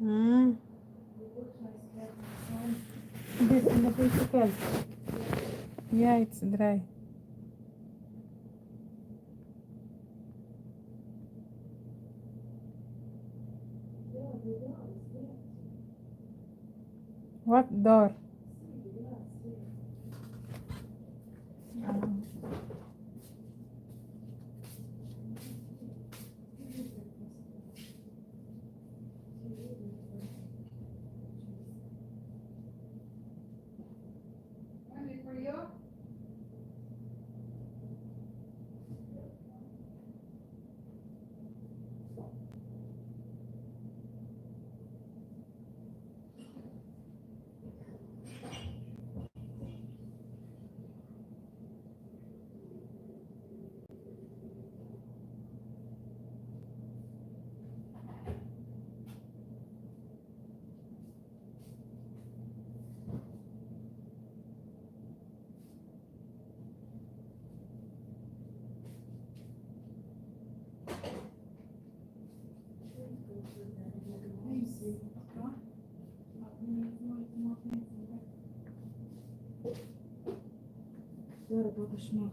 امم This in the physical. Yeah, it's dry. What door? يا رب هذا شنو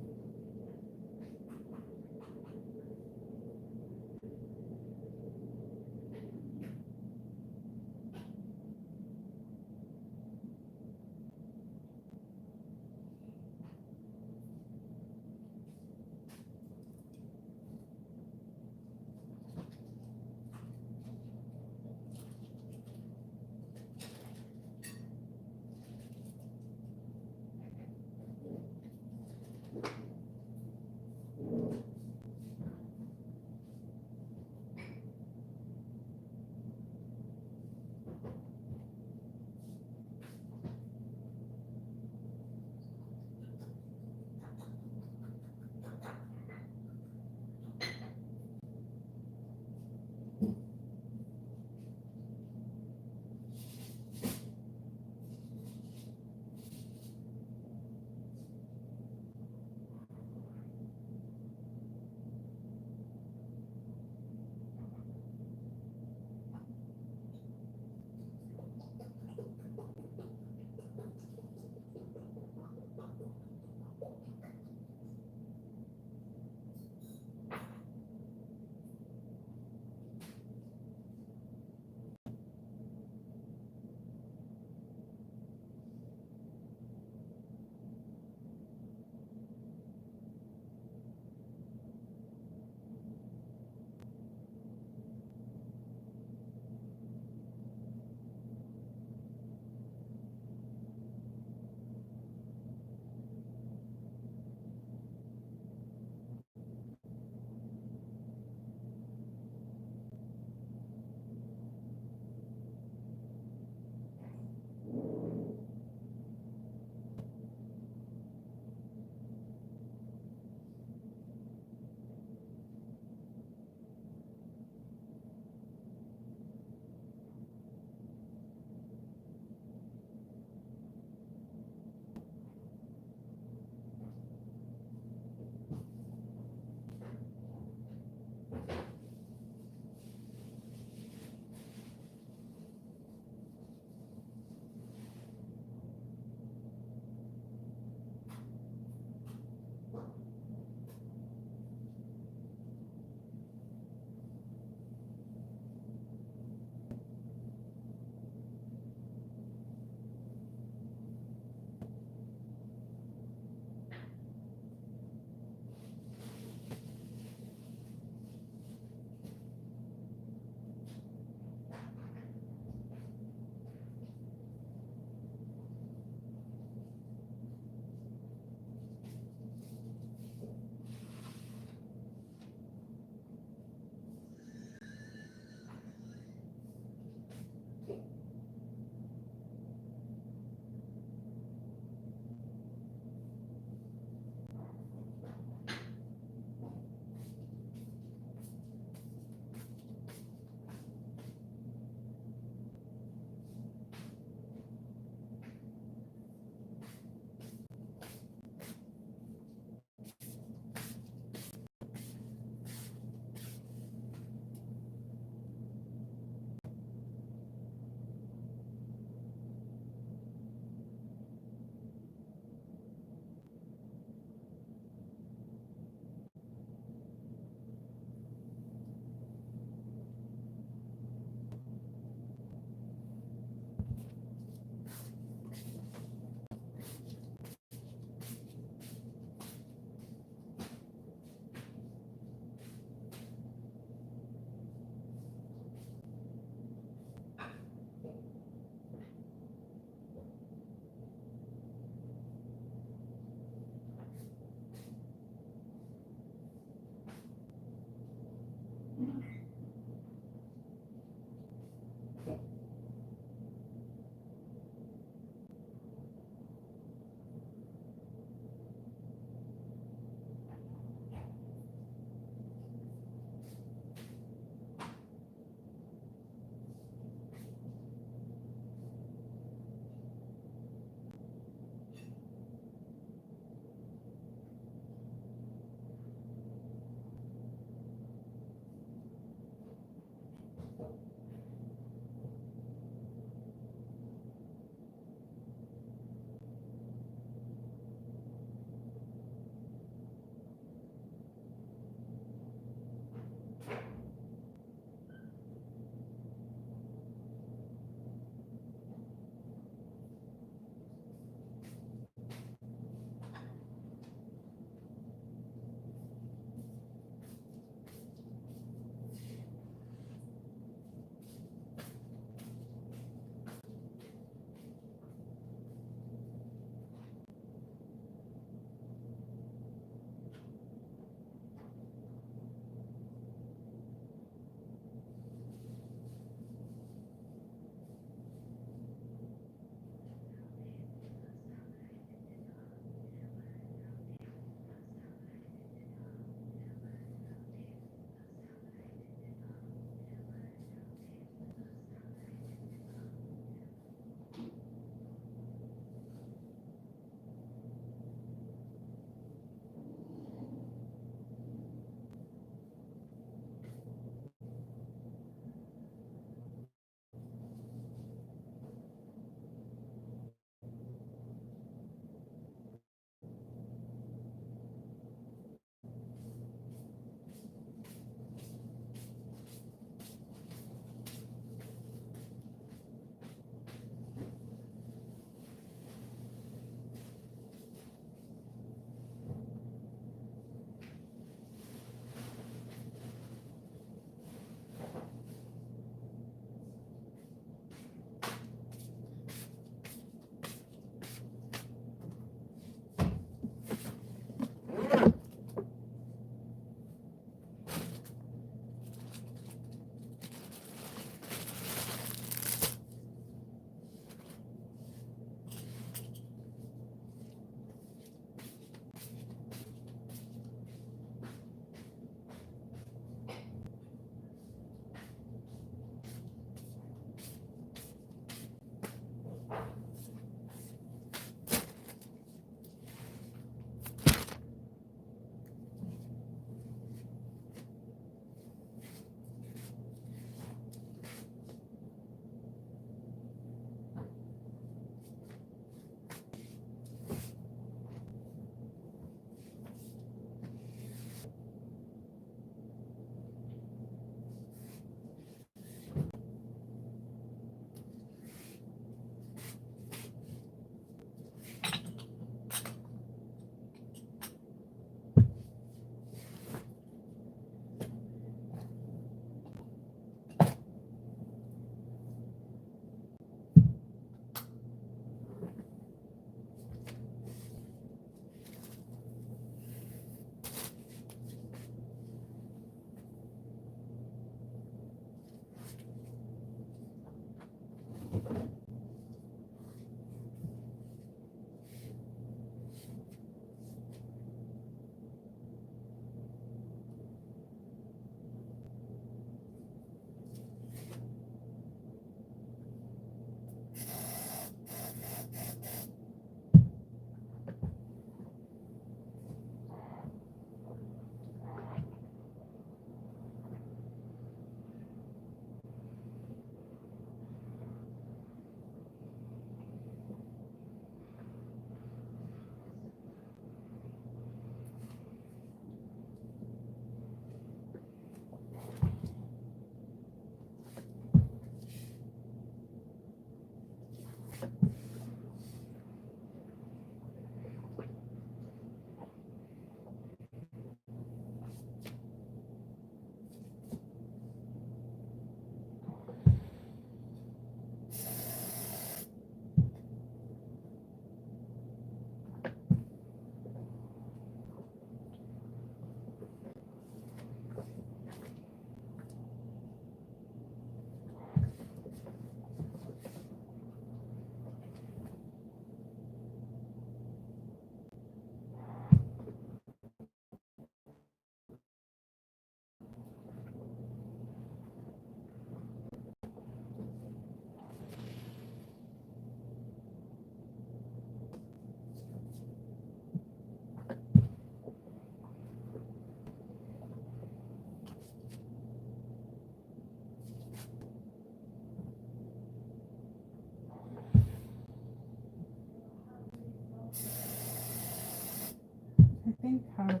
I think half.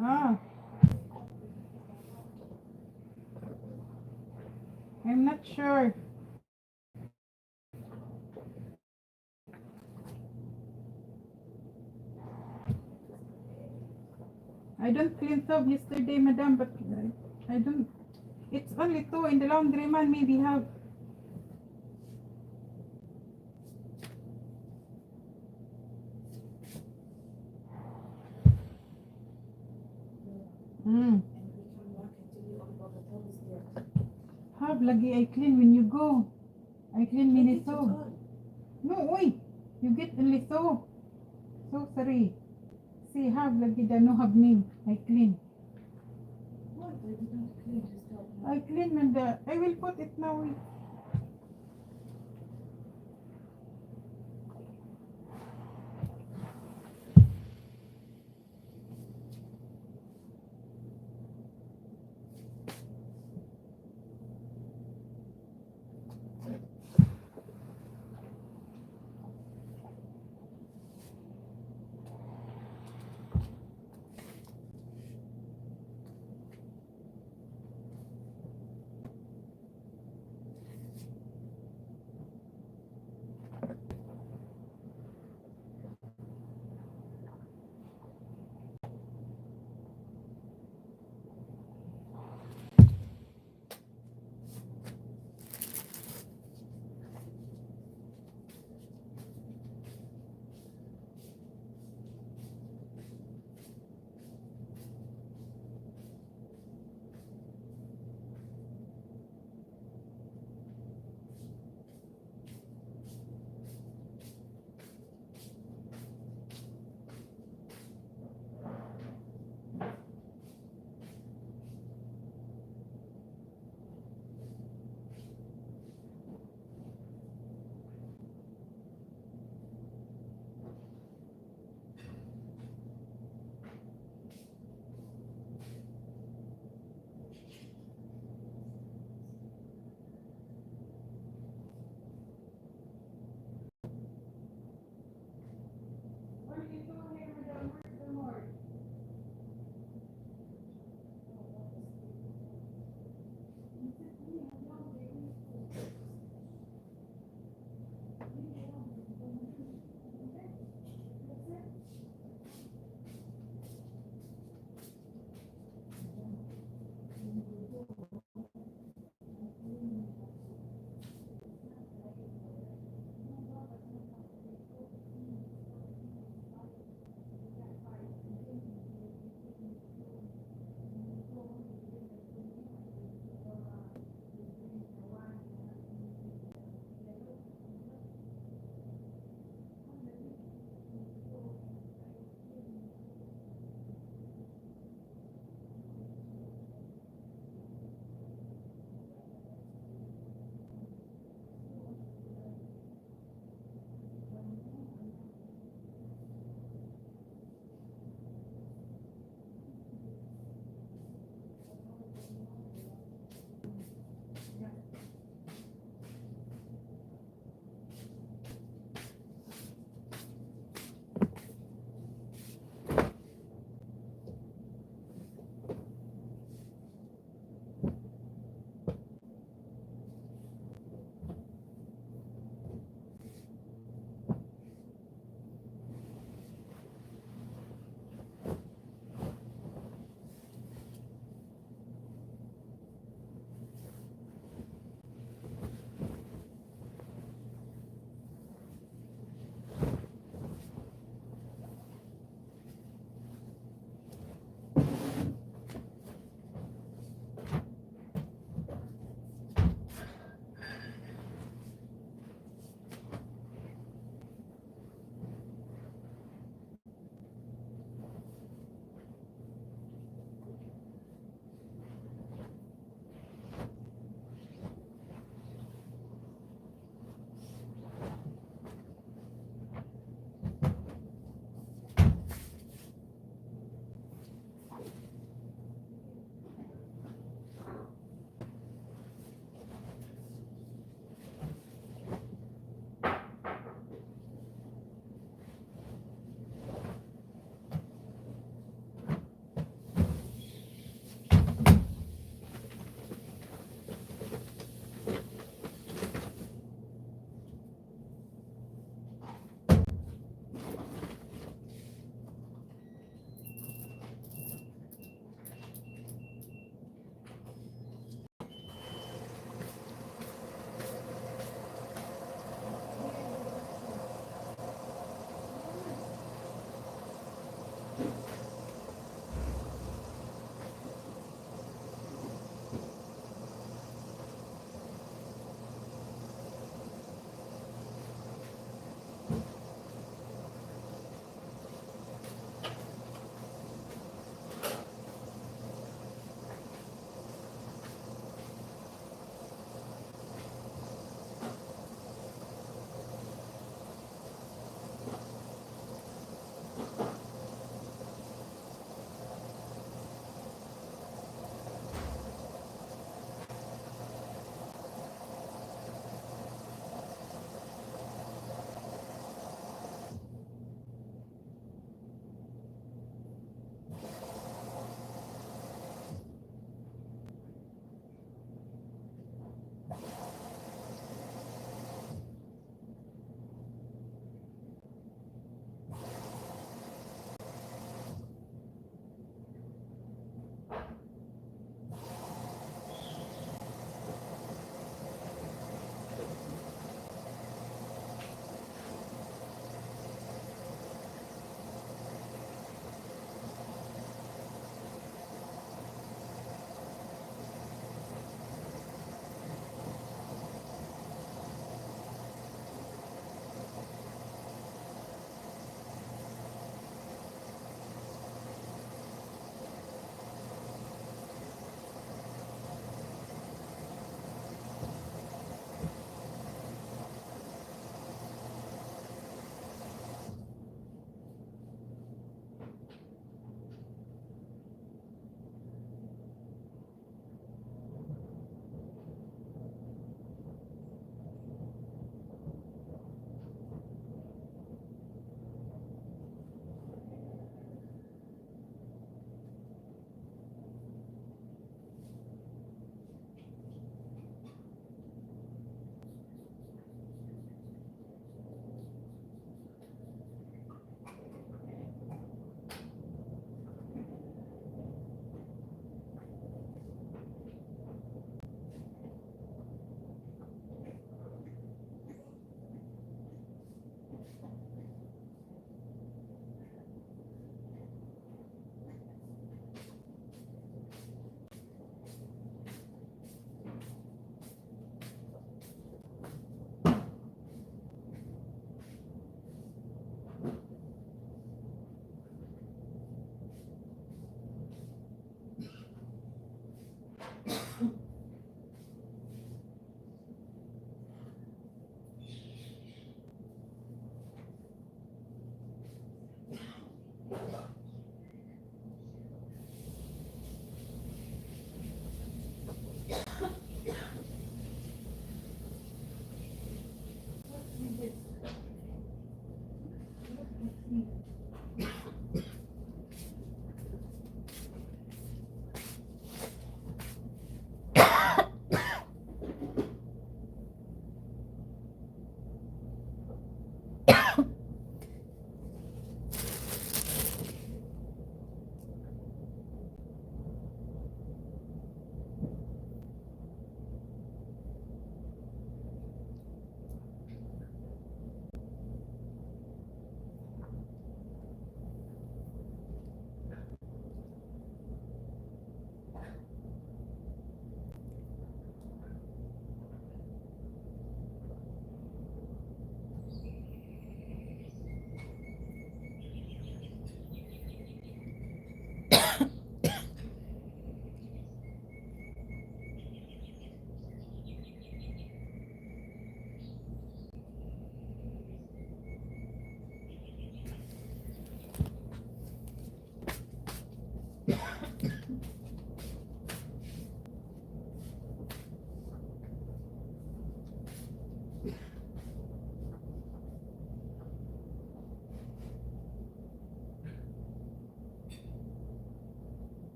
Ah, I'm not sure. I don't clean up yesterday, madam, but I don't. It's only two in the laundry man, maybe have. Hmm. Have lagi I clean when you go. I clean mini soap. No, wait. You get only soap. So sorry. See, have lagi the no have name. I clean. I clean and I will put it now. Wait.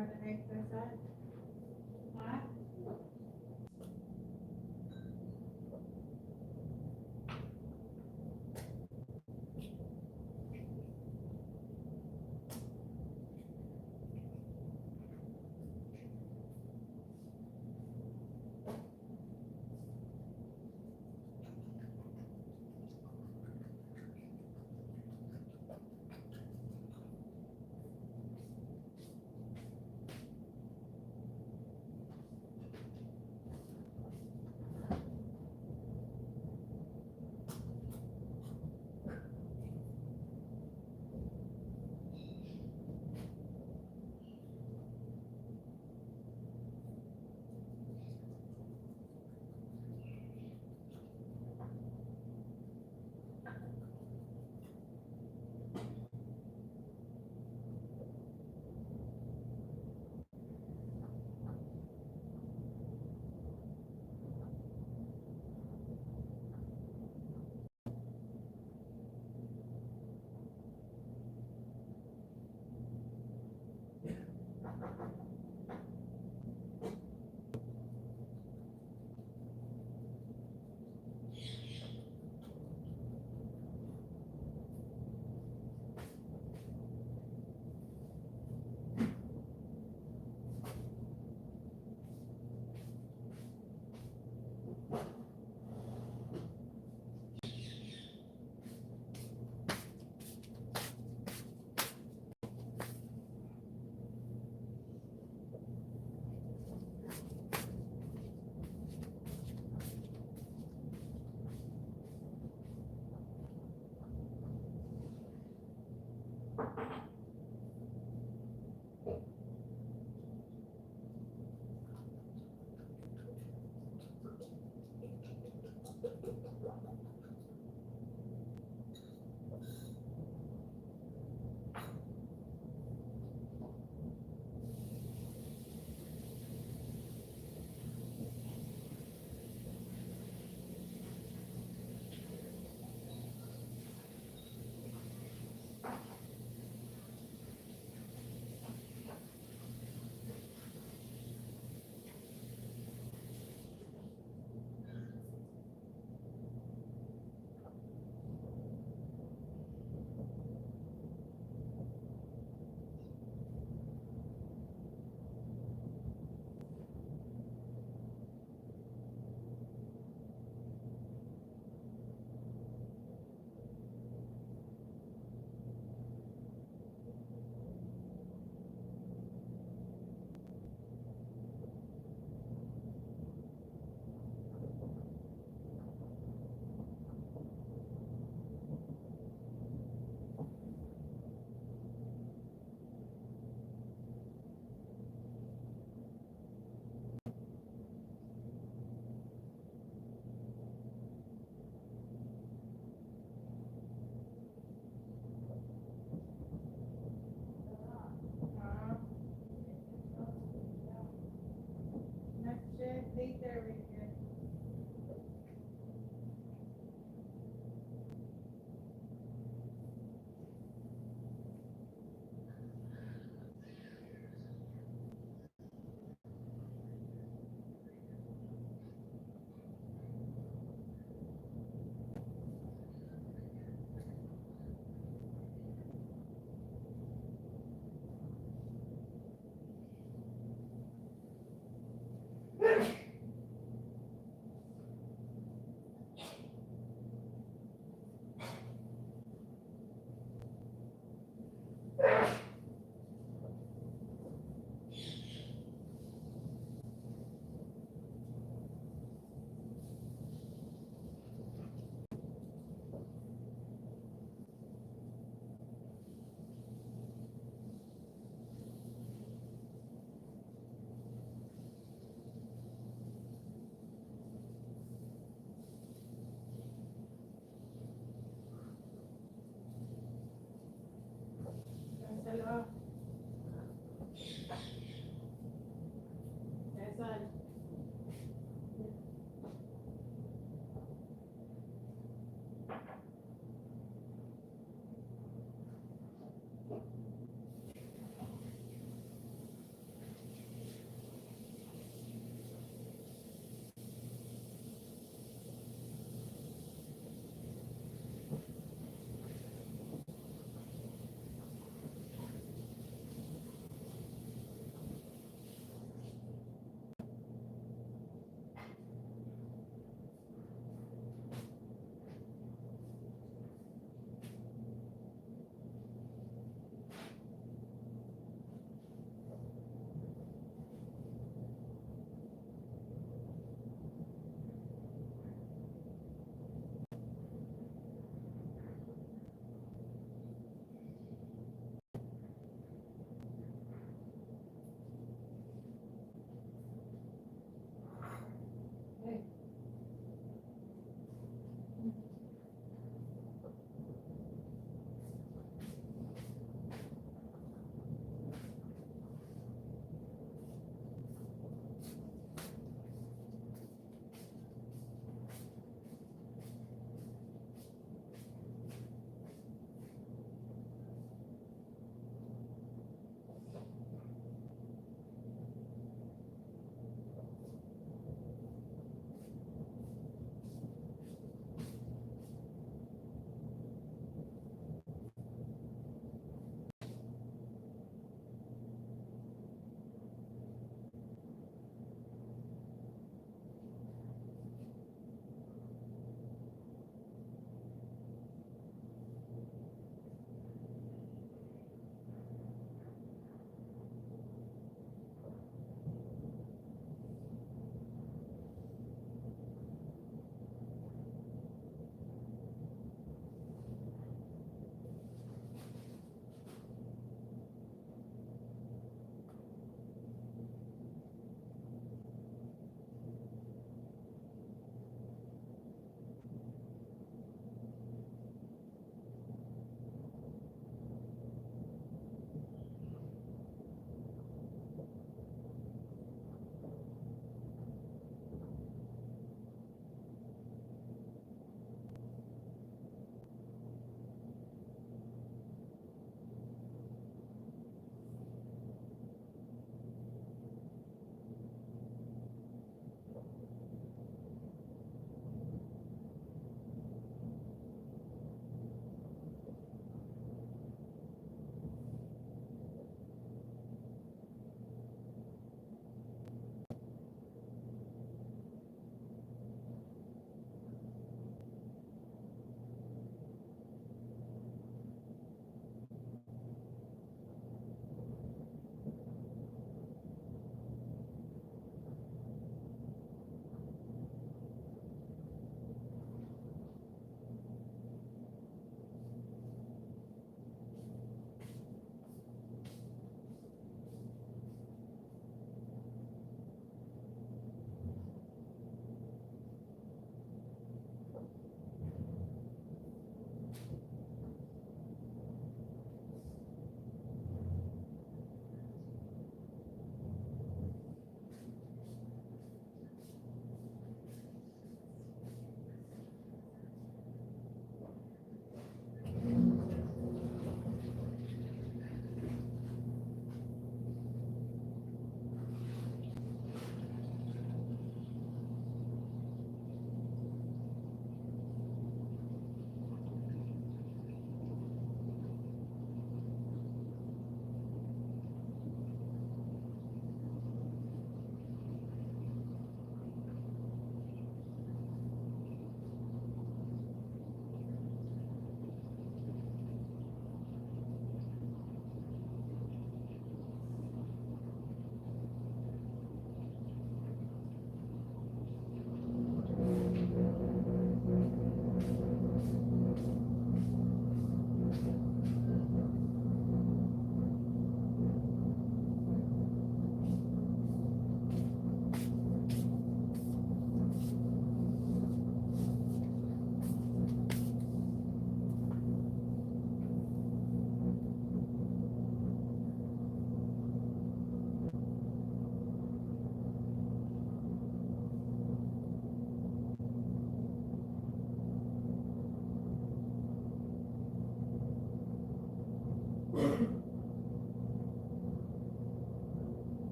how to exercise. Huh? There we go.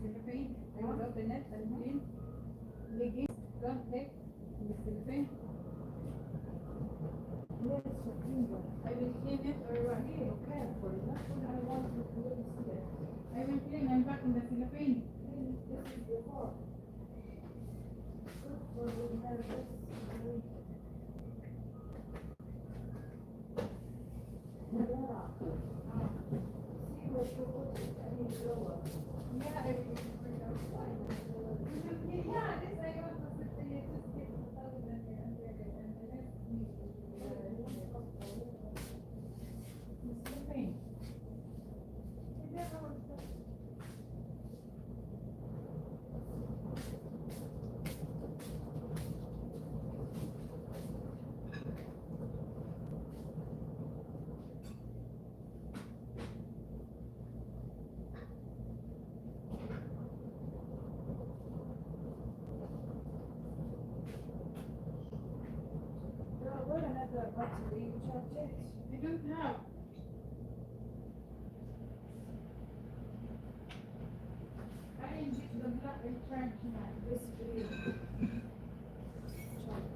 cellophane. I will open it and clean. Leggings, don't take the cellophane. Yes, finger. I will clean it or what? Okay, careful. That's what I want to do instead. I will clean and back in the cellophane. This is the fork. Good for the hair. See what you put it. I need lower. Yeah, I will bring out fine. Yeah, this I want to put the just get the thousand and the rest the cellophane. What another battery you charge it? I don't have. I didn't get the black and charge now. This green. Charge.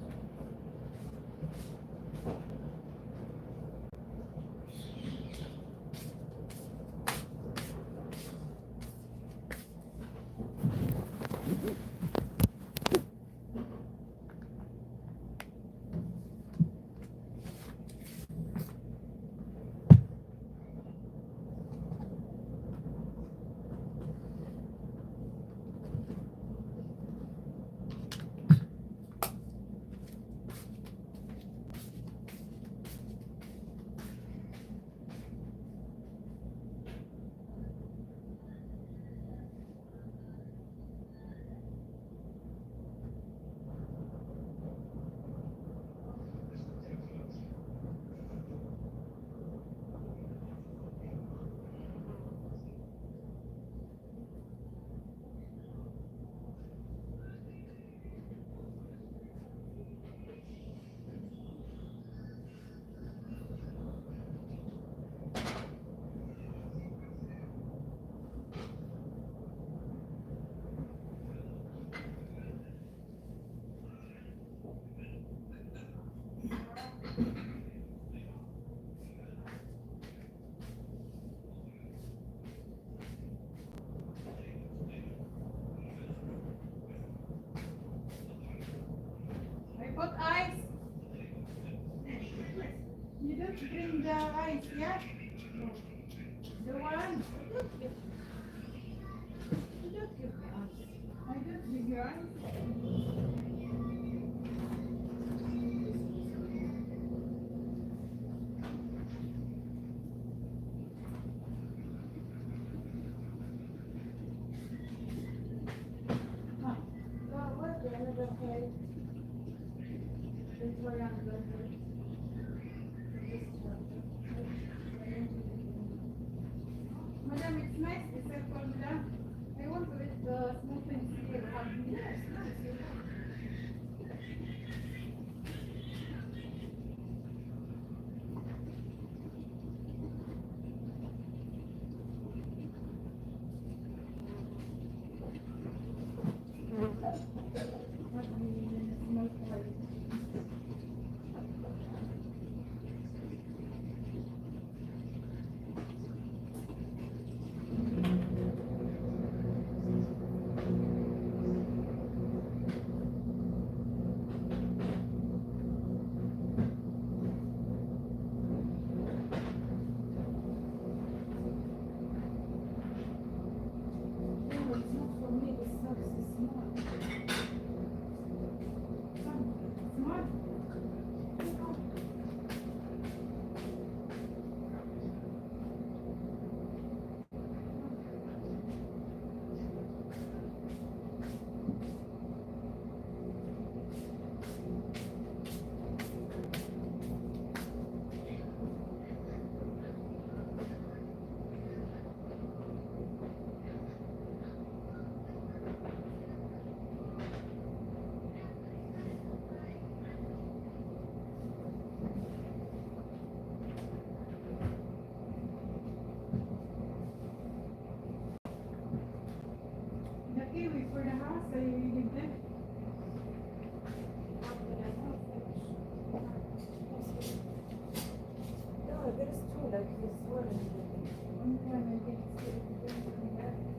I put ice. You don't bring the ice, yeah? The one. You don't give me ice. I don't bring your ice. Where's the another plate? This triangle. Madam, it's nice, except for that. I want to eat the small things here. Yes, nice. there is two, like this one and One time I get sick, it doesn't come back.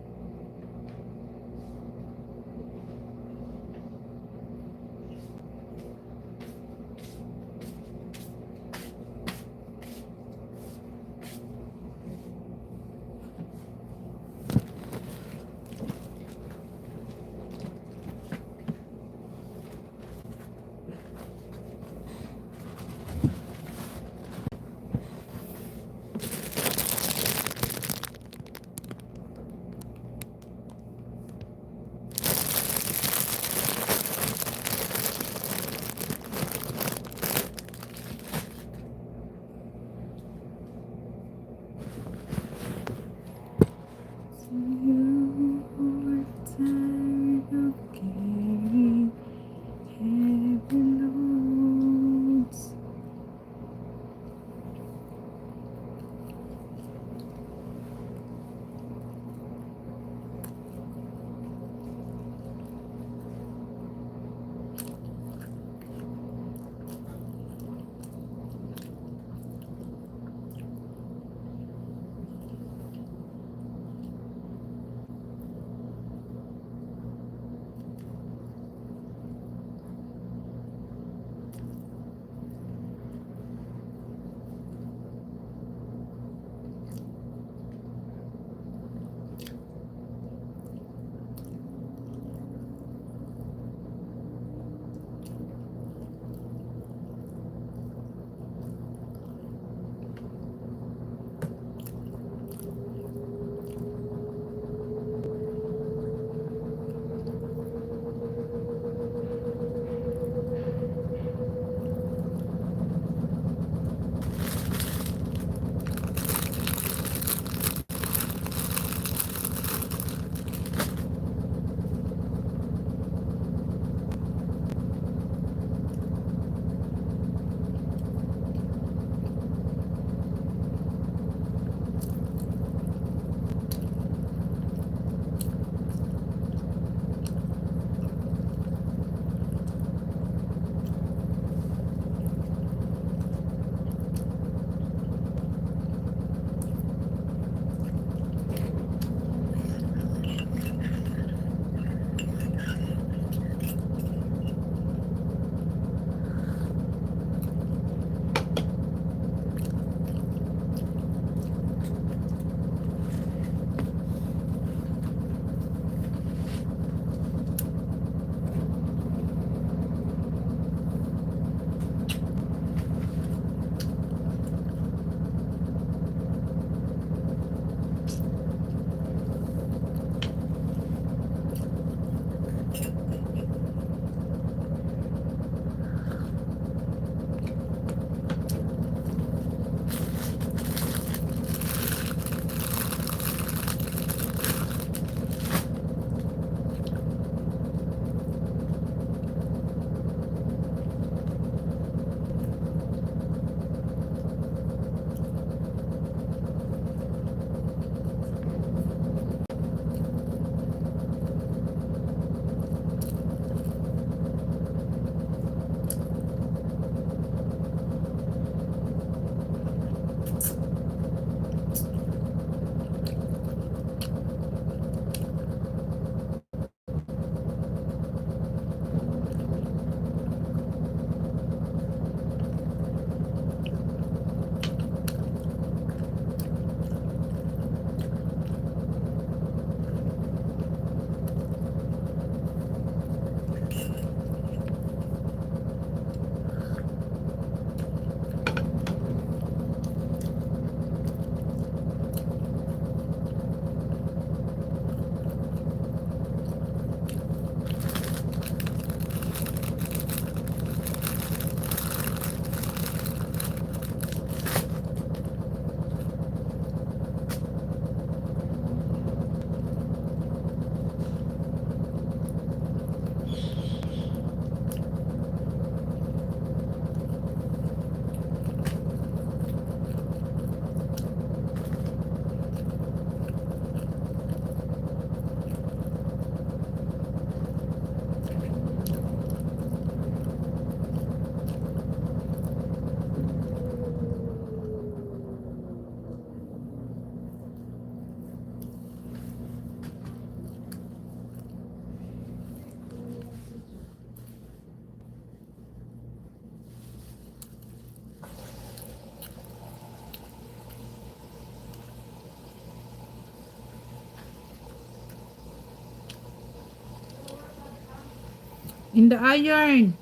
In the iron.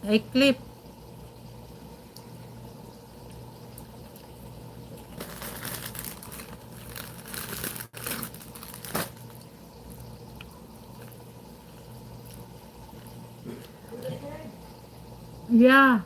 I clip. Yeah.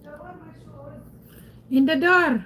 Show her my shoes. In the door.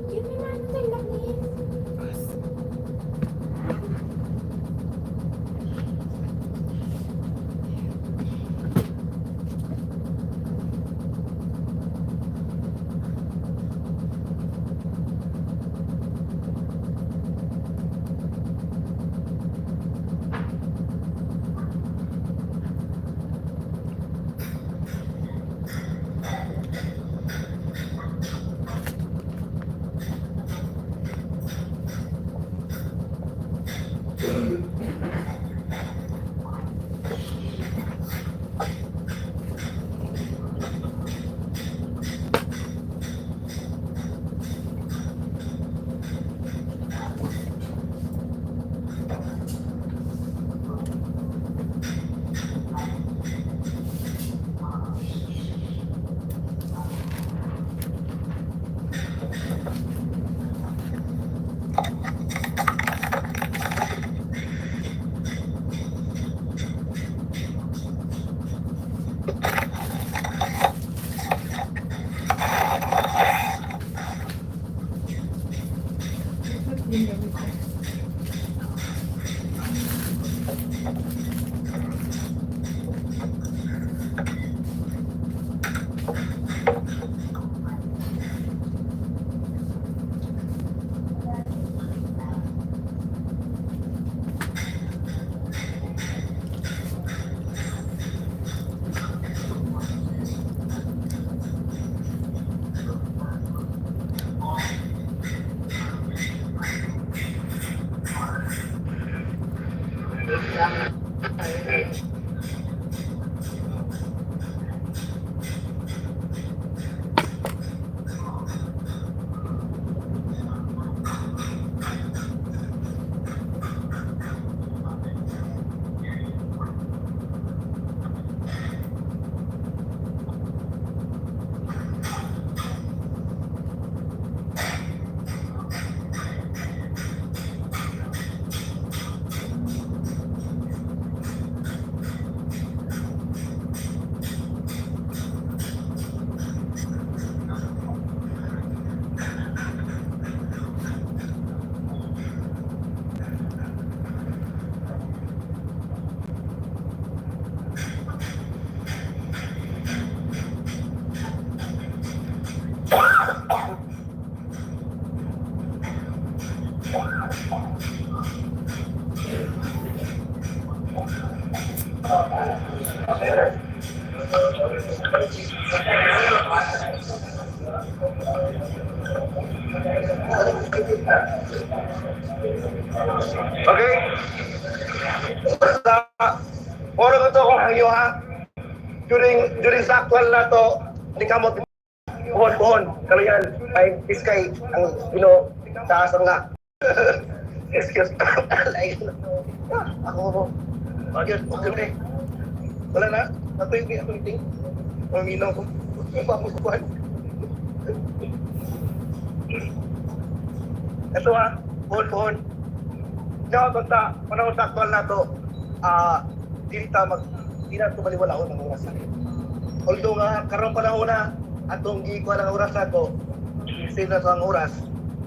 Give me my little please. Let's bring the whistle. Okay? Basta, puro ko to kung hangyo ha. During sa actual na to, di ka mo buhon-buhon. Kalo yan, ay iskay ang taas nga. Excuse me. Ako, okay. Wala na. Ako yung ting. Maminaw ko. Pamukuhan. Ito ha, buhon-buhon. Kaya basta, panahon sa actual na to, di na tumaliwala ako ng oras. Although nga, karoon panahon na, atong gikuha ng oras na to, save na ang oras,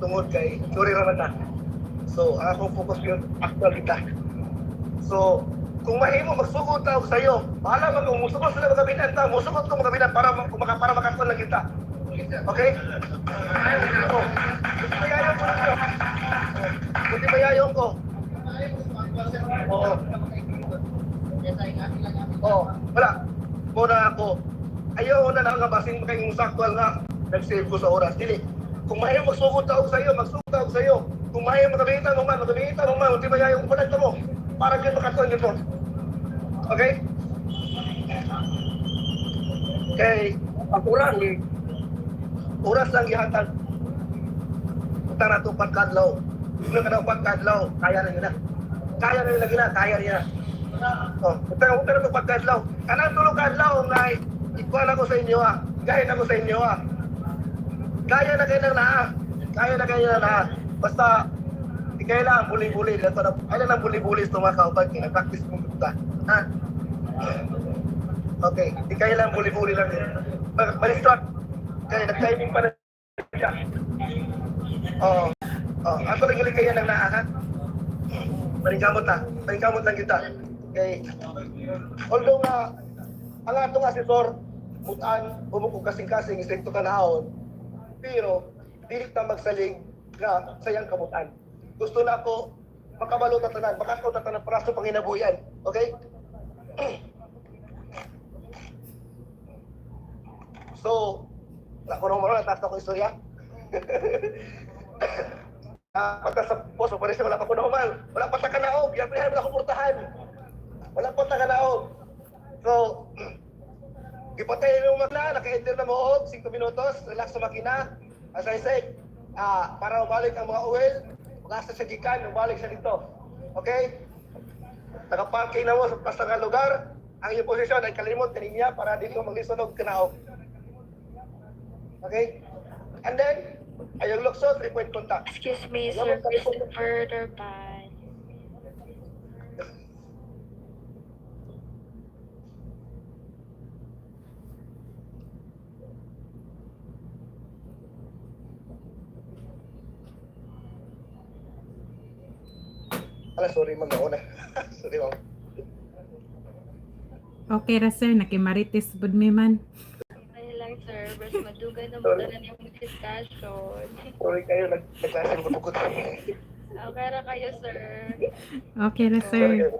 tungod kay sorry raman na. So, ang akong focus yun, actual kita. So, kung mahimo magsugod na ako sa'yo, bahala man kung musugod sila magabinan ta, musugod ko magabinan para makatuan lang kita. Okay? So, buti mayayon ko. Oo. Oo, wala. Muna ako. Ayaw na nakakabasin kayong saktual nga nag-save ko sa oras. Dili. Kung mahimo magsugod ako sa'yo, magsugod ako sa'yo. Kung mahimo magabitan mo man, buti mayayon ko na mo. Para kayo makatuan nito. Okay? Okay. Ang oras lang gihatag. Punta na itong pagkadlaw. Kung ka na pagkadlaw, kaya na nila. Kaya na nila. Oh, punta na itong pagkadlaw. Kanang tulong kadlaw na ikuha ko sa inyo ha. Gaya ako sa inyo ha. Kaya na kayo ng lahat. Basta, di kayo lang buli-buli. Ay lang buli-buli sa mga kaupag. Practice mo kita. Ha? Okay, di kayo lang buli-buli lang. Balistrot. Kaya nag-timing pa na siya. Ako rin galing kayo ng naahat. Paringkamot lang kita. Okay. Although nga, ang atong asesor, mutaan, bumukog kasing-kasing, isekto ka naon. Pero, dilit na magsalig nga sayang kamutan. Gusto na ako makabalo tatanan, makakaw tatanan para sa panginabuyan. Okay? So, nakunong mo na, taas na ko istorya. Pagka sa poso, pa rin siya, wala pa kunahuman. Wala pa ta kanaog, yan pa wala kumurtahan. Wala pa ta kanaog. So, ipatay yung makina, naka-enter na mo 5 minutos, relax sa makina. As I said, para umalik ang mga oil, magasa sa gikan, umalik siya dito. Okay? Nakaparking na mo sa pasang lugar, ang iyong posisyon ay kalimot kaninya para dito maglisunog kanaog. Okay? And then, ayong luksot, 3-point contact. Excuse me, sir, further by. Sorry ma'am, nauna. Sorry ma'am. Okay ra sir, nakimarites bud mi man. Ay lang, sir. Mas madugan na mo na yung discussion. Sorry kayo, nagklase mo bukod. Okay ra kayo, sir. Okay ra sir.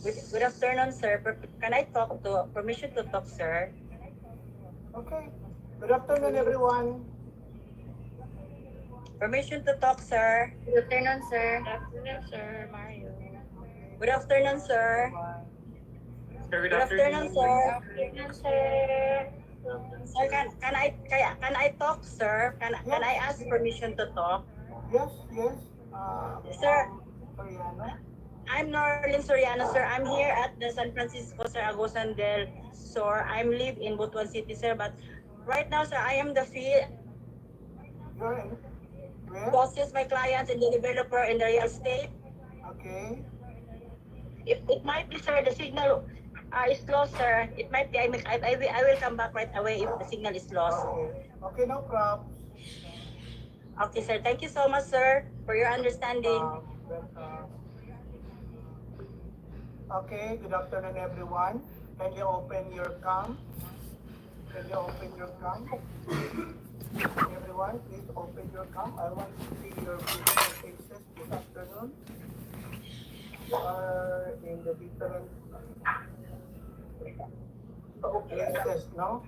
Good afternoon, sir. Can I talk to permission to talk, sir? Okay. Good afternoon, everyone. Permission to talk, sir. Good afternoon, sir. Good afternoon, sir. Mario. Good afternoon, sir. Good afternoon, sir. Good afternoon, sir. Sir, can I talk, sir? Can I ask permission to talk? Yes. Sir, Soriano. I'm Norlin Soriano, sir. I'm here at the San Francisco, sir, Agusan del Sur. I'm live in Butuan City, sir. But right now, sir, I am the field You're in where? to assist my clients and the developer in the real estate. Okay. It might be, sir, the signal is lost, sir. It might be, I will come back right away if the signal is lost. Okay, no problem. Okay, sir. Thank you so much, sir, for your understanding. Welcome. Okay, good afternoon, everyone. Can you open your cam? Everyone, please open your cam. I want to see your beautiful faces this afternoon. You are in the different places, no?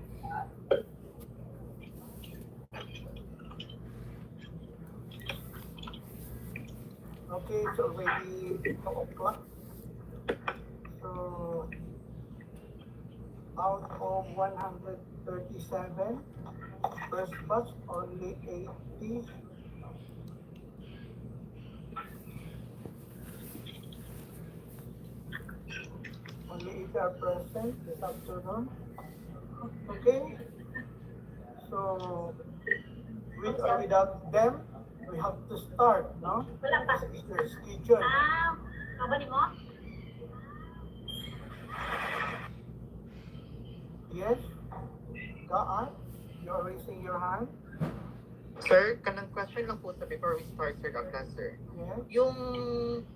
Okay, it's already 2 o'clock. So, out of 137, first batch, only 80. Only 80 are present this afternoon. Okay, so with or without them, we have to start, no? This is your schedule. Yes, go on. You're raising your hand. Sir, kanang question lang po sa before we start, Sir Douglas, sir. Yes. Yung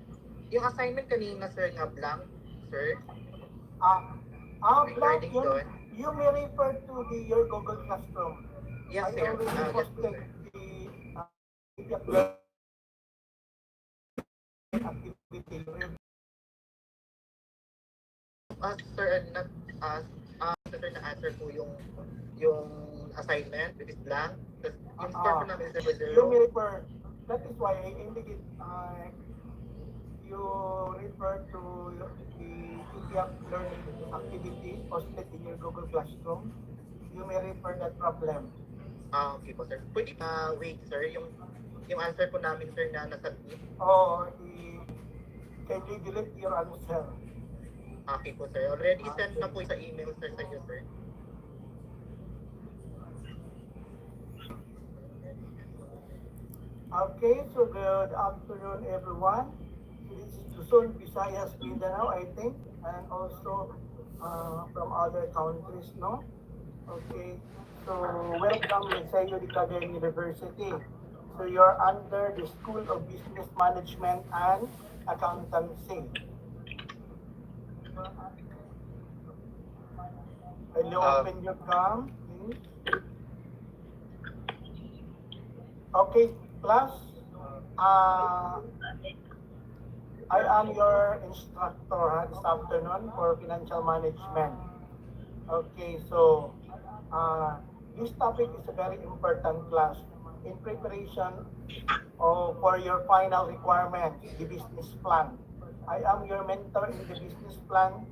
assignment kanina, sir, nga blank, sir, Blank, regarding doon. you may refer to your Google Classroom. Yes, I sir. already Yes po, posted sir. the activity. Sir, sir, na-answer po yung assignment, which is blank. Tapos yung score po namin is number You may 0. refer. That is why I indicate you refer to the PDF learning activity posted in your Google Classroom. You may refer that problem. Okay po, sir. Pwede wait, sir, yung answer po namin, sir, na nasa-submit. Or can you delete your answer? Okay po, sir. Already sent na po sa email, sir, sa inyo, sir. Okay, so good afternoon, everyone. This is Luzon, Visayas, Mindanao, I think, and also from other countries, no? Okay, so welcome to Sayo de Cagayan University. So you're under the School of Business Management and Accountancy. Can you open your cam, please? Okay, class. I am your instructor this afternoon for financial management. Okay, so this topic is a very important class in preparation for your final requirement, the business plan. I am your mentor in the business plan.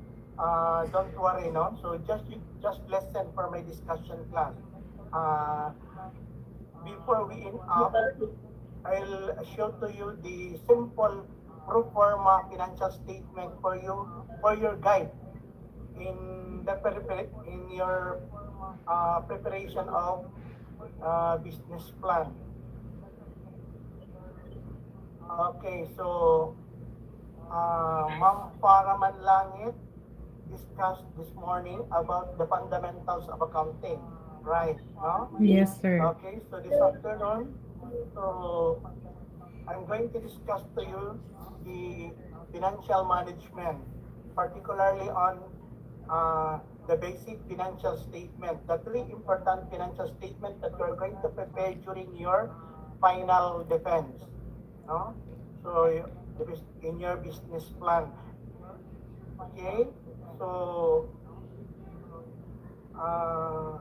Don't worry, no? So just listen for my discussion class. Before we end up, I'll show to you the simple pro forma financial statement for you, for your guide in your preparation of business plan. Okay, so Ma'am Farah Manlangit discussed this morning about the fundamentals of accounting, right? No? Yes, sir. Okay, so this afternoon, so I'm going to discuss to you the financial management, particularly on the basic financial statement, the 3 important financial statement that you're going to prepare during your final defense. No? So in your business plan. Okay, so uh,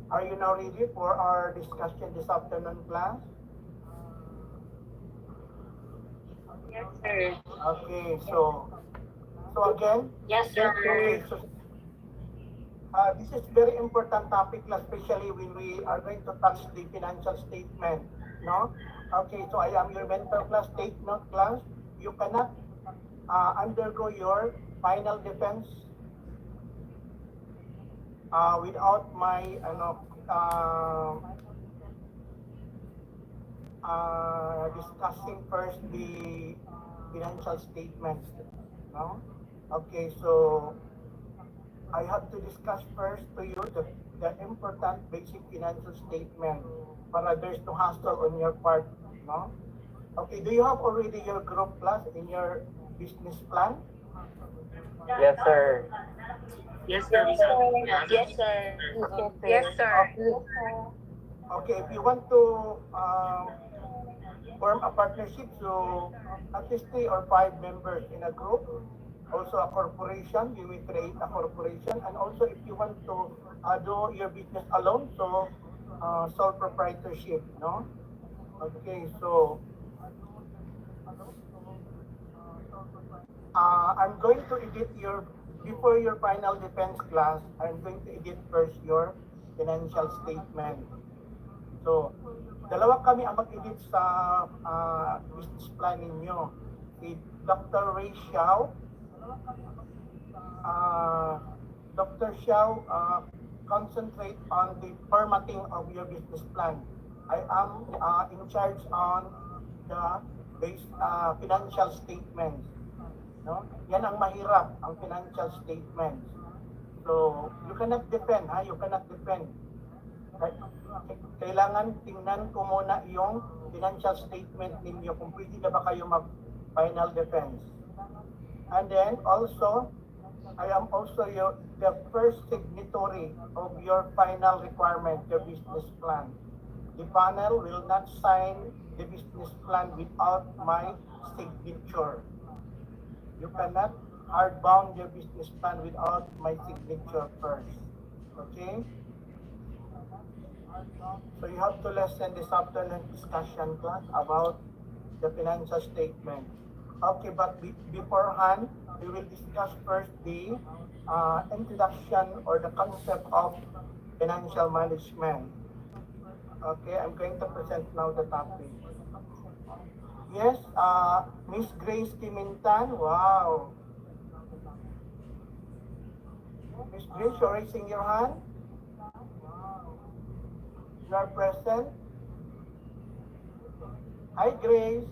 are you now ready for our discussion this afternoon, class? Yes, sir. Okay, so again, Yes, sir. okay, so this is very important topic, especially when we are going to touch the financial statement, no? Okay, so I am your mentor, class. Take note, class. You cannot undergo your final defense without my discussing first the financial statements, no? Okay, so I have to discuss first to you the important basic financial statement para there's no hassle on your part, no? Okay, do you have already your group class in your business plan? Yes, sir. Yes, sir. Yes, sir. Yes, sir. Okay, if you want to form a partnership, so at least 3 or 5 members in a group, also a corporation, you will create a corporation, and also if you want to do your business alone, so sole proprietorship, no? Okay, so I'm going to edit before your final defense class, I'm going to edit first your financial statement. So, dalawa kami ang mag-edit sa business plan ninyo. Si Dr. Ray Xiao, Dr. Xiao concentrate on the formatting of your business plan. I am in charge on the financial statements. No? Yan ang mahirap, ang financial statements. So, you cannot defend, ha? You cannot defend. Kailangan tingnan ko muna yung financial statement ninyo kung pwede na ba kayo mag-final defense. And then also, I am also the first signatory of your final requirement, your business plan. The panel will not sign the business plan without my signature. You cannot hardbound your business plan without my signature first. Okay? So you have to listen this afternoon discussion class about the financial statement. Okay, but beforehand, we will discuss first the introduction or the concept of financial management. Okay, I'm going to present now the topic. Yes, Miss Grace Timintan, wow. Miss Grace, you're raising your hand. You are present. Hi, Grace.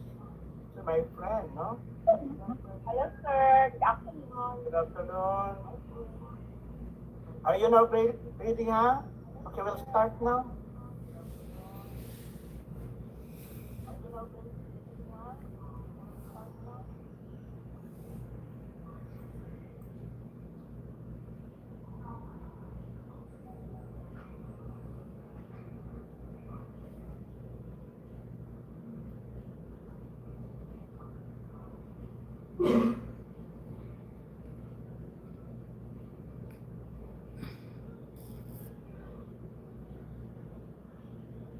To my friend, no? Hello, sir. Good afternoon. Good afternoon. Are you now ready, huh? Okay, we'll start now.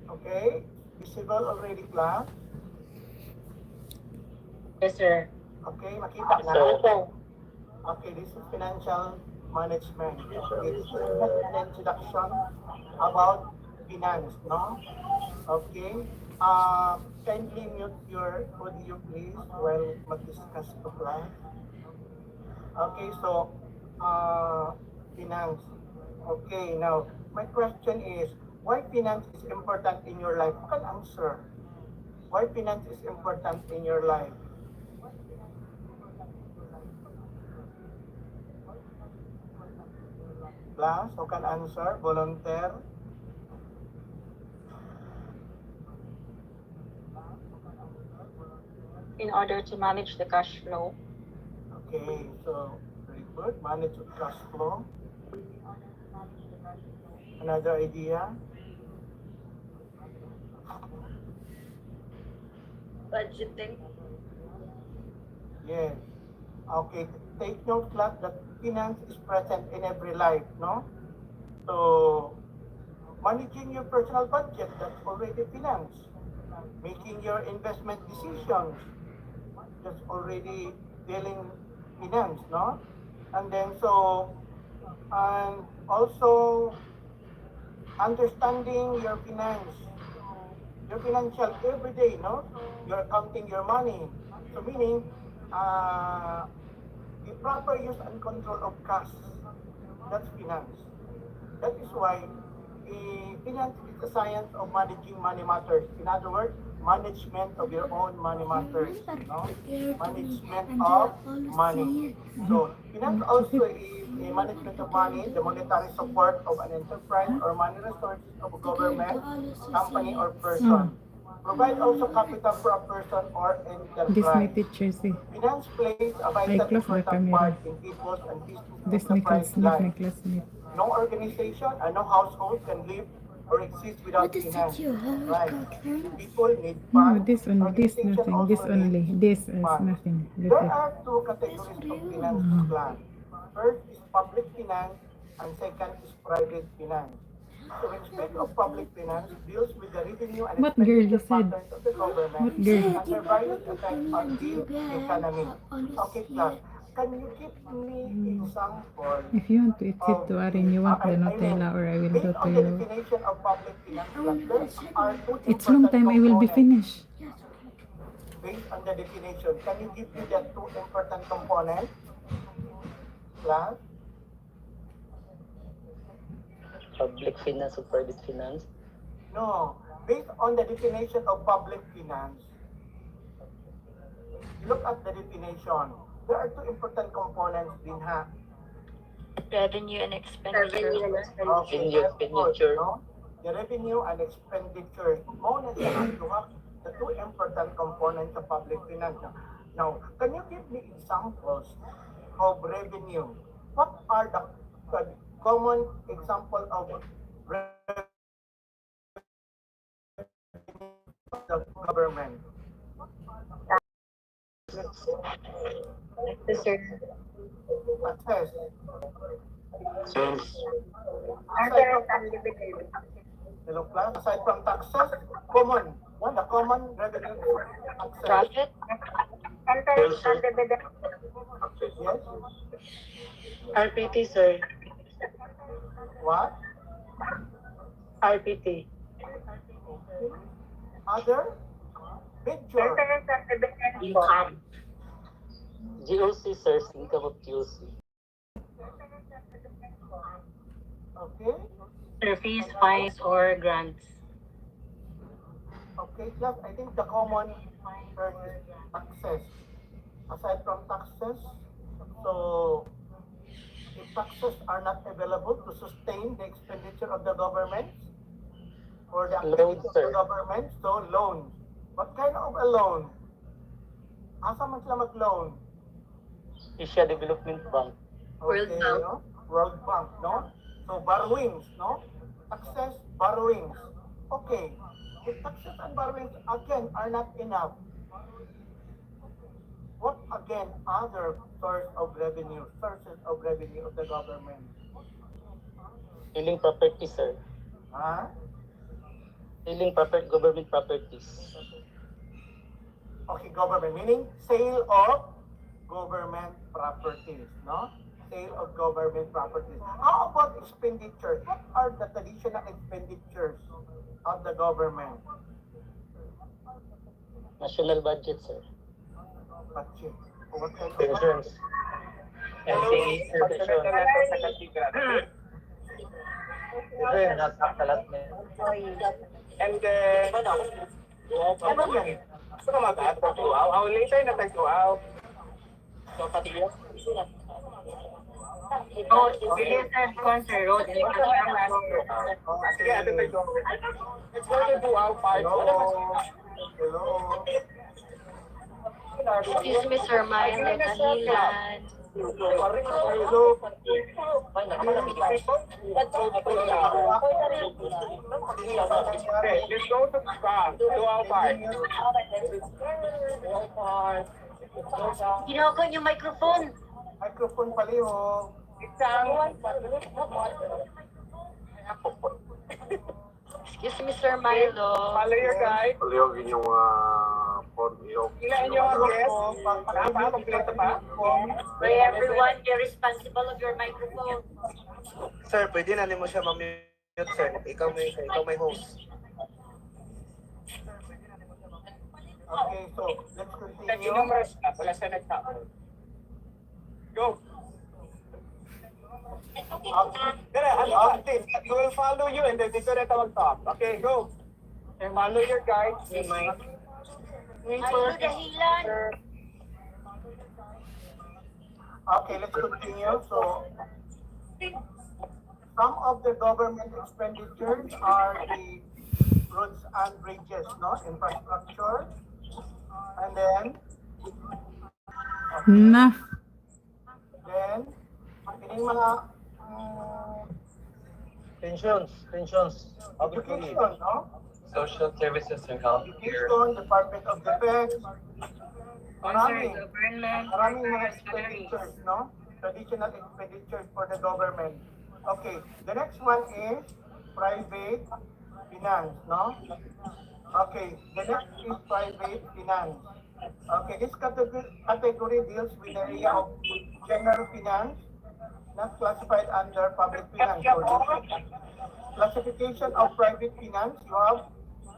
Okay, visible already, class? Yes, sir. Okay, makita na. Okay, this is financial management. Okay, this is an introduction about finance, no? Okay. Kindly mute your audio, please, while mag-discuss to class. Okay, so, finance. Okay, now, my question is, why finance is important in your life? Who can answer? Why finance is important in your life? Class, who can answer? Volunteer? In order to manage the cash flow. Okay, so, very good. Manage your cash flow. Another idea? Budgeting. Yes. Okay, take note class that finance is present in every life, no? So, managing your personal budget, that's already finance. Making your investment decisions, that's already dealing finance, no? And then and also understanding your your financial every day, no? You're counting your money. So meaning, the proper use and control of cash, that's finance. That is why finance is the science of managing money matters. In other words, management of your own money matters. No? Management of money. So, finance also is a management of money, the monetary support of an enterprise or money resources of a government, company, or person. Provide also capital for a person or This my enterprise. teacher say. Finance plays a I vital close the important camera. part in people's and business This my enterprise classmate, my life. classmate. No organization and no household can live or exist without finance. Right? People need No, funds. this only, this Organization nothing, this also only. needs This is funds. nothing. There Little. are two categories of finance plan. First is public finance and second is private finance. So when speak of public finance, deals with the revenue and What girl you expenditure said? patterns of the government What girl? and their various effects on the economy. Okay, class. Can you give me example If you want to eat it to Arin, you want the Nutella or I will go based to on the you. definition of public finance, there are two It's long important time I will be components. finished. Based on the definition, can you give me the two important components? Class? Public finance or private finance? No. Based on the definition of public finance, look at the definition. There are two important components din ha. Revenue and expenditure. Okay, Revenue, that's good, expenditure. no? The revenue and expenditure. Muna siya ang duha, the two important components of public finance. Now, can you give me examples of revenue? What are the common example of revenue of the government? Sir. Taxes. Sales. Hello, class. Aside from taxes, common. One, the common revenue taxes. Profit. Sales, sir. Yes. RPT, sir. What? RPT. Other? Picture. Income. GOC, sir. Income of GOC. Okay. Sir, fees, fines, or grants. Okay, class. I think the common term is taxes. Aside from taxes, so if taxes are not available to sustain the expenditure of the government or the activities of the government, so loans. What kind of a loan? Asa man sila mag-loan? Asia Development Bank. Okay, no? World Bank, no? So borrowings, no? Taxes, borrowings. Okay. If taxes and borrowings again are not enough, what again other sources of revenue of the government? Selling properties, sir. Huh? Selling government properties. Okay, government, meaning sale of government properties, no? Sale of government properties. How about expenditures? What are the traditional expenditures of the government? National budget, sir. Budget. What kind of Pensions. NCA, sir. Ito yung nagkakalat na yun. And then, ano yan? Gusto ka mag-tagtuaw? Ang later na tagtuaw. So, pati yun? Oh, sige, sir. Concert road. Sige, ate tagtuaw. Let's go to Duaw Park. Hello. Excuse me, Sir Milo Dahilan. Hello. Okay, let's go to Duaw Park. Duaw Park. Kinakon yung microphone. Microphone palihog. Excuse me, Sir Milo. Follow your guide. Palihogin yung phone iyo. Ilan yung guest? Kompleto pa? May everyone be responsible of your microphone. Sir, pwede na mo siya ma-mute, sir. Ikaw may host. Okay, so let's continue. Wala siya nagtapon. Go. We will follow you and then dito na tawag talk. Okay, go. And follow your guide. Ay, dahilan. Okay, let's continue. So, some of the government expenditures are the roads and bridges, no? Infrastructure. And then, Na. then, ini mga Pensions. education, no? Social services and healthcare. Education, Department of Defense. Maraming mga salaries. expenditures, no? Traditional expenditures for the government. Okay, the next one is private finance, no? Okay, the next is private finance. Okay, this category deals with the area of general finance, not classified under public finance. So, classification of private finance, you have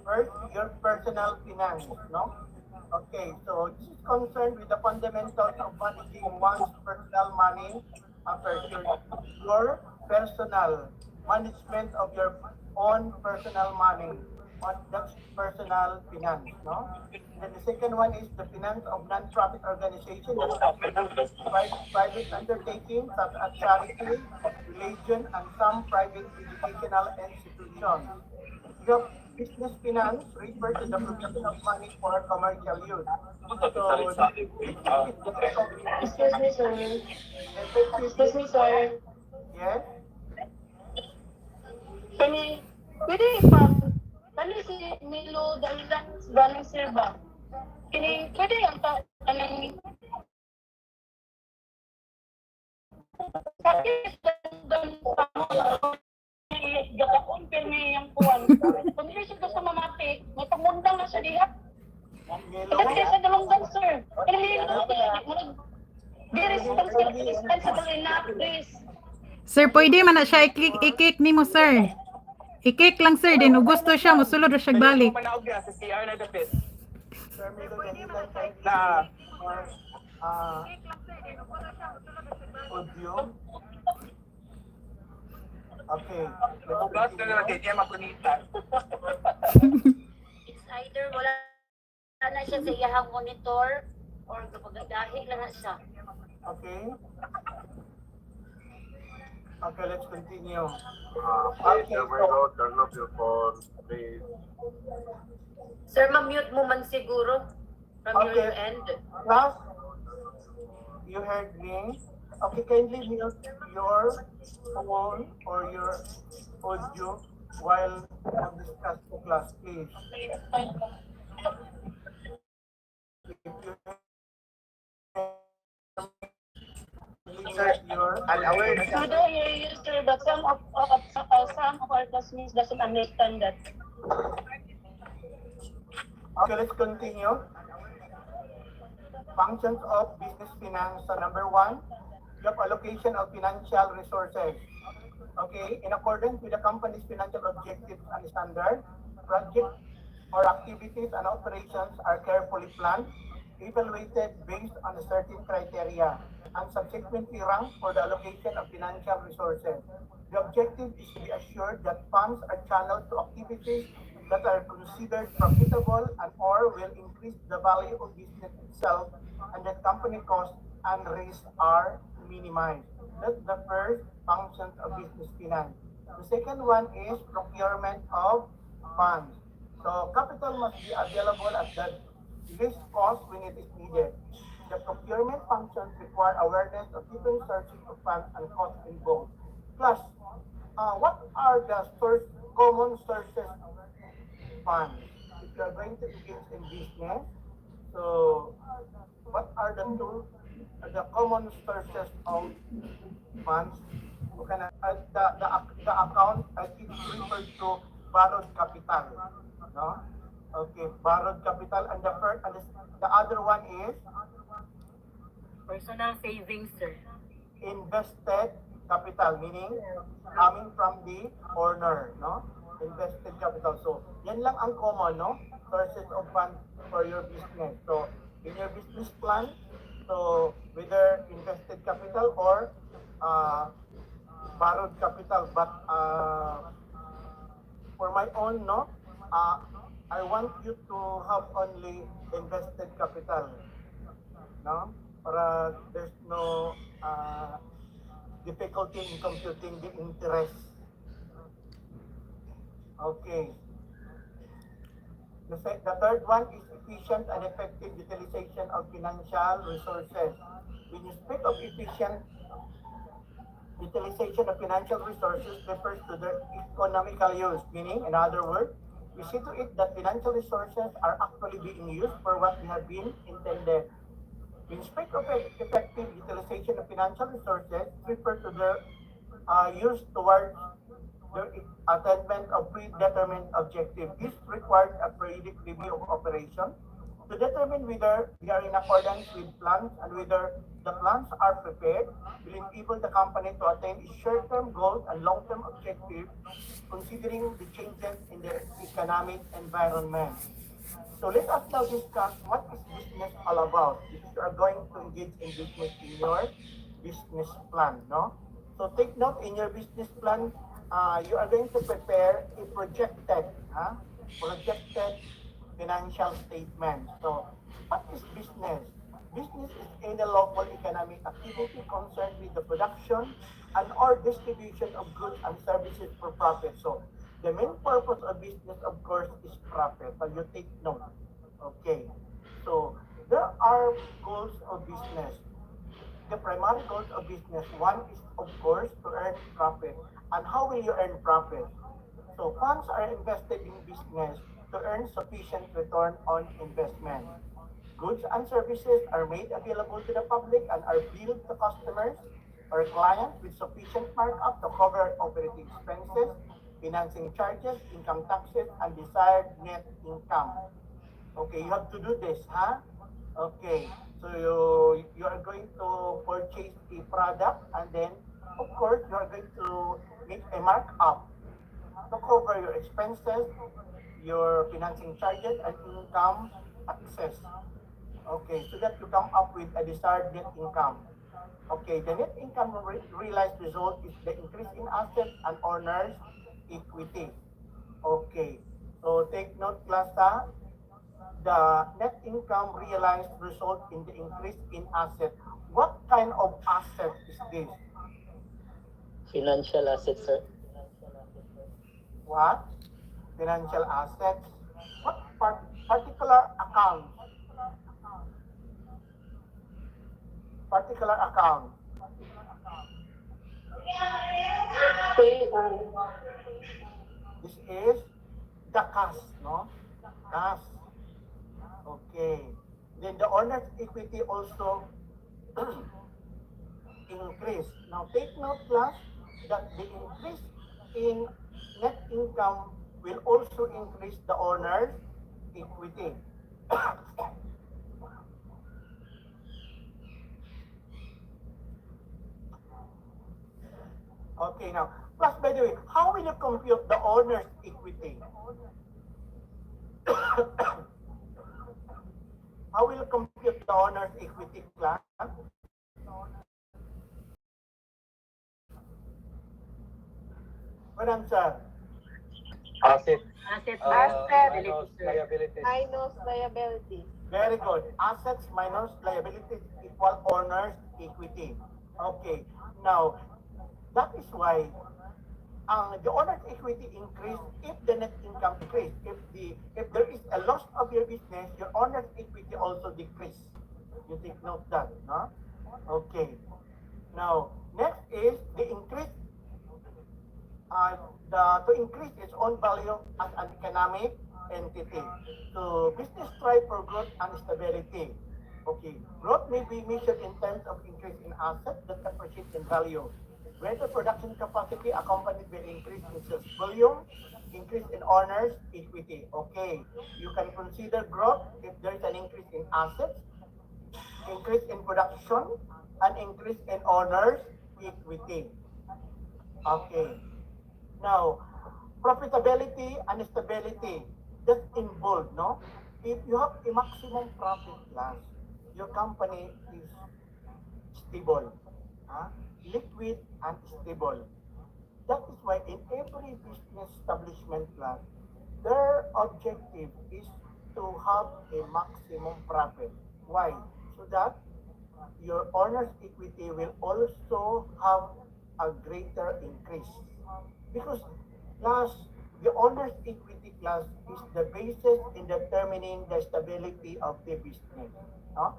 first your personal finance, no? Okay, so this is concerned with the fundamentals of managing one's personal money, your personal management of your own personal money. That's personal finance, no? Then the second one is the finance of non-profit organizations, that's private undertakings such as charity, religion, and some private educational institutions. The business finance refers to the provision of money for commercial use. So, Excuse me, sir. Excuse me, sir. yes? Pwede ipag, si Milo dalang sir ba? Pwede yung anong sakit gakaon pirmi yung kuwan. Kung hindi siya gusto mamati, may pagmundang na siya diha. Kasi sa dalunggan, sir. Di-response sa dalunggan na, please. Sir, pwede man na siya i-kick ni mo, sir. I-kick lang, sir. Din, gusto siya, musulod na siya balik. Sir Milo, dahilan kayo Na audio. Okay. Bukas na naman kaya makunitan. It's either wala na siya sa iyahang monitor or kapagadahi lang na siya. Okay. Okay, let's continue. Please, Milo, turn off your phone, please. Sir, ma-mute mo man siguro from Okay. your end. Last, you heard me. Okay, kindly mute your phone or your audio while discuss the class, please. Sir, I'll aware na siya. We do hear you, sir, but some of our classmates doesn't understand that. Okay, let's continue. Functions of business finance. So number one, job allocation of financial resources. Okay, in accordance with the company's financial objectives and standards, projects or activities and operations are carefully planned, evaluated based on a certain criteria, and subsequently ranked for the allocation of financial resources. The objective is to be assured that funds are channeled to activities that are considered profitable and or will increase the value of business itself, and that company costs and risks are minimized. That's the first function of business finance. The second one is procurement of funds. So capital must be available at the least cost when it is needed. The procurement functions require awareness of different sources of funds and costs involved. Plus, what are the common sources of funds? If you are going to engage in business, so what are the two, the common sources of funds. The account is referred to borrowed capital, no? Okay, borrowed capital, and the other one is Personal savings, sir. invested capital, meaning coming from the owner, no? Invested capital. So, yan lang ang common, no? Sources of funds for your business. So, in your business plan, so whether invested capital or borrowed capital, but for my own, no, I want you to have only invested capital, no, para there's no difficulty in computing the interest. Okay. The third one is efficient and effective utilization of financial resources. When you speak of efficient utilization of financial resources refers to their economical use, meaning, in other words, we see to it that financial resources are actually being used for what they have been intended. When you speak of effective utilization of financial resources, refer to their use towards the attainment of predetermined objective. This requires a periodic review of operation to determine whether they are in accordance with plans and whether the plans are prepared will enable the company to attain its short-term goals and long-term objectives considering the changes in the economic environment. So let us now discuss what is business all about. If you are going to engage in business in your business plan, no? So take note in your business plan, you are going to prepare a projected financial statement. So what is business? Business is any local economic activity concerned with the production and or distribution of goods and services for profit. So the main purpose of business, of course, is profit. So you take note. Okay. So there are goals of business. The primary goals of business, one is, of course, to earn profit. And how will you earn profit? So funds are invested in business to earn sufficient return on investment. Goods and services are made available to the public and are billed to customers or clients with sufficient markup to cover operating expenses, financing charges, income taxes, and desired net income. Okay, you have to do this, huh? Okay, so you are going to purchase a product and then, of course, you are going to make a markup to cover your expenses, your financing charges, and income taxes. Okay, so that you come up with a desired net income. Okay, the net income realized result is the increase in assets and owners' equity. Okay, so take note, class, the net income realized result in the increase in asset. What kind of asset is this? Financial assets, sir. What? Financial assets. What particular account? Particular account. This is the cash, no? Cash. Okay. Then the owner's equity also increase. Now take note, class, that the increase in net income will also increase the owner's equity. Okay, now, class, by the way, how will you compute the owner's equity? How will you compute the owner's equity, class? Good answer. Asset. Asset Minus liabilities. Minus liability. Very good. Assets minus liabilities equal owner's equity. Okay. Now, that is why the owner's equity increase if the net income decrease. If there is a loss of your business, your owner's equity also decrease. You take note that, no? Okay. Now, next is the increase. To increase its own value as an economic entity. So business strive for growth and stability. Okay, growth may be measured in terms of increase in assets that appreciate in value. Greater production capacity accompanied by increase in sales volume, increase in owners' equity. Okay, you can consider growth if there is an increase in assets, increase in production, and increase in owners' equity. Okay. Now, profitability and stability, that's involved, no? If you have a maximum profit class, your company is stable, huh? Liquid and stable. That is why in every business establishment class, their objective is to have a maximum profit. Why? So that your owner's equity will also have a greater increase. Because class, the owner's equity class is the basis in determining the stability of the business. No?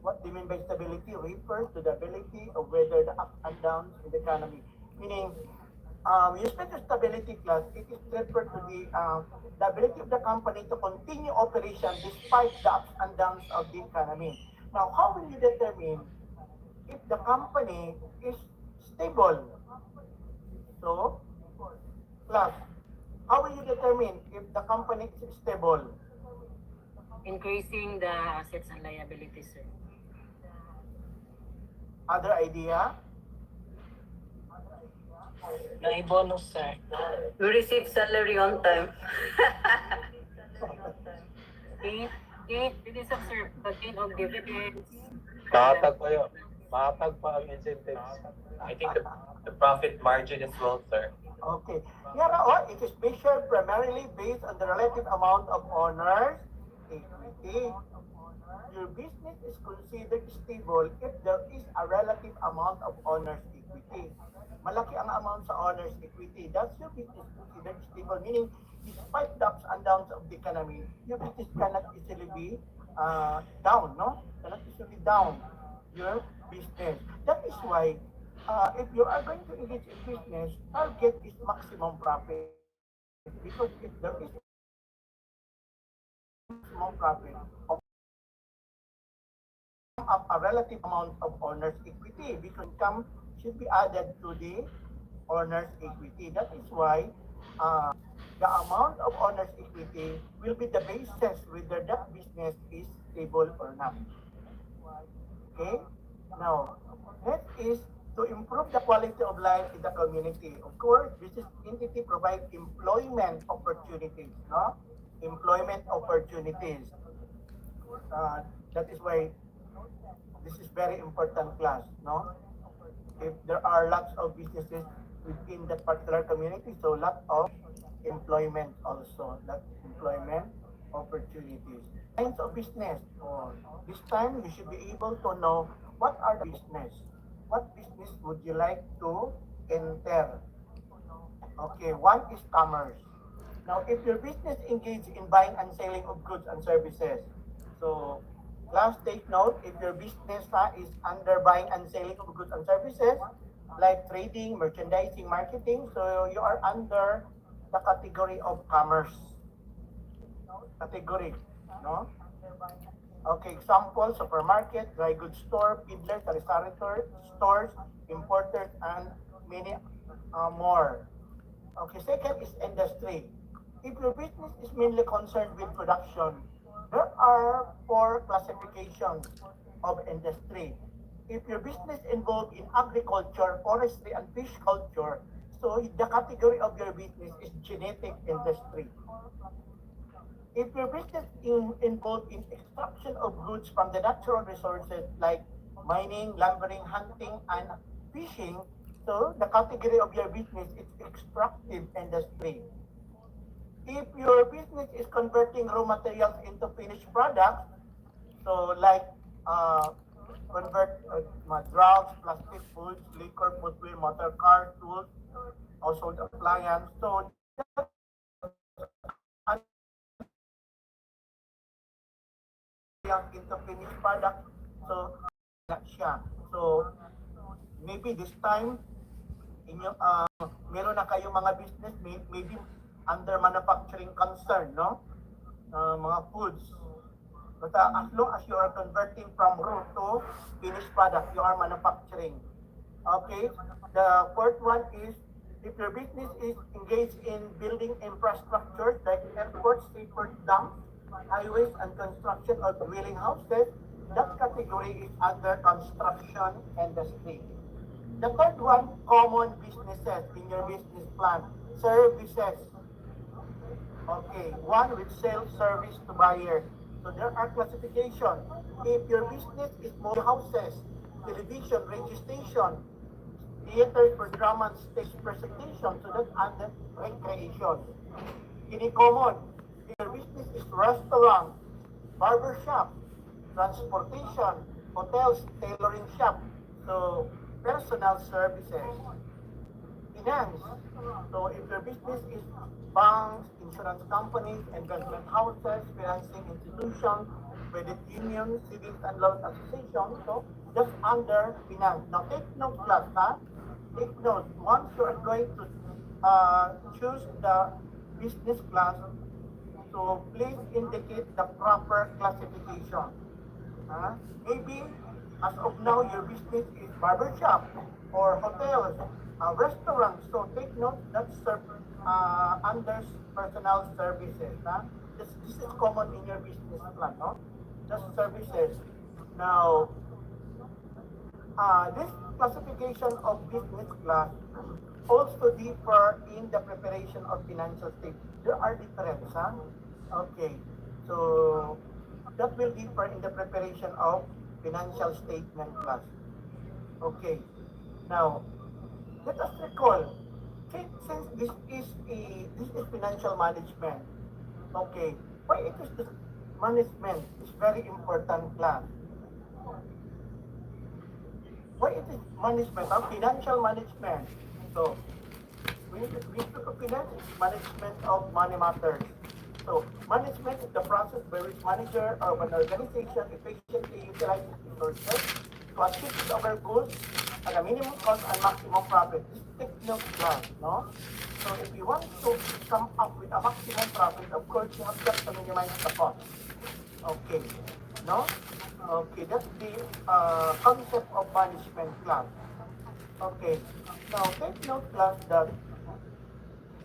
What do you mean by stability? Refers to the ability of whether the ups and downs in the economy. Meaning, with respect to stability class, it is referred to the ability of the company to continue operation despite the ups and downs of the economy. Now, how will you determine if the company is stable? So, class, how will you determine if the company is stable? Increasing the assets and liabilities, sir. Other idea? May bonus, sir. We receive salary on time. It is observed the gain of dividends. Makatag pa yun. Makatag pa ang incentives. I think the profit margin as well, sir. Okay. Yeah, it is measured primarily based on the relative amount of owners' equity. Your business is considered stable if there is a relative amount of owners' equity. Malaki ang amount sa owners' equity. That's your business considered stable. Meaning, despite the ups and downs of the economy, your business cannot easily be down, no? Cannot easily down your business. That is why if you are going to engage in business, target is maximum profit. Because if there is maximum profit, up a relative amount of owner's equity because income should be added to the owner's equity. That is why the amount of owner's equity will be the basis whether that business is stable or not. Okay? Now, next is to improve the quality of life in the community. Of course, business entity provide employment opportunities, no? Employment opportunities. That is why this is very important class, no? If there are lots of businesses within that particular community, so lot of employment also, that employment opportunities. Kinds of business. This time you should be able to know what are the business. What business would you like to enter? Okay, one is commerce. Now, if your business engage in buying and selling of goods and services, so class take note, if your business is under buying and selling of goods and services, like trading, merchandising, marketing, so you are under the category of commerce. Category, no? Okay, example, supermarket, dry goods store, peddlers, restaurateur, stores, importers, and many more. Okay, second is industry. If your business is mainly concerned with production, there are four classifications of industry. If your business involved in agriculture, forestry, and fish culture, so the category of your business is genetic industry. If your business involved in extraction of goods from the natural resources like mining, lumbering, hunting, and fishing, so the category of your business is extractive industry. If your business is converting raw materials into finished products, so like convert drugs, plastic foods, liquor, footwear, motor car, tools, household appliance, so into finished product, so siya. So maybe this time inyo meron na kayong mga business maybe under manufacturing concern, no? Mga foods, But as long as you are converting from raw to finished product, you are manufacturing. Okay. The fourth one is if your business is engaged in building infrastructure like airports, seaport, dams, highways, and construction of dwelling houses, that category is under construction industry. The third one, common businesses in your business plan. Services. Okay, one with sales service to buyer. So there are classification. If your business is movie houses, television, registration, theater for drama and stage presentation, so that's under recreation. Any common. If your business is restaurant, barber shop, transportation, hotels, tailoring shop, so personal services. Finance. So if your business is banks, insurance companies, investment houses, financing institutions, credit unions, savings and loan associations, so just under finance. Now take note class, ha? Take note. Once you are going to choose the business class, so please indicate the proper classification. Maybe as of now your business is barber shop or hotels, restaurants. So take note that's under personal services. This is common in your business plan, no? Just services. Now, this classification of business class also differ in the preparation of financial statement. There are differences, huh? Okay. So that will differ in the preparation of financial statement class. Okay. Now, let us recall, since this is financial management. Okay. Why it is this management is very important class. Why it is management of financial management? So we took a finance management of money matters. So management is the process by which manager of an organization efficiently utilizes resources to achieve its overall goals at a minimum cost and maximum profit. This is technical class, no? So if you want to come up with a maximum profit, of course you have got to minimize the cost. Okay, no? Okay, that's the concept of management class. Okay, now take note class that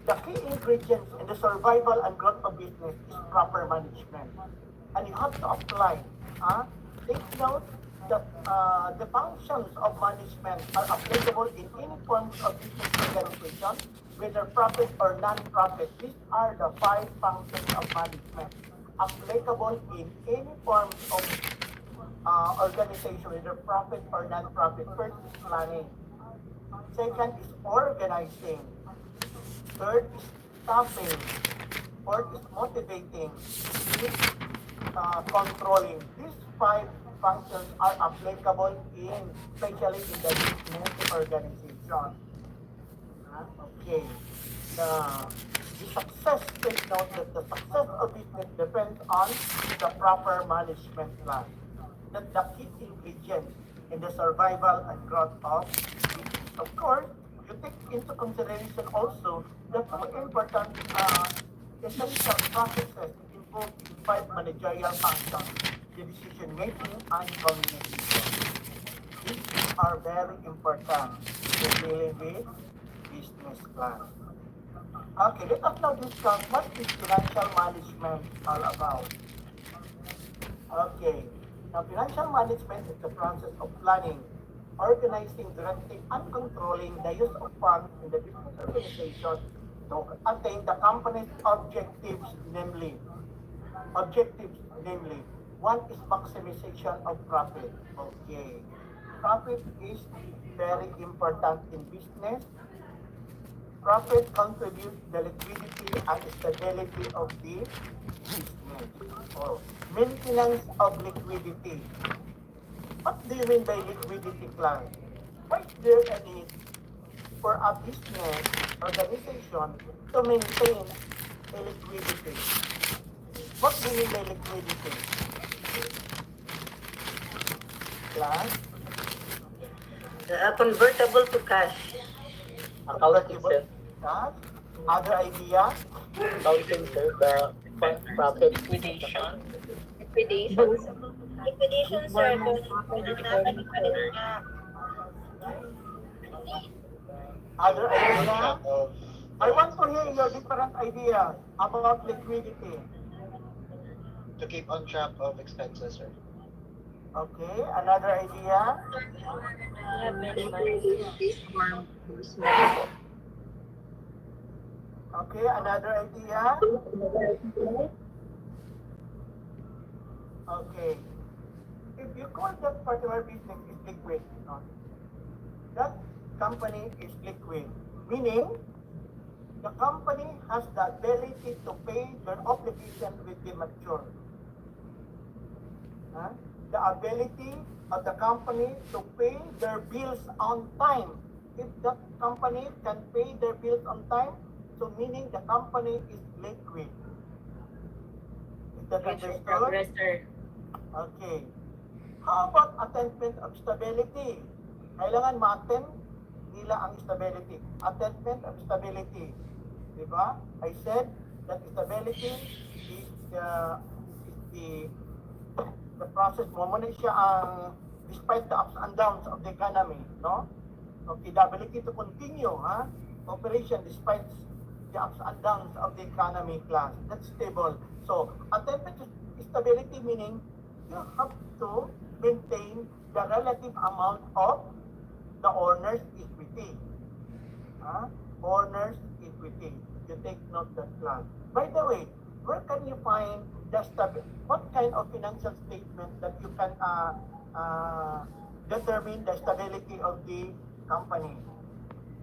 the key ingredients in the survival and growth of business is proper management. And you have to apply. Take note that the functions of management are applicable in any forms of business organization, whether profit or non-profit. These are the 5 functions of management applicable in any forms of organization, whether profit or non-profit. First is planning. Second is organizing. Third is staffing. Fourth is motivating. Fifth, controlling. These 5 functions are applicable especially in the business organization. Okay. The success, take note that the success of business depends on the proper management plan. That's the key ingredient in the survival and growth of business. Of course, you take into consideration also the 2 important essential processes involved in 5 managerial functions, the decision making and communication. These are very important in dealing with business class. Okay, let us now discuss what is financial management all about. Okay, now financial management is the process of planning, organizing, directing, and controlling the use of funds in the business organization to attain the company's objectives, namely, one is maximization of profit. Okay, profit is very important in business. Profit contributes the liquidity and stability of the business. Or maintenance of liquidity. What do you mean by liquidity class? Why is there a need for a business organization to maintain a liquidity? What do you mean by liquidity? Class? Convertible to cash. Accounting, sir. Cash? Other idea? Accounting, sir. The profit liquidation. Liquidation. Liquidation, sir, kung naman pa rin nga. Other On idea? track of I want to hear your different idea about liquidity. to keep on track of expenses, sir. Okay, another idea? We have many months. Okay, another idea? Okay. If you call that particular business is liquid, no, that company is liquid, meaning the company has the ability to pay their obligation with the mature. Huh? The ability of the company to pay their bills on time. If the company can pay their bills on time, so meaning the company is liquid. Is that understood? Progress, sir. Okay. How about attainment of stability? Kailangan ma-attain nila ang stability. Attainment of stability. Diba? I said that stability is the process mo. Muna siya ang despite the ups and downs of the economy, no? Okay, the ability to continue, operation despite the ups and downs of the economy class. That's stable. So, attainment of stability meaning you have to maintain the relative amount of the owner's equity. Owner's equity. You take note that class. By the way, where can you find the what kind of financial statement that you can determine the stability of the company?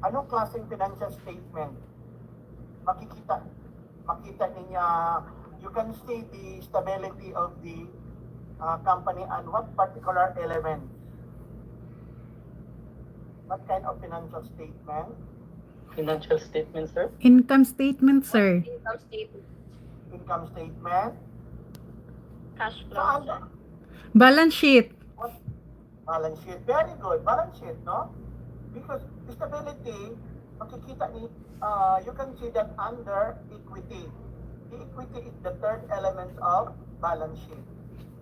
Anong klaseng financial statement? Makita niya, you can see the stability of the company and what particular elements? What kind of financial statement? Financial statement, sir? Income statement, sir. Income statement. Income statement? Cash flow. Saan? Balance sheet. What? Balance sheet. Very good. Balance sheet, no? Because stability, makikita ni, you can see that under equity. The equity is the third element of balance sheet.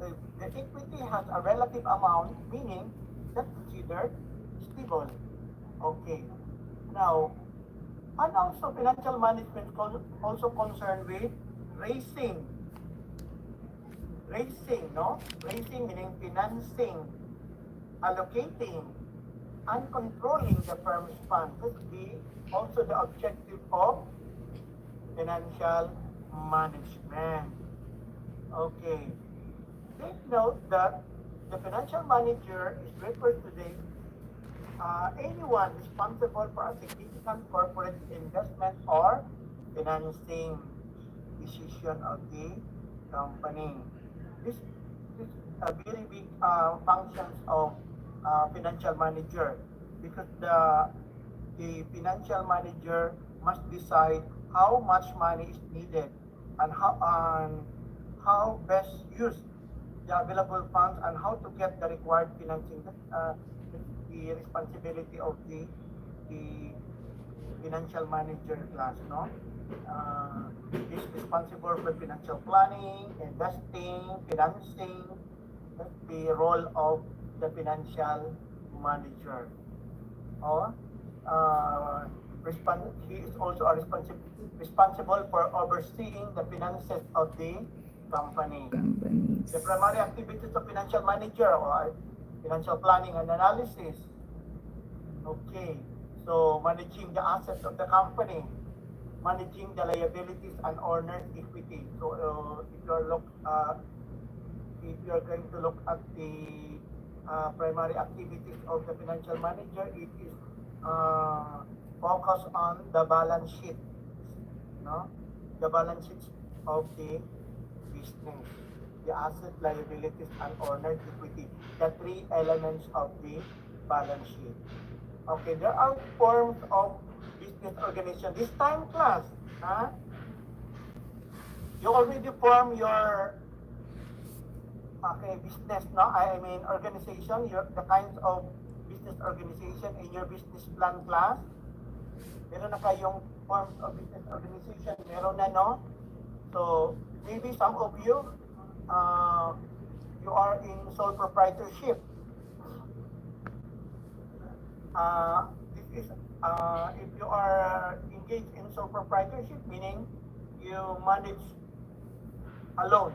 The equity has a relative amount, meaning that's considered stable. Okay. Now, and also financial management also concerned with raising. Raising, no? Raising meaning financing, allocating, and controlling the firm's funds. This be also the objective of financial management. Okay. Take note that the financial manager is referred to the anyone responsible for a significant corporate investment or financing decision of the company. This is a very big functions of financial manager because the financial manager must decide how much money is needed and how best use the available funds and how to get the required financing. The responsibility of the financial manager class, no? Is responsible for financial planning, investing, financing. That's the role of the financial manager. He is also responsible for overseeing the finances of the company. Companies. The primary activities of financial manager or financial planning and analysis. Okay, so managing the assets of the company, managing the liabilities and owner's equity. So if you're going to look at the primary activities of the financial manager, it is focused on the balance sheet, no? The balance sheets of the business, the asset, liabilities, and owner's equity, the three elements of the balance sheet. Okay, there are forms of business organization. This time class, you already form your business, no? I mean organization, the kinds of business organization in your business plan class. Meron na kayong forms of business organization, meron na, no? So maybe some of you you are in sole proprietorship. This is if you are engaged in sole proprietorship, meaning you manage alone,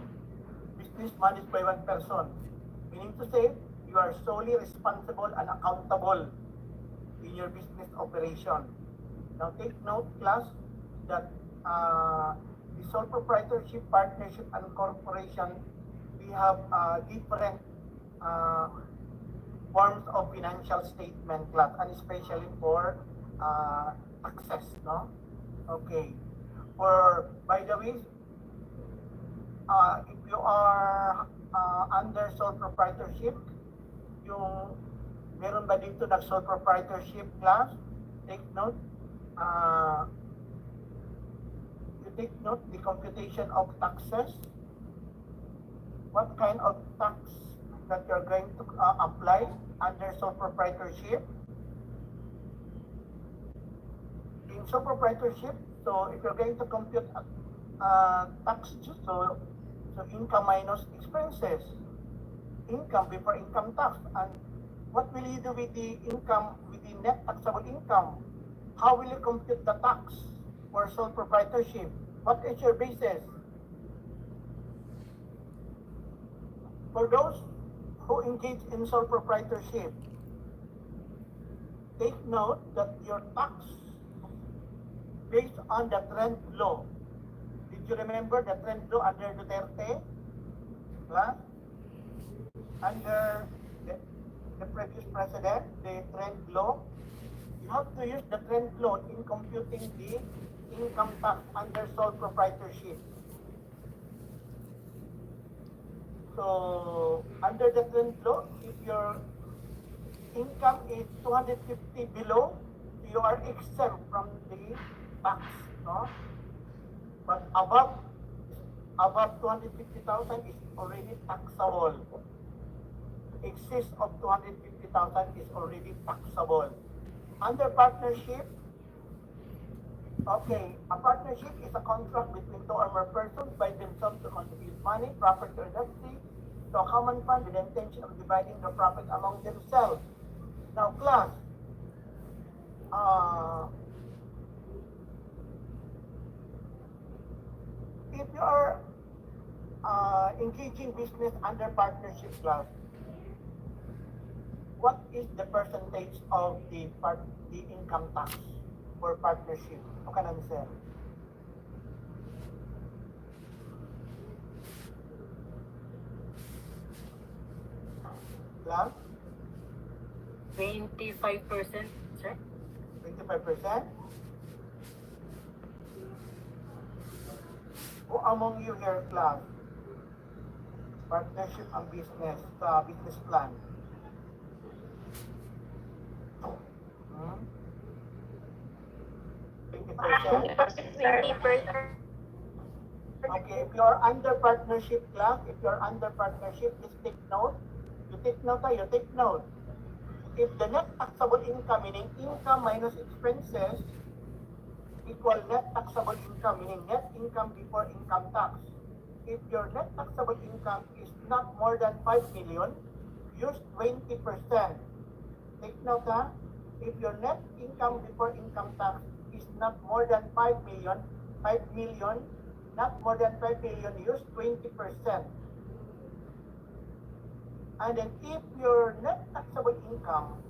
business managed by one person, meaning to say you are solely responsible and accountable in your business operation. Now take note, class, that the sole proprietorship, partnership, and corporation, we have different forms of financial statement, class, and especially for taxes, no? Okay. Or by the way, if you are under sole proprietorship, yung meron ba dito nag-sole proprietorship, class? Take note. You take note the computation of taxes. What kind of tax that you're going to apply under sole proprietorship? In sole proprietorship, so if you're going to compute tax, so income minus expenses, income before income tax, and what will you do with the income, with the net taxable income? How will you compute the tax for sole proprietorship? What is your basis? For those who engage in sole proprietorship, take note that your tax based on the trend law. Did you remember the trend law under Duterte? Huh? Under the previous president, the trend law, you have to use the trend law in computing the income tax under sole proprietorship. So, under the trend law, if your income is 250 below, you are exempt from the tax, no? But above 250,000 is already taxable. Excess of 250,000 is already taxable. Under partnership, okay, a partnership is a contract between two or more persons by themselves to contribute money, property, or property to a common fund with the intention of dividing the profit among themselves. Now, class, if you are engaging business under partnership, class, what is the percentage of the income tax for partnership? Okay, sir. Class? 25%, sir. 25%? Who among you here, class? Partnership and business, business plan. 20%? 20%. Okay, if you are under partnership, class, if you are under partnership, just take note. You take note, you take note. If the net taxable income, meaning income minus expenses, equal net taxable income, meaning net income before income tax. If your net taxable income is not more than 5 million, use 20%. Take note, ha? If your net income before income tax is not more than 5 million, not more than 5 million, use 20%. And then if your net taxable income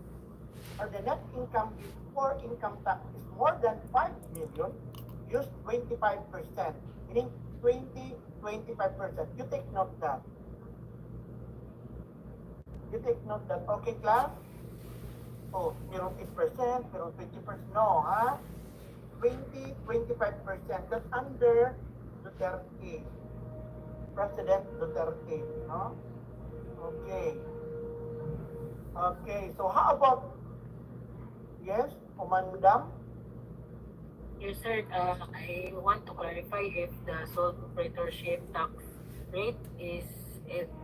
or the net income before income tax is more than 5 million, use 25%, meaning 25%. You take note that. You take note that. Okay, class? Oh, meron 8%, meron 20%. No, ha? 25%. That's under Duterte. President Duterte, no? Okay. Okay, so how about, yes, Madam? Yes, sir. I want to clarify if the sole proprietorship tax rate is,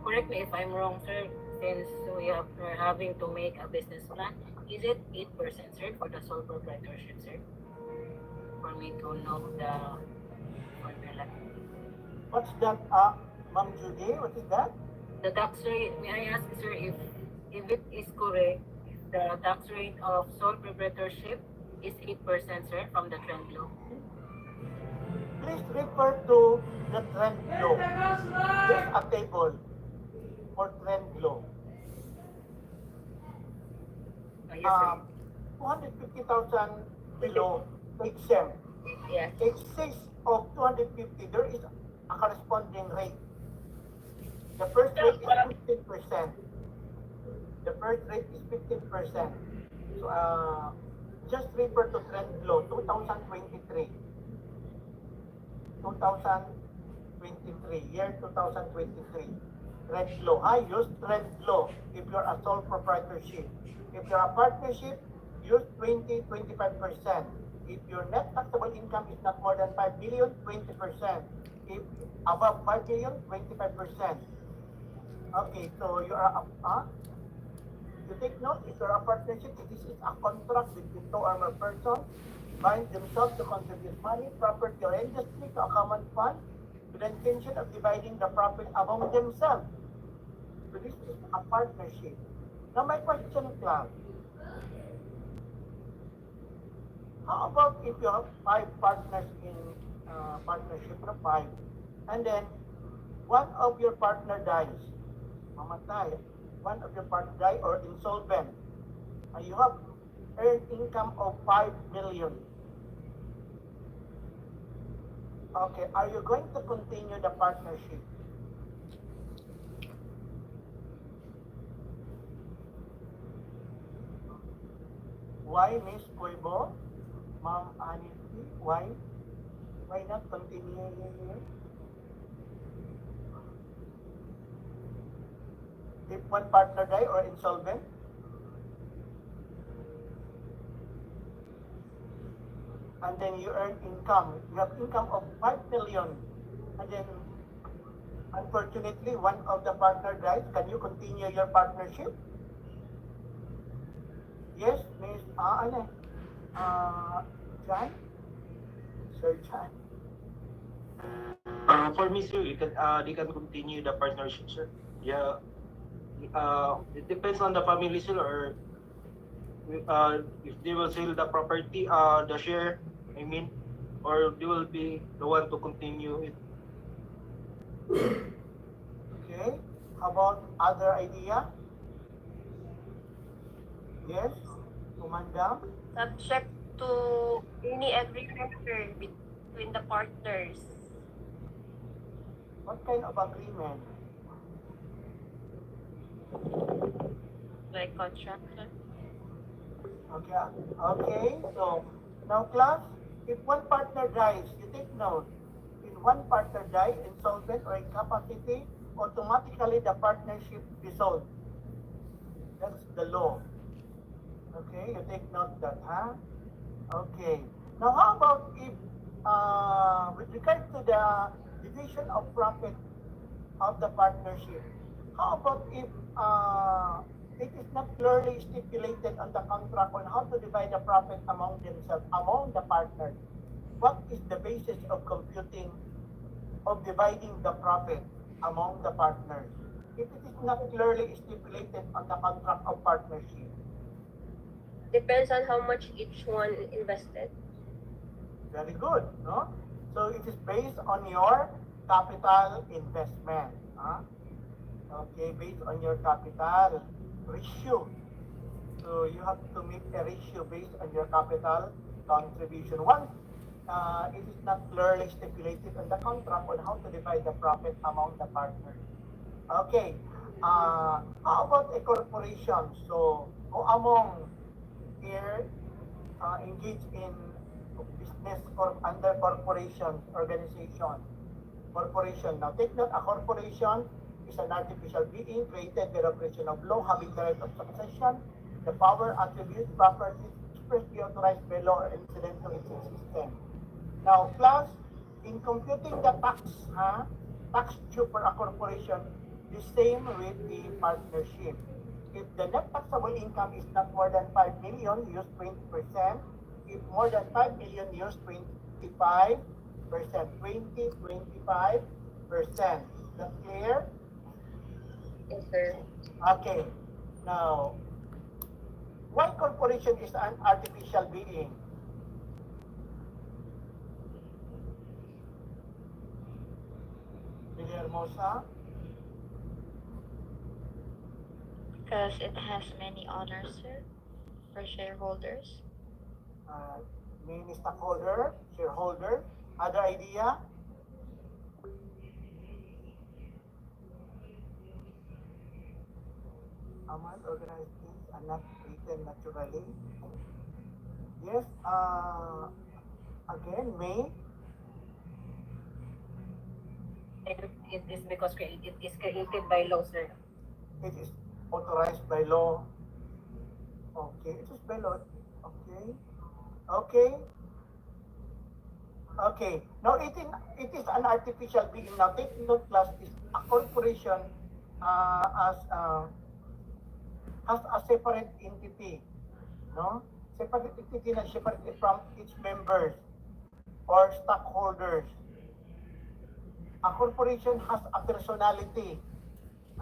correct me if I'm wrong, sir, since we're having to make a business plan. Is it 8%, sir, for the sole proprietorship, sir? For me to know the formula. What's that? Ma'am Judy, what is that? The tax rate, may I ask, sir, if it is correct, if the tax rate of sole proprietorship is 8%, sir, from the trend law? Please refer to the trend law. There's a table for trend law. Yes, sir. 250,000 below exempt. Yes. Excess of 250, there is a corresponding rate. The first rate is 15%. The first rate is 15%. So, just refer to trend law 2023. 2023, year 2023. Trend law. I use trend law if you're a sole proprietorship. If you're a partnership, use 20-25%. If your net taxable income is not more than 5 million, 20%. If above 5 million, 25%. Okay, so you are you take note, if you're a partnership, this is a contract between two or more persons, bind themselves to contribute money, property, or industry to a common fund with the intention of dividing the profit among themselves. So this is a partnership. Now my question, class, how about if you have 5 partners in partnership, no 5, and then one of your partner dies, mamatay, one of your partner die or insolvent, and you have earned income of 5 million. Okay, are you going to continue the partnership? Why, Miss Cuevo? Ma'am Anity, why? Why not continue? If one partner die or insolvent? And then you earn income. You have income of 5 million. And then, unfortunately, one of the partner dies. Can you continue your partnership? Yes, Miss, John? Sir John? For me, sir, they can continue the partnership, sir. Yeah. It depends on the family, sir, or if they will sell the property, the share, I mean, or they will be the one to continue it. Okay. How about other idea? Yes, Kumandam? Subject to any agreement between the partners. What kind of agreement? Like contract, sir? Okay. Okay. So now, class, if one partner dies, you take note. If one partner dies, insolvent or incapacity, automatically the partnership dissolved. That's the law. Okay, you take note that, huh? Okay. Now, how about if, with regard to the division of profit of the partnership, how about if it is not clearly stipulated on the contract on how to divide the profit among themselves, among the partners? What is the basis of computing, of dividing the profit among the partners? If it is not clearly stipulated on the contract of partnership. Depends on how much each one invested. Very good, no? So it is based on your capital investment. Huh? Okay, based on your capital ratio. So you have to make a ratio based on your capital contribution. Once it is not clearly stipulated on the contract on how to divide the profit among the partners. Okay, how about a corporation? So, among here engaged in business or under corporation organization. Corporation. Now take note, a corporation is an artificial being created by the operation of law, having the right of succession, the power, attributes, properties, expressly authorized by law or incident to its existence. Now, plus, in computing the tax due for a corporation, the same with the partnership. If the net taxable income is not more than 5 million, use 20%. If more than 5 million, use 25%. 20-25%. that clear? Yes, sir. Okay. Now, why corporation is an artificial being? Villahermosa? Because it has many owners, sir, or shareholders. Many stockholder, shareholder. Other idea? Among organized things are not written naturally. Yes, again, may. It is because it is created by law, sir. It is authorized by law. Okay, it is by law. Okay. Okay. Okay. Now it is an artificial being. Now take note class is a corporation as has a separate entity. No? Separate entity na separate from its members or stockholders. A corporation has a personality.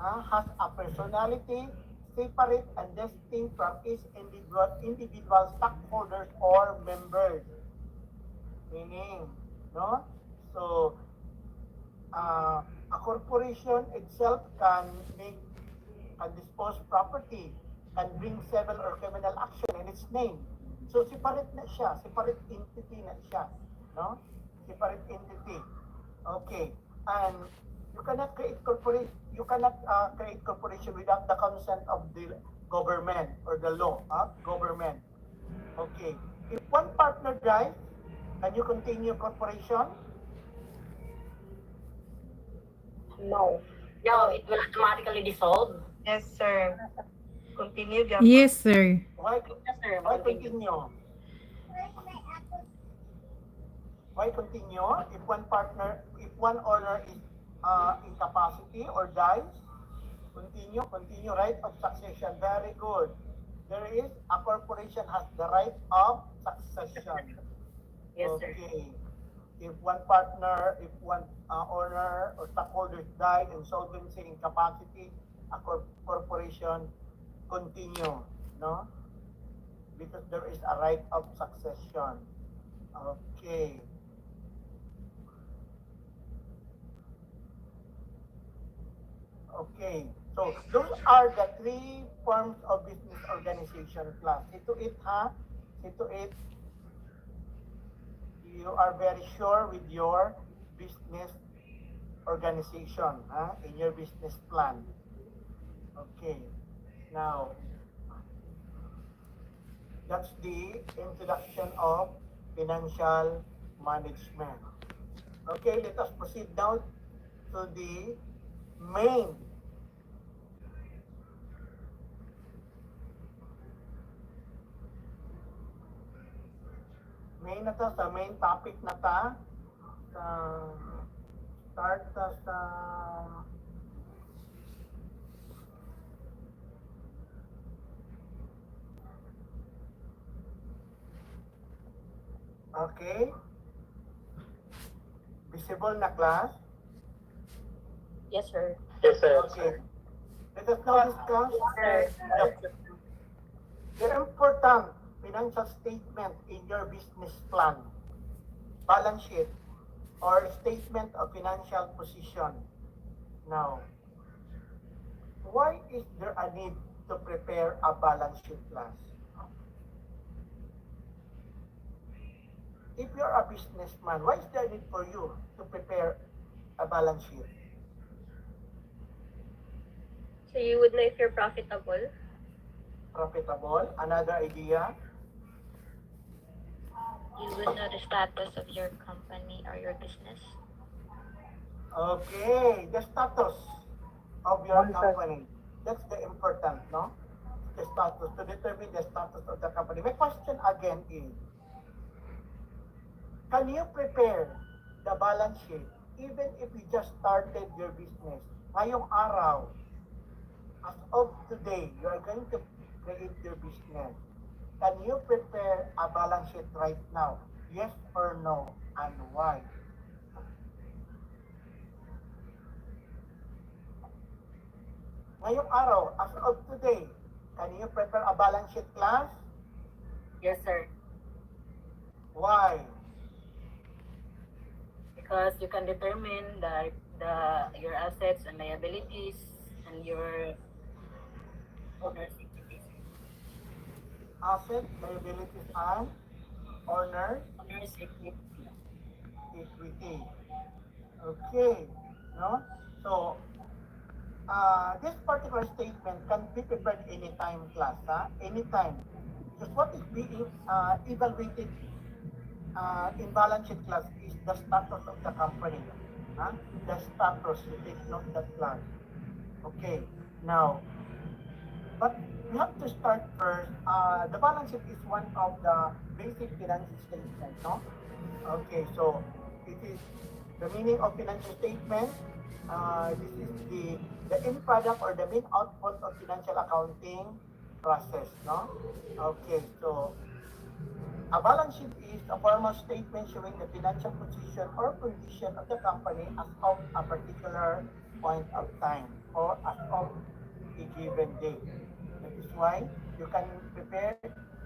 Has a personality separate and distinct from its individual stockholders or members. Meaning, no? So, a corporation itself can dispose property, can bring civil or criminal action in its name. So, separate na siya, separate entity na siya, no? Separate entity. Okay, and you cannot create corporation without the consent of the government or the law, government. Okay, if one partner dies, can you continue corporation? No. No, it will automatically dissolve. Yes, sir. Continue, Jacob. Yes, sir. Why, Yes, sir. why continue? Why continue? If one owner is incapacity or dies, continue right of succession. Very good. There is a corporation has the right of succession. Yes, sir. Okay. If one owner or stockholders die, insolvency, incapacity, a corporation continue, no? Because there is a right of succession. Okay. Okay. So those are the three forms of business organization class. See to it, ha? See to it. You are very sure with your business organization, in your business plan. Okay. Now, that's the introduction of financial management. Okay, let us proceed now to the main na to, sa main topic na ta, start sa okay, visible na class? Yes, sir. Yes, sir. Okay. Let us now discuss the important financial statement in your business plan, balance sheet, or statement of financial position. Now, why is there a need to prepare a balance sheet class? If you're a businessman, why is there a need for you to prepare a balance sheet? So you would know if you're profitable? Profitable? Another idea? You would know the status of your company or your business. Okay, the status of your company. That's the important, no? The status, to determine the status of the company. My question again is, can you prepare the balance sheet even if you just started your business? Ngayong araw, as of today, you are going to create your business. Can you prepare a balance sheet right now? Yes or no, and why? ngayong araw, as of today, can you prepare a balance sheet class? Yes, sir. Why? Because you can determine the your assets and liabilities and your owner's equity. Asset, liabilities, and owner Owner's equity. equity. Okay, no? So, this particular statement can be prepared anytime, class, anytime. Because what is being evaluated in balance sheet class is the status of the company. The status, you take note that class. Okay, now, but we have to start first. The balance sheet is one of the basic financial statement, no? Okay, so it is the meaning of financial statement. This is the end product or the main output of financial accounting process, no? Okay, so a balance sheet is a formal statement showing the financial position or condition of the company as of a particular point of time or as of a given date. That is why you can prepare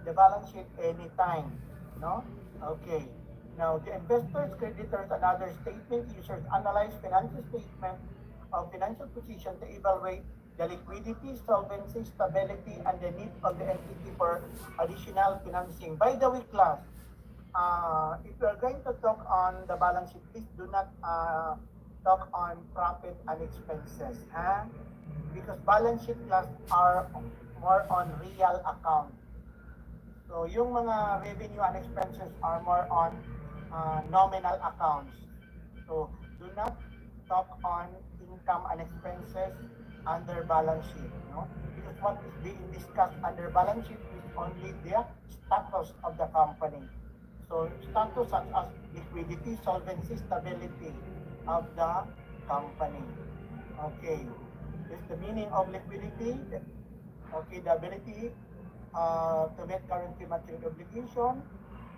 the balance sheet anytime, no? Okay. Now, the investors, creditors, and other statement users analyze financial statement of financial position to evaluate the liquidity, solvency, stability, and the need of the entity for additional financing. By the way, class, if you are going to talk on the balance sheet, please do not talk on profit and expenses, because balance sheet class are more on real account. So yung mga revenue and expenses are more on nominal accounts. So do not talk on income and expenses under balance sheet, no? Because what is being discussed under balance sheet is only the status of the company. So status such as liquidity, solvency, stability of the company. Okay. This is the meaning of liquidity. Okay, the ability to meet currently maturing obligation.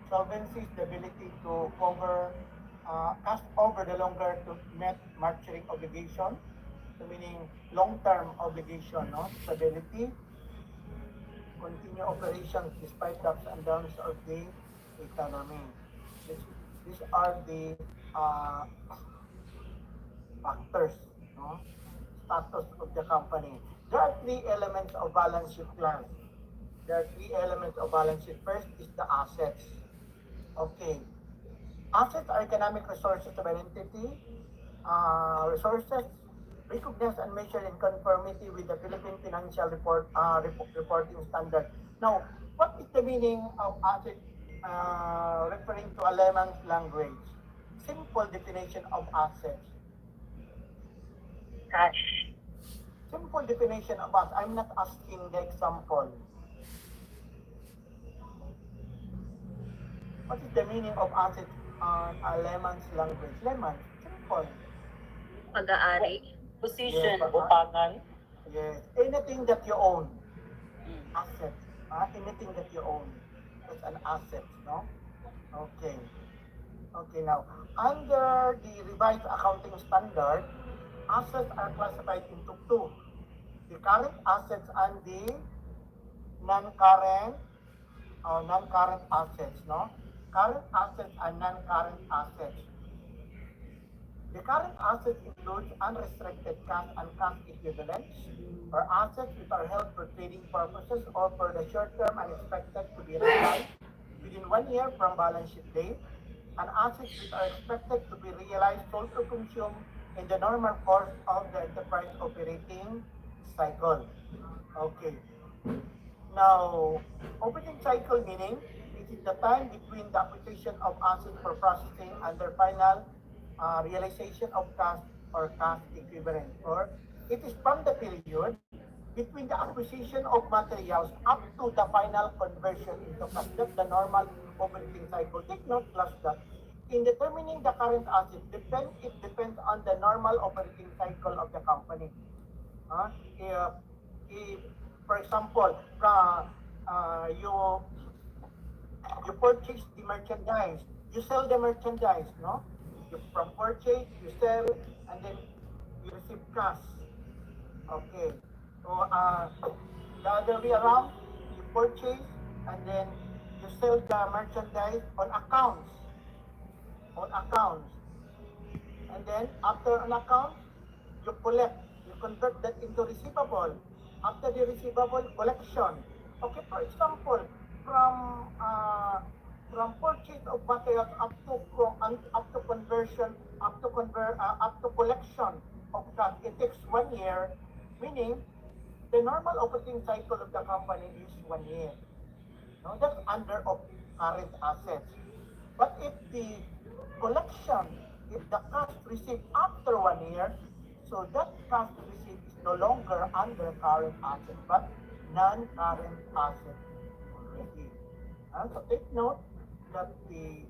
Solvency is the ability to cover cash over the longer to meet maturing obligation. So meaning long-term obligation, no? Stability, continue operations despite ups and downs of the economy. These are the factors, no? Status of the company. There are three elements of balance sheet class. There are three elements of balance sheet. First is the assets. Okay. Assets are economic resources of an entity. Resources recognized and measured in conformity with the Philippine Financial Reporting Standard. Now, what is the meaning of asset referring to a layman's language? Simple definition of assets. Cash. Simple definition of us. I'm not asking the example. What is the meaning of asset on a layman's language? Layman, simple. Pag-aari. Position. Yes, Utangan. yes. Anything that you own. Asset. Anything that you own. That's an asset, no? Okay. Okay, now, under the revised accounting standard, assets are classified into two. The current assets and the non-current assets, no? Current assets and non-current assets. The current assets includes unrestricted cash and cash equivalents, or assets which are held for trading purposes or for the short term and expected to be realized within 1 year from balance sheet date, and assets which are expected to be realized sold to consume in the normal course of the enterprise operating cycle. Okay. Now, operating cycle meaning it is the time between the acquisition of assets for processing and their final realization of cash or cash equivalent, or it is from the period between the acquisition of materials up to the final conversion into cash. That's the normal operating cycle. Take note, class, that in determining the current asset, it depends on the normal operating cycle of the company. If, for example, you purchase the merchandise, you sell the merchandise, no? You from purchase, you sell, and then you receive cash. Okay. So the other way around, you purchase and then you sell the merchandise on accounts. On accounts. And then after an account, you collect, you convert that into receivable. After the receivable, collection. Okay, for example, from purchase of materials up to conversion, up to collection of that, it takes 1 year, meaning the normal operating cycle of the company is 1 year. No, that's under of current assets. But if the collection, if the cash received after 1 year, so that cash received is no longer under current asset, but non-current asset already. So take note that the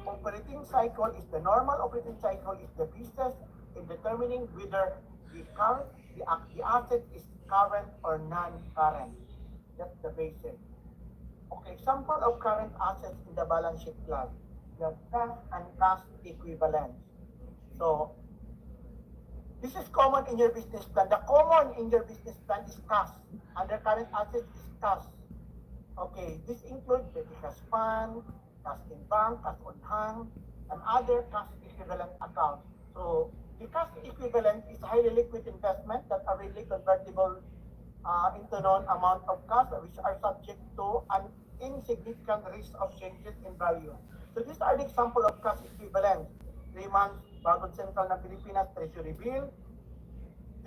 operating cycle is the normal operating cycle is the business in determining whether the asset is current or non-current. That's the basic. Okay, example of current assets in the balance sheet class. You have cash and cash equivalents. So, this is common in your business plan. The common in your business plan is cash. Under current assets is cash. Okay, this includes petty cash fund, cash in bank, cash on hand, and other cash equivalent accounts. So, the cash equivalent is highly liquid investment that are really convertible into known amount of cash which are subject to an insignificant risk of changes in value. So these are the example of cash equivalents. 3 months Bagong Sentral ng Pilipinas Treasury Bill,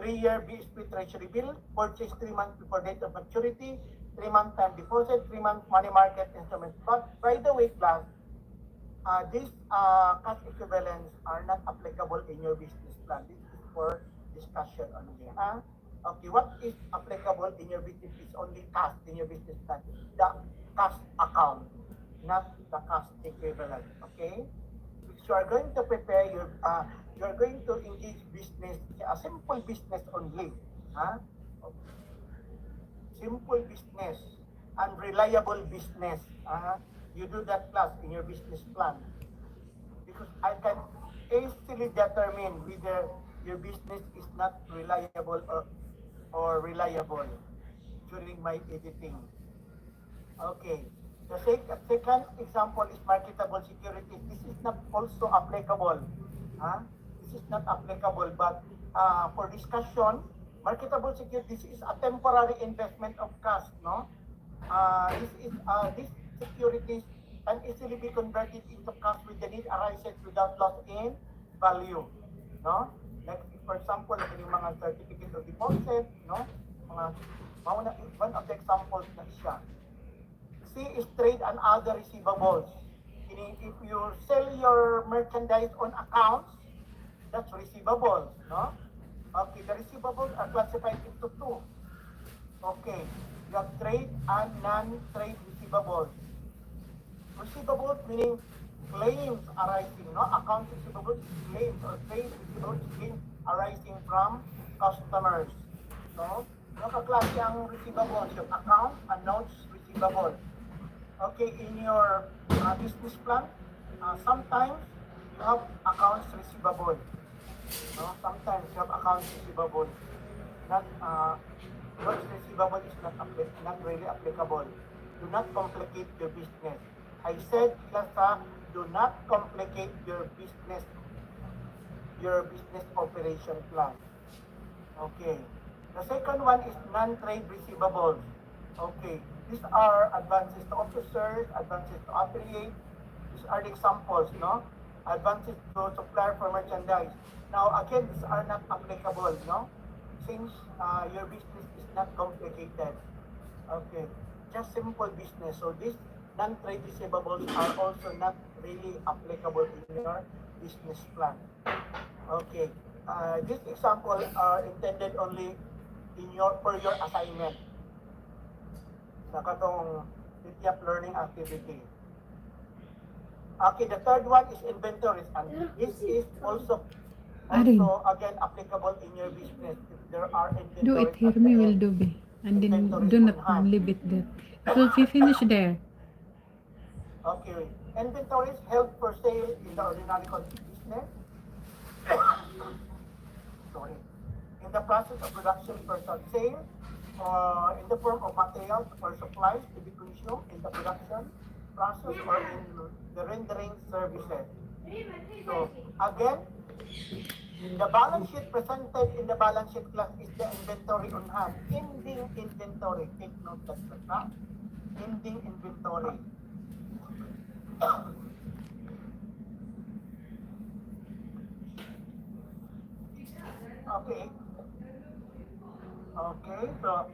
3-year BSP Treasury Bill, purchase 3 months before date of maturity, 3-month time deposit, 3-month money market instruments. But by the way, class, these cash equivalents are not applicable in your business plan. This is for discussion only. Okay, what is applicable in your business is only cash in your business plan. The cash account, not the cash equivalent. Okay? Because you are going to prepare your, you are going to engage business, a simple business only. Simple business and reliable business. You do that class in your business plan. Because I can easily determine whether your business is not reliable or reliable during my editing. Okay. The second example is marketable securities. This is not also applicable. This is not applicable, but for discussion, marketable securities is a temporary investment of cash. No, these securities can easily be converted into cash when the need arises without loss in value. No, like for example, yung mga certificate of deposit, no, one of the examples na siya. C is trade and other receivables. If you sell your merchandise on accounts, that's receivables, no? Okay, the receivables are classified into two. Okay, you have trade and non-trade receivables. Receivables meaning claims arising, no? Accounts receivables claims or trade receivables claims arising from customers. No? Nakaklase ang receivables, yung account and notes receivable. Okay, in your business plan, sometimes you have accounts receivable. No? Sometimes you have accounts receivable. Not notes receivable is not really applicable. Do not complicate your business. I said, class, do not complicate your business operation plan. Okay. The second one is non-trade receivables. Okay. These are advances to officers, advances to affiliates. These are the examples, no? Advances to supplier for merchandise. Now, again, these are not applicable, no? Since your business is not complicated. Okay. Just simple business. So, these non-trade receivables are also not really applicable in your business plan. Okay. These examples are intended only for your assignment. Sa katong PTF learning activity. Okay, the third one is inventories, and this is also again applicable in your business. If there are inventories, Do it here, me will do be. And then do not leave it there. It will be finished there. Okay, inventories held for sale in the ordinary course of business. Sorry. in the process of production, person sale, or in the form of materials or supplies to be consumed in the production process or in the rendering services. So again, the balance sheet presented in the balance sheet class is the inventory on hand. Ending inventory. Take note that, huh? Ending inventory. Okay. Okay, so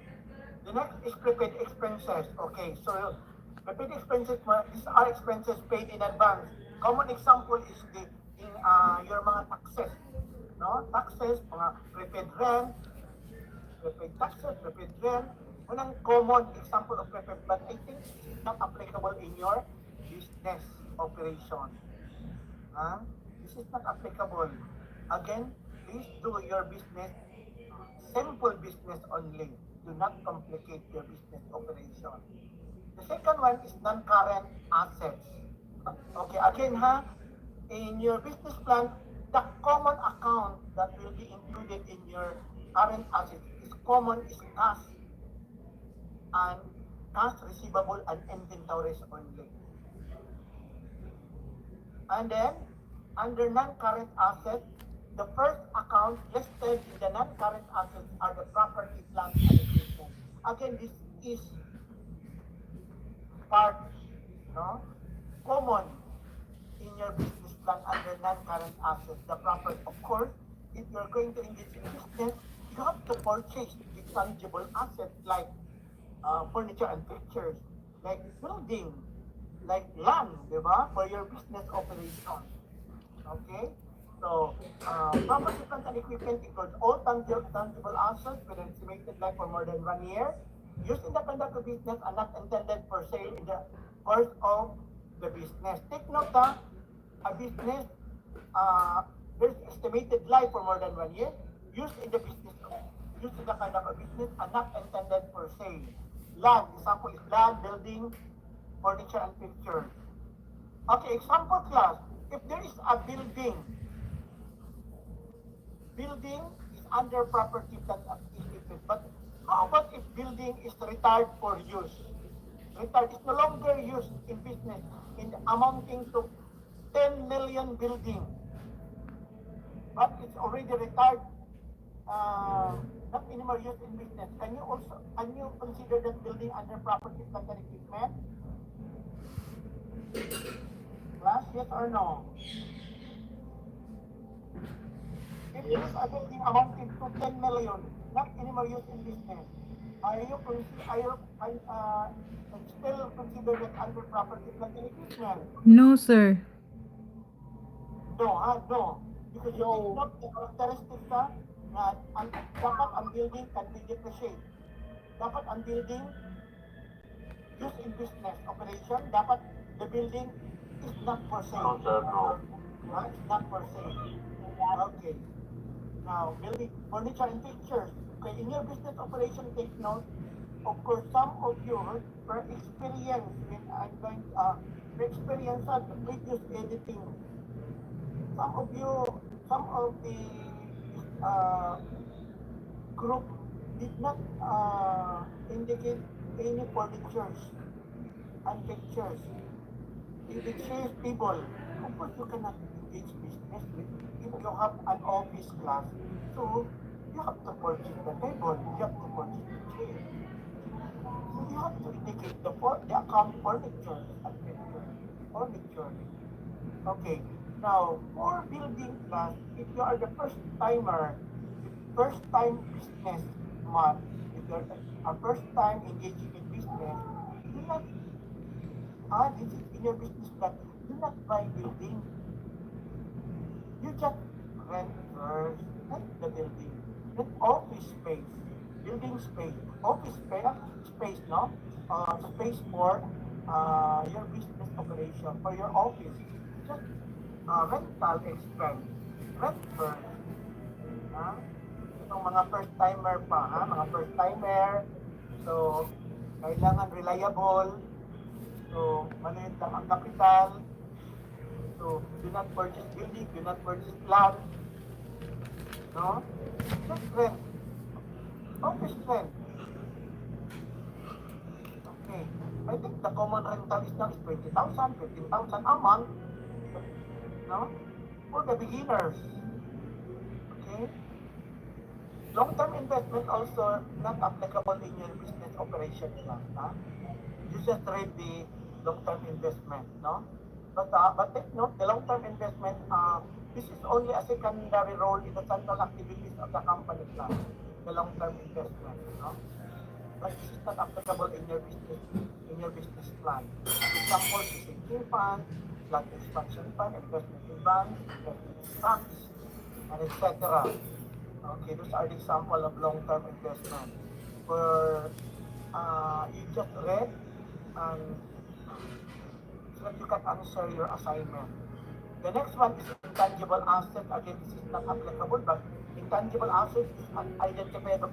the next is prepaid expenses. Okay, so prepaid expenses, these are expenses paid in advance. Common example is your mga taxes. No? Taxes, mga prepaid rent, prepaid taxes, prepaid rent. Unang common example of prepaid, but I think this is not applicable in your business operation. This is not applicable. Again, please do your business, simple business only. Do not complicate your business operation. The second one is non-current assets. Okay, again in your business plan, the common account that will be included in your current assets is common is cash and cash receivable and inventories only. And then, under non-current assets, the first account listed in the non-current assets are the property, plant, and equipment. Again, this is part, common in your business plan under non-current assets. The property, of course, if you're going to engage in business, you have to purchase the tangible assets like furniture and fixtures, like building, like land, diba? For your business operation. Okay? So, property, plant, and equipment includes all tangible assets with an estimated life for more than 1 year, used in the conduct of business and not intended for sale in the course of the business. Take note a business, there's estimated life for more than 1 year, used in the conduct of business and not intended for sale. Land, example is land, building, furniture, and fixtures. Okay, example class, if there is a building is under property, plant, and equipment, but how about if building is retired for use? Retired is no longer used in business, in amounting to 10 million building, but it's already retired, not anymore used in business. Can you consider that building under property, plant, and equipment? Class, yes or no? If there is a building amounting to 10 million, not anymore used in business, are you still consider that under property, plant, and equipment? No, sir. No. Because you take note the characteristics na dapat ang building can be depreciated. Dapat ang building used in business operation, dapat the building is not for sale. It's not for sale. Okay. Now, building, furniture, and fixtures. Okay, in your business operation, take note. Of course, some of you were experienced when I'm going experience at the previous editing. Some of the group did not indicate any furnitures and pictures. It says people. Of course, you cannot engage business with if you have an office class. So, you have to purchase the table, you have to purchase the chair. So, you have to indicate the account furniture and furniture. Okay. Now, for building class, if you are the first time business man, if you're a first time engaging in business, do not this is in your business plan, do not buy building. You just rent first, rent the building. Rent office space, building space, office space, no? Space for your business operation, for your office. Just rental expense. Rent first. Itong mga first-timer pa, mga first-timer. So, kailangan reliable. So, maliit lang ang kapital. So, do not purchase building, do not purchase land. No? Just rent. Office rent. Okay. I think the common rental is now is 20,000, 15,000 a month. No? For the beginners. Okay? Long-term investment also not applicable in your business operation class. Huh? You just read the long-term investment, no? But take note, the long-term investment, this is only a secondary role in the central activities of the company class, the long-term investment, no? But this is not applicable in your business plan. Example, sinking fund, plant expansion fund, investment in bonds, investment in stocks, and etc. Okay, those are the example of long-term investment. Where you just read and so that you can answer your assignment. The next one is intangible asset. Again, this is not applicable, but intangible asset is an identifiable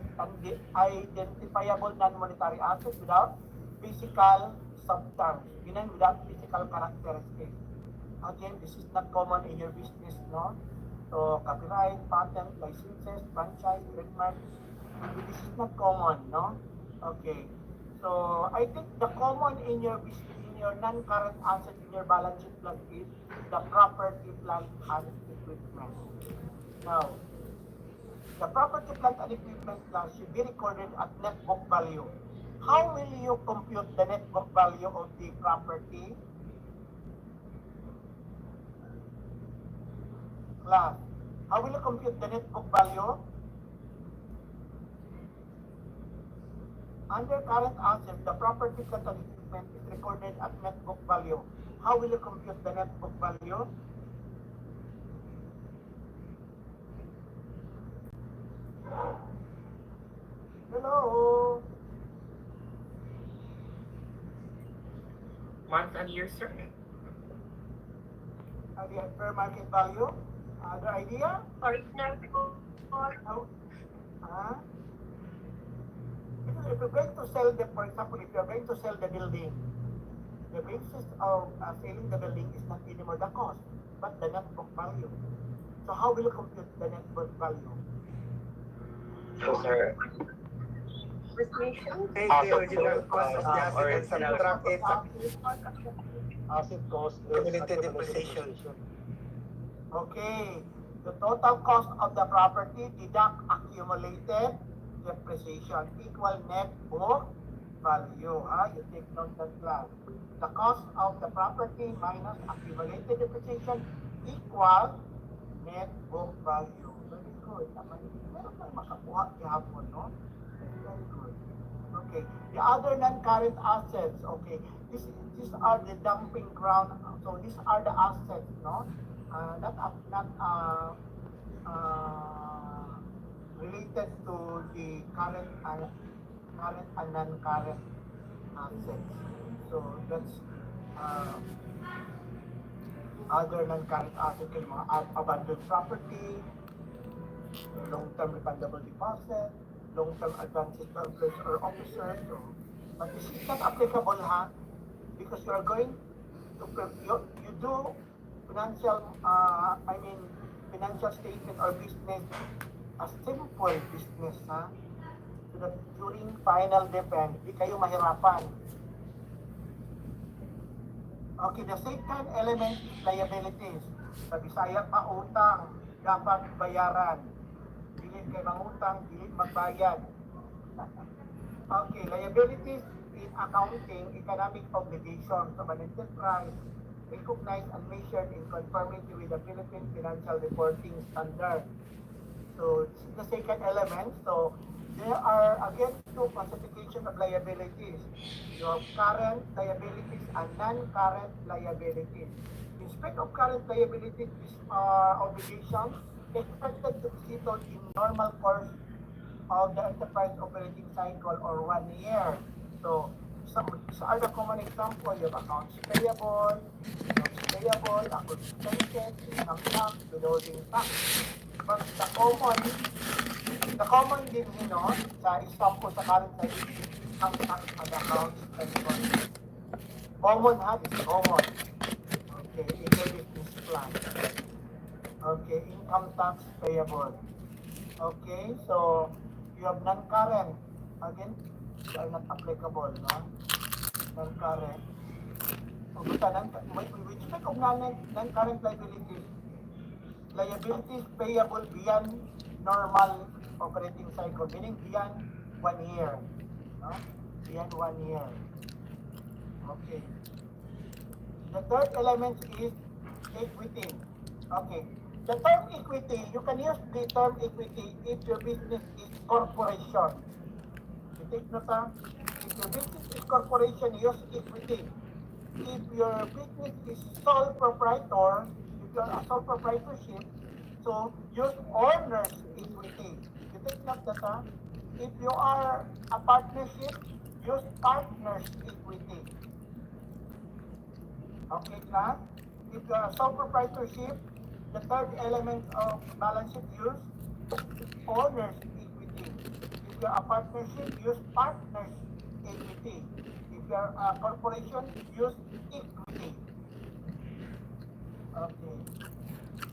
non-monetary asset without physical substance, meaning without physical characteristics. Again, this is not common in your business, no? So, copyright, patent, licenses, franchise, trademark, this is not common, no? Okay. So, I think the common in your business, in your non-current asset in your balance sheet plus is the property, plant, and equipment. Now, the property, plant, and equipment class should be recorded at net book value. How will you compute the net book value of the property class? How will you compute the net book value? Under current assets, the property, plant, and equipment is recorded at net book value. How will you compute the net book value? Hello? Month and year, sir. The fair market value? Other idea? Original No? Huh? Because if you're going to sell the, for example, if you're going to sell the building, the basis of selling the building is not anymore the cost, but the net book value. So how will you compute the net book value? So, sir, depreciation. take the original cost of the asset and subtract it sa Asset cost, cumulative depreciation. Okay, the total cost of the property deduct accumulated depreciation equal net book value. You take note that class. The cost of the property minus accumulated depreciation equal net book value. Very good. Meron kang makakuha kahapon, no? Very good. Okay. The other non-current assets, okay. These are the dumping ground. So these are the assets, no? Not related to the current and non-current assets. So that's other non-current assets, yung mga abandoned property, long-term refundable deposit, long-term advances to employees or officers. So, but this is not applicable, because you are going to you do financial financial statement or business, a simple business, so that during final defense, di kayo mahirapan. Okay, the second element is liabilities. Sa Bisaya pa, utang, dapat bayaran. Dili kay mangutang, dili magbayad. Okay, liabilities in accounting, economic obligations of an enterprise, recognized and measured in conformity with the Philippine Financial Reporting Standard. So, this is the second element. So, there are again two classifications of liabilities. You have current liabilities and non-current liabilities. In respect of current liabilities, these are obligations expected to be settled in normal course of the enterprise operating cycle or 1 year. So, these are the common examples. You have accounts payable, accounts expenses, income tax, withholding tax. But the common din, sa example sa current liability, income tax and accounts payable. Common, this is common. Okay, in the business plan. Okay, income tax payable. Okay, so you have non-current. Again, they are not applicable, no? Non-current. O basta, which type of non-current liabilities? Liabilities payable beyond normal operating cycle, meaning beyond 1 year. No? Beyond 1 year. Okay. The third element is equity. Okay. The term equity, you can use the term equity if your business is corporation. You take note, if your business is corporation, use equity. If your business is sole proprietor, if you're a sole proprietorship, so use owner's equity. You take note that if you are a partnership, use partner's equity. Okay, class? If you are a sole proprietorship, the third element of balance sheet, use owner's equity. If you are a partnership, use partner's equity. If you are a corporation, use equity. Okay.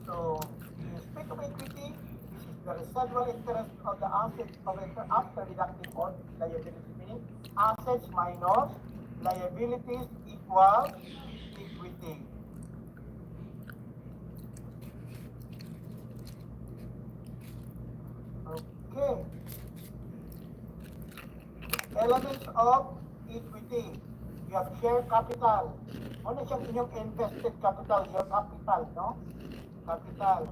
So, in speak of equity, this is the residual interest of the assets after deducting all liabilities, meaning assets minus liabilities equals equity. Okay. Elements of equity. You have share capital. Ano siyang inyong invested capital? Your capital, no? Capital.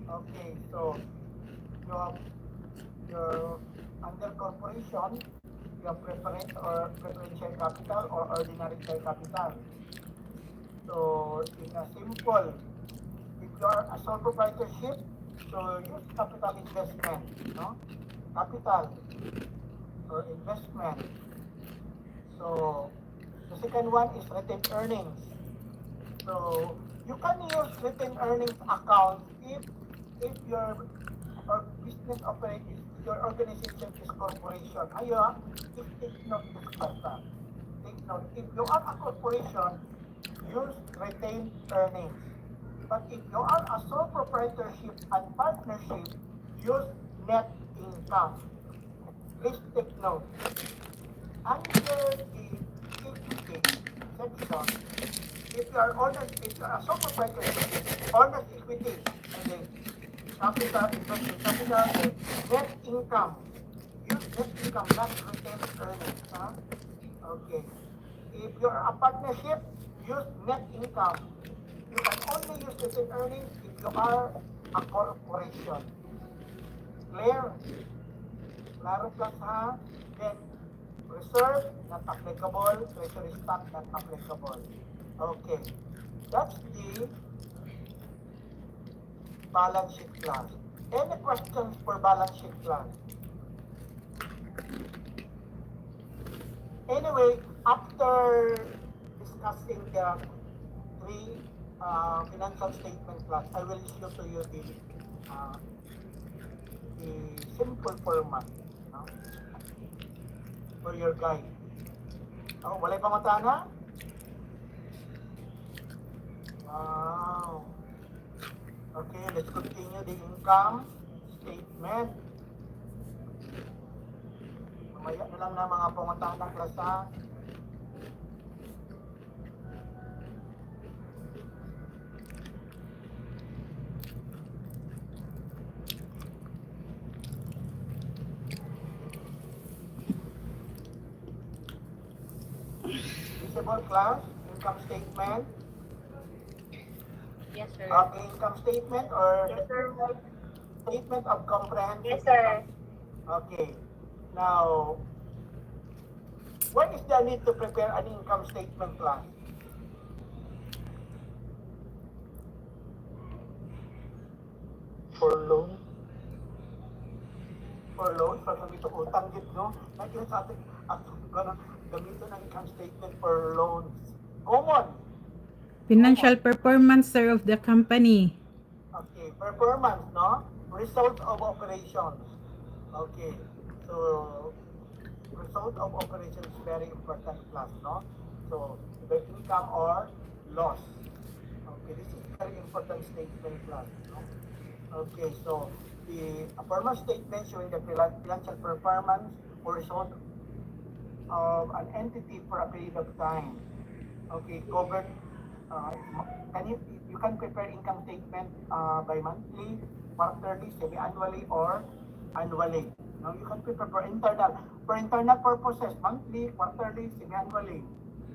Okay, so you have your under corporation, you have preferential capital or ordinary share capital. So in a simple, if you are a sole proprietorship, so use capital investment, no? Capital or investment. So the second one is retained earnings. So you can use retained earnings account if your business operates, your organization is corporation. Ayo, if take note this part. Take note, if you are a corporation, use retained earnings. But if you are a sole proprietorship and partnership, use net income. Please take note. Under the equity section, if you are a sole proprietorship, owner's equity, and then capital, investment capital, and net income. Use net income, not retained earnings. Okay. If you are a partnership, use net income. You can only use retained earnings if you are a corporation. Clear? Klaro plus ha? Then, reserve, not applicable. Treasury stock, not applicable. Okay. That's the balance sheet class. Any questions for balance sheet class? Anyway, after discussing the three financial statement class, I will show to you the simple format, no? For your guide. Oh, walay pangutana? Wow. Okay, let's continue the income statement. Mamaya na lang na mga pangutana class ha. Visible class, income statement. Yes, sir. Okay, income statement or Yes, sir. statement of comprehensive Yes, sir. Okay. Now, what is the need to prepare an income statement class? For loan? For loan? Para sa ito utang git, no? Nakita sa atin, gamitin ang income statement for loans. Common. Financial performance, sir, of the company. Okay, performance, no? Result of operations. Okay, so result of operations is very important class, no? So, the income or loss. Okay, this is very important statement class, no? Okay, so a formal statement showing the financial performance or result of an entity for a period of time. Okay, covered. Can you can prepare income statement by monthly, quarterly, semi-annually, or annually. No, you can prepare for internal purposes, monthly, quarterly, semi-annually.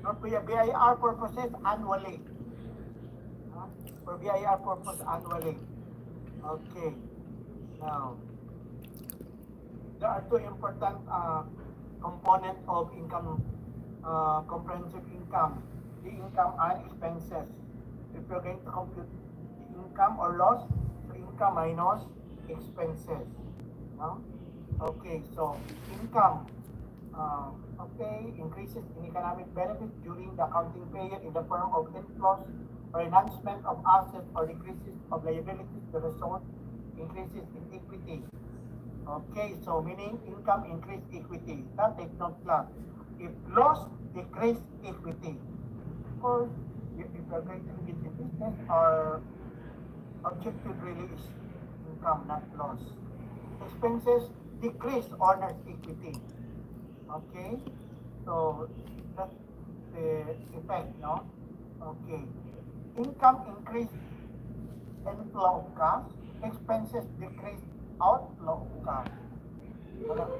Or for BIR purposes, annually. For BIR purpose, annually. Okay. Now, there are two important components of income, comprehensive income, the income and expenses. If you're going to compute the income or loss, so income minus expenses. No? Okay, so income, okay, increases in economic benefit during the accounting period in the form of inflows or enhancement of assets or decreases of liabilities. The result increases in equity. Okay, so meaning income increase equity. That take note class. If loss decrease equity. Of course, if you're going to engage in business, our objective really is income, not loss. Expenses decrease owner's equity. Okay, so that's the effect, no? Okay, income increase inflow of cash, expenses decrease outflow of cash.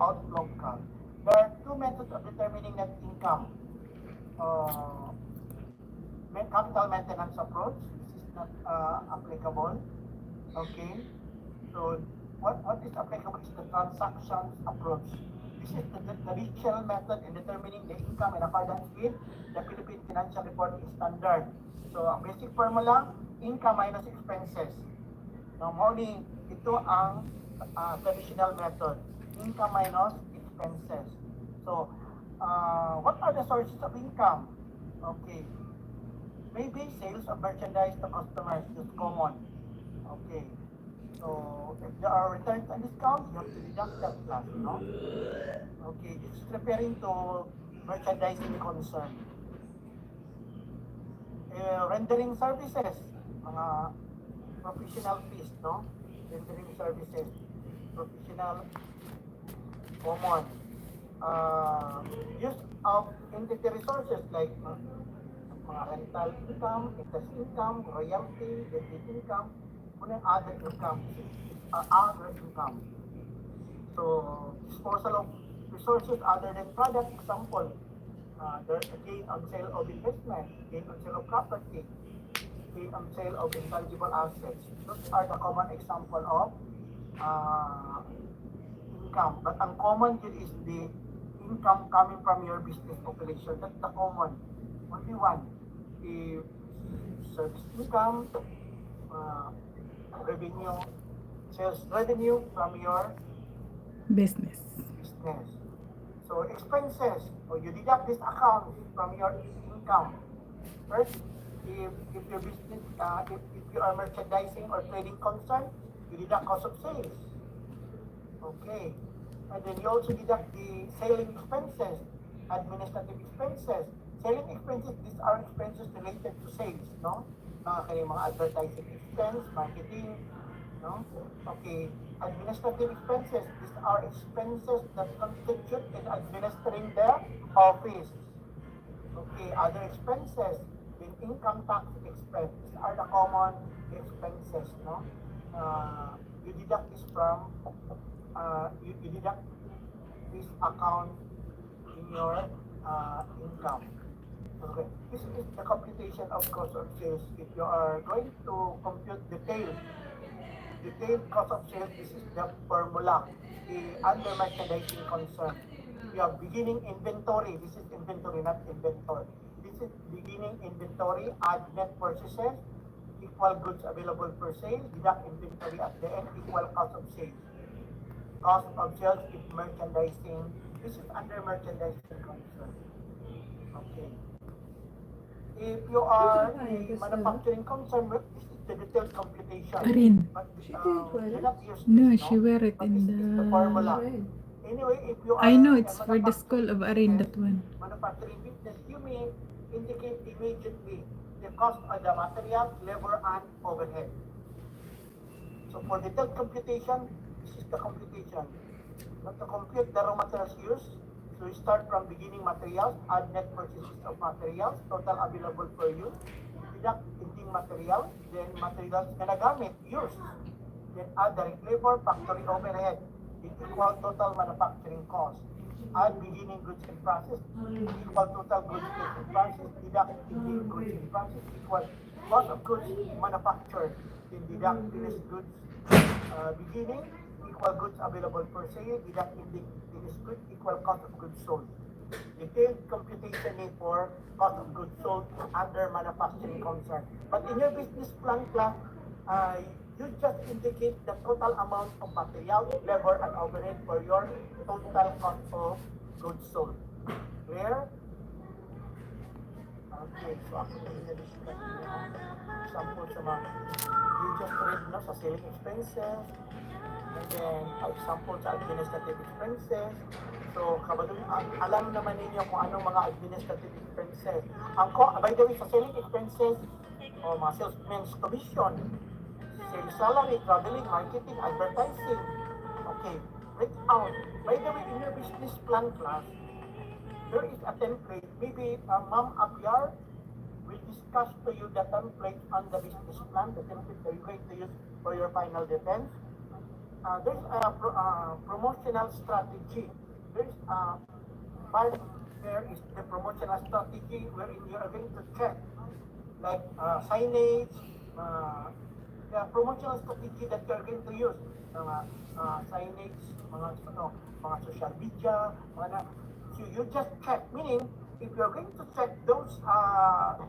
Outflow of cash. There are two methods of determining net income. Capital maintenance approach. This is not applicable. Okay, so what is applicable is the transactions approach. This is the traditional method in determining the income in accordance with the Philippine Financial Reporting Standard. So, ang basic formula, income minus expenses. Normally, ito ang traditional method, income minus expenses. So, what are the sources of income? Okay, maybe sales of merchandise to customers, that's common. Okay, so if there are returns and discounts, you have to deduct that class, no? Okay, this is referring to merchandising concern. Rendering services, mga professional fees, no? Rendering services, professional, common. Use of entity resources like mga rental income, interest income, royalty, debit income, other income, other income. So, disposal of resources other than product, example, there's a gain on sale of investment, gain on sale of property, gain on sale of intangible assets. Those are the common example of income. But ang common yun is the income coming from your business operation. That's the common. Only one. The service income, revenue, sales revenue from your Business. So expenses, you deduct this account from your income. First, if your business, if you are merchandising or trading concern, you deduct cost of sales. Okay, and then you also deduct the selling expenses, administrative expenses. Selling expenses, these are expenses related to sales, no? Mga advertising expense, marketing, no? Okay, administrative expenses, these are expenses that constitute in administering the office. Okay, other expenses, then income tax expense, these are the common expenses, no? You deduct this from, you deduct this account in your income. Okay, this is the computation of cost of sales. If you are going to compute detailed cost of sales, this is the formula, the under merchandising concern. You have beginning inventory, this is inventory, not inventory. This is beginning inventory, add net purchases, equal goods available for sale, deduct inventory at the end, equal cost of sales. Cost of sales is merchandising, this is under merchandising concern. Okay. If you are a manufacturing concern, this is the detailed computation. Arin. But you're not used to No, this, she wear it but in this is the formula. the... Anyway, if you are I know a it's for the school of Arin, that one. manufacturing business, you may indicate immediately the cost of the material, labor, and overhead. So for detailed computation, this is the computation. Now to compute the raw materials used, so we start from beginning materials, add net purchases of materials, total available for use, deduct ending materials, then materials na nagamit, used, then add direct labor, factory overhead, equal total manufacturing cost. Add beginning goods in process, equal total goods in process, deduct ending goods in process, equal cost of goods manufactured, then deduct finished goods beginning, equal goods available for sale, deduct ending finished goods, equal cost of goods sold. Detailed computation need for cost of goods sold under manufacturing concern. But in your business plan class, you just indicate the total amount of material, labor, and overhead for your total cost of goods sold. Clear? Okay, so ako na in-discuss example sa mga, you just read no, sa selling expenses, and then example sa administrative expenses. So, kabalo, alam naman ninyo kung anong mga administrative expenses. By the way, sa selling expenses, o mga salesman's commission, sales salary, traveling, marketing, advertising. Okay, break out. By the way, in your business plan class, there is a template. Maybe Ma'am Abyar will discuss to you the template on the business plan, the template that you're going to use for your final defense. There's a promotional strategy. There's part there is the promotional strategy wherein you are going to check like signage, the promotional strategy that you are going to use, signage, mga social media, so you just check, meaning if you're going to check those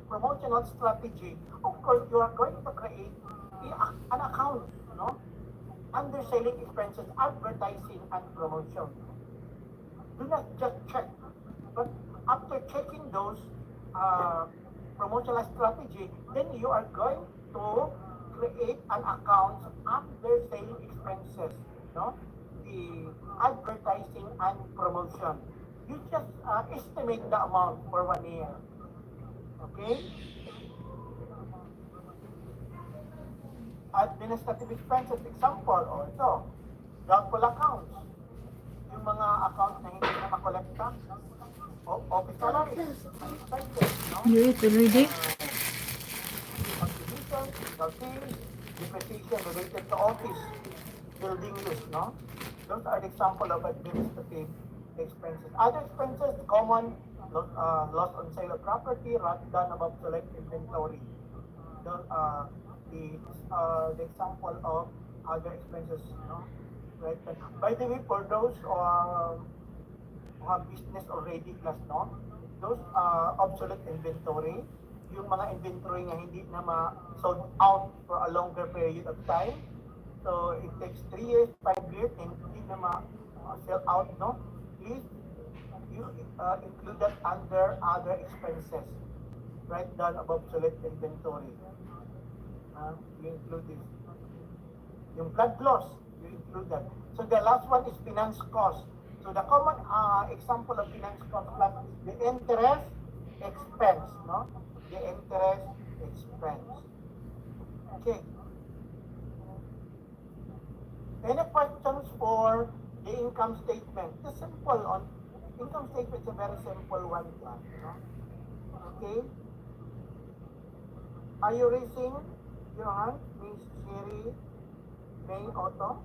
promotional strategy, of course you are going to create an account, no? Under selling expenses, advertising, and promotion. Do not just check, but after checking those promotional strategy, then you are going to create an account under selling expenses, no? The advertising and promotion. You just estimate the amount for 1 year. Okay? Administrative expenses, example, o ito, doubtful accounts. Yung mga account na hindi na makolekta, office salaries, expenses, no? You eat already? Contribution, legal fees, depreciation related to office, building use, no? Those are the example of administrative expenses. Other expenses, common, loss on sale of property, write-down of obsolete inventory. The example of other expenses, no? Right. By the way, for those who have business already class, no? Those obsolete inventory, yung mga inventory na hindi na ma-sold out for a longer period of time. So it takes 3 years, 5 years, and hindi na ma-sell out, no? Please, you include that under other expenses. Write down of obsolete inventory. You include this. Yung flood loss, you include that. So the last one is finance cost. So the common example of finance cost plus is the interest expense, no? The interest expense. Okay. Any questions for the income statement? It's simple on income statement is a very simple one, no? Okay. Are you raising your hand, Miss Sherry May Otto?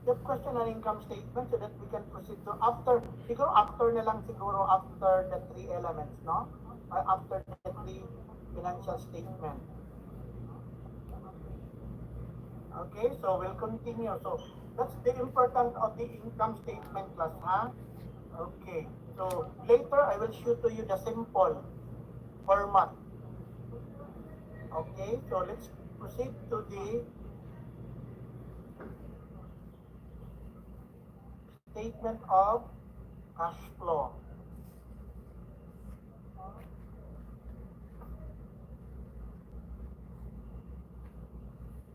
You have question on income statement so that we can proceed to after na lang siguro after the 3 elements, no? After the 3 financial statement. Okay, so we'll continue. So that's the importance of the income statement class, huh? Okay, so later I will show to you the simple format. Okay, so let's proceed to the statement of cash flow.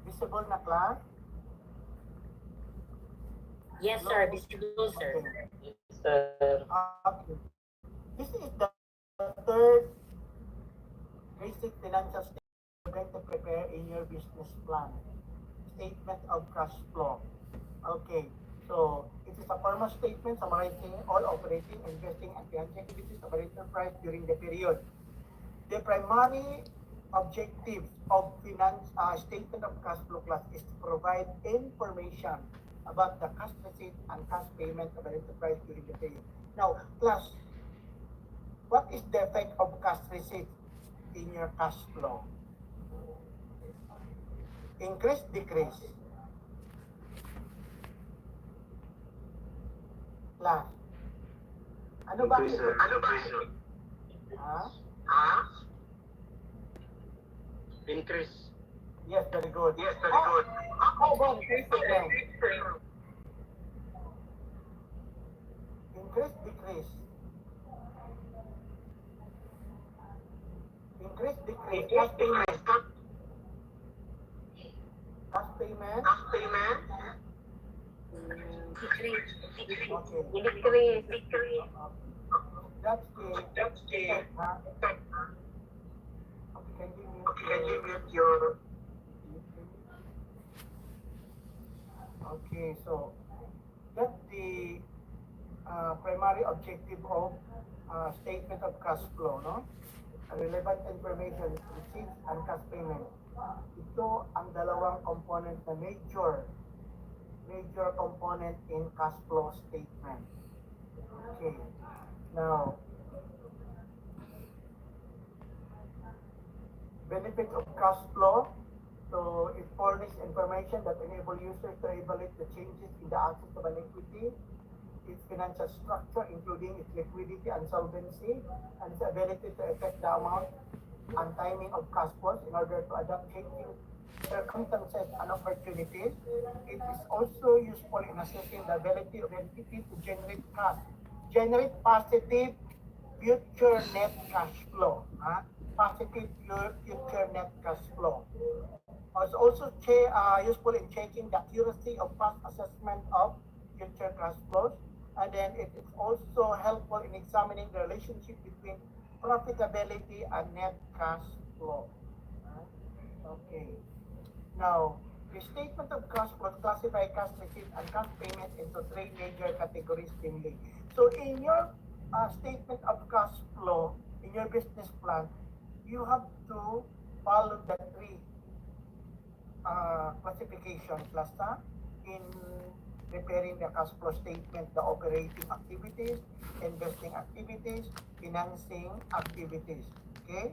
Visible na class? Yes, sir. Visible, sir. Yes, sir. Okay. This is the third basic basic financial statement you're going to prepare in your business plan. Statement of cash flow. Okay, so it is a formal statement summarizing all operating, investing, and financial activities of an enterprise during the period. The primary objective of statement of cash flow class is to provide information about the cash receipt and cash payment of an enterprise during the period. Now, class, what is the effect of cash receipt in your cash flow? Increase, decrease? Class. Ano ba? Increase, Ha? Increase. Yes, very good. How about decrease then? Increase, decrease? Increase, decrease? Cash payment? Cash payment? Decrease. Okay. Decrease. That's the effect, huh? Okay, can you mute your... Okay, so that's the primary objective of statement of cash flow, no? Relevant information, receipts and cash payment. Ito ang dalawang component na major component in cash flow statement. Okay. Now, benefits of cash flow. So it furnishes information that enable users to evaluate the changes in the assets of an equity, its financial structure, including its liquidity and solvency, and its ability to affect the amount and timing of cash flows in order to adapt changing circumstances and opportunities. It is also useful in assessing the ability of entity to generate positive future net cash flow. Positive future net cash flow. It's also useful in checking the accuracy of past assessment of future cash flows. And then it is also helpful in examining the relationship between profitability and net cash flow. Okay. Now, the statement of cash flows classify cash receipt and cash payment into three major categories mainly. So in your statement of cash flow, in your business plan, you have to follow the three classification cluster in preparing the cash flow statement, the operating activities, investing activities, financing activities. Okay?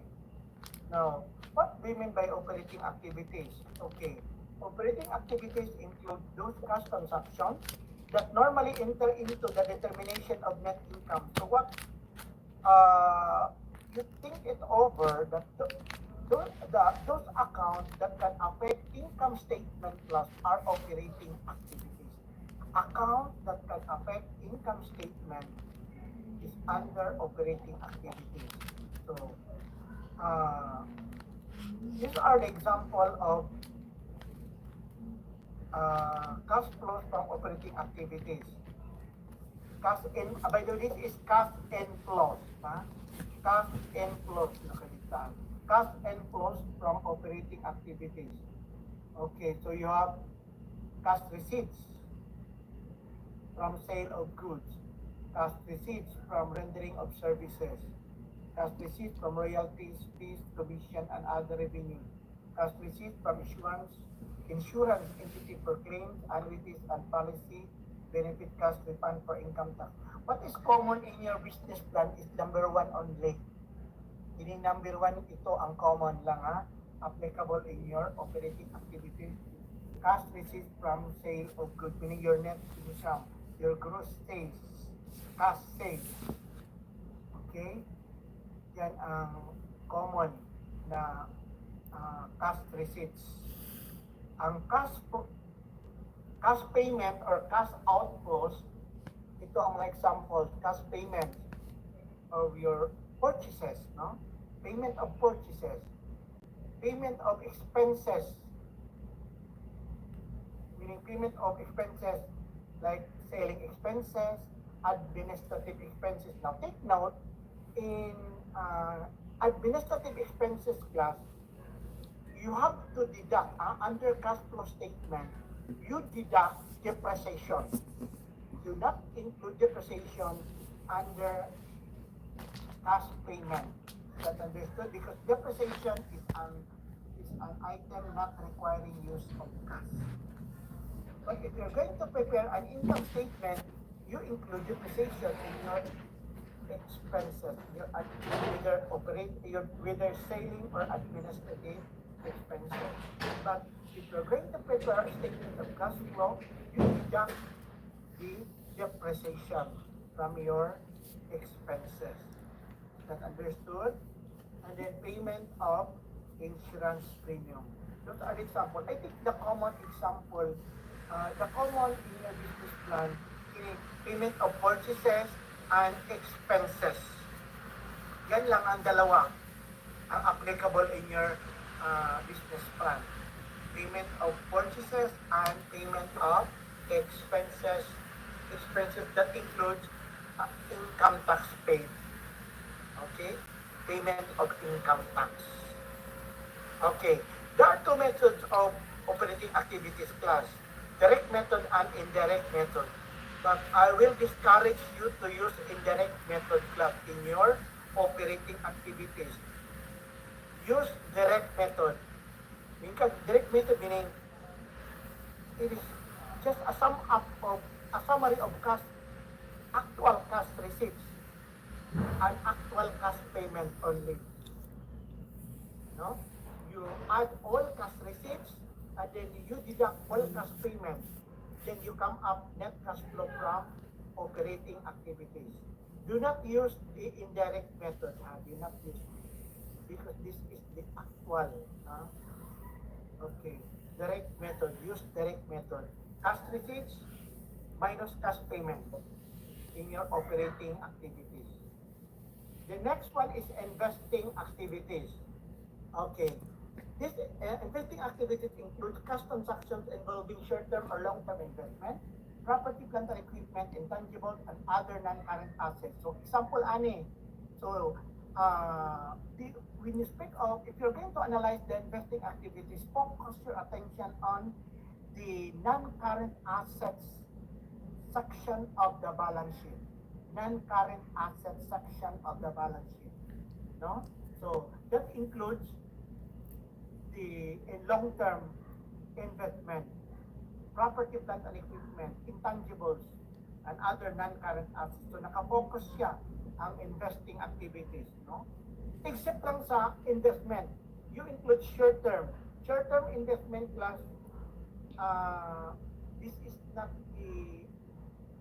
Now, what do you mean by operating activities? Okay. Operating activities include those cash transactions that normally enter into the determination of net income. So what you think it over that those accounts that can affect income statement plus are operating activities. Accounts that can affect income statement is under operating activities. So these are the example of cash flows from operating activities. Cash in, by the way, this is cash inflows. Cash inflows, nakalitan. Cash inflows from operating activities. Okay, so you have cash receipts from sale of goods, cash receipts from rendering of services, cash receipts from royalties, fees, commission, and other revenue, cash receipts from insurance entity for claims, annuities, and policy benefit cash refund for income tax. What is common in your business plan is number one only. Ini number one, ito ang common lang applicable in your operating activities. Cash receipts from sale of goods, meaning your net income, your gross sales, cash sales. Okay? Yan ang common na cash receipts. Ang cash payment or cash outflows, ito ang mga examples, cash payment of your purchases, no? Payment of purchases, payment of expenses, meaning payment of expenses like selling expenses, administrative expenses. Now take note, in administrative expenses class, you have to deduct under cash flow statement, you deduct depreciation. Do not include depreciation under cash payment. That understood? Because depreciation is an item not requiring use of cash. But if you're going to prepare an income statement, you include depreciation in your expenses, whether selling or administrative expenses. But if you're going to prepare a statement of cash flow, you deduct the depreciation from your expenses. That understood? And then payment of insurance premium. Those are examples. I think the common example, the common in your business plan, payment of purchases and expenses. Yan lang ang dalawa ang applicable in your business plan. Payment of purchases and payment of expenses. Expenses that includes income tax paid. Okay? Payment of income tax. Okay. There are two methods of operating activities class. Direct method and indirect method. But I will discourage you to use indirect method class in your operating activities. Use direct method. Because direct method meaning it is just a summary of actual cash receipts and actual cash payment only. No? You add all cash receipts and then you deduct all cash payments. Then you come up net cash flow from operating activities. Do not use the indirect method. Do not use it. Because this is the actual. Okay. Direct method. Use direct method. Cash receipts minus cash payment in your operating activities. The next one is investing activities. Okay. This investing activities include cash transactions involving short-term or long-term investment, property, plant and equipment, intangibles, and other non-current assets. So, example, ani. So, when you speak of, if you're going to analyze the investing activities, focus your attention on the non-current assets section of the balance sheet. Non-current assets section of the balance sheet. No? So, that includes the long-term investment, property, plant and equipment, intangibles, and other non-current assets. So, nakafocus siya ang investing activities. No? Except lang sa investment, you include short-term. Short-term investment class, this is not the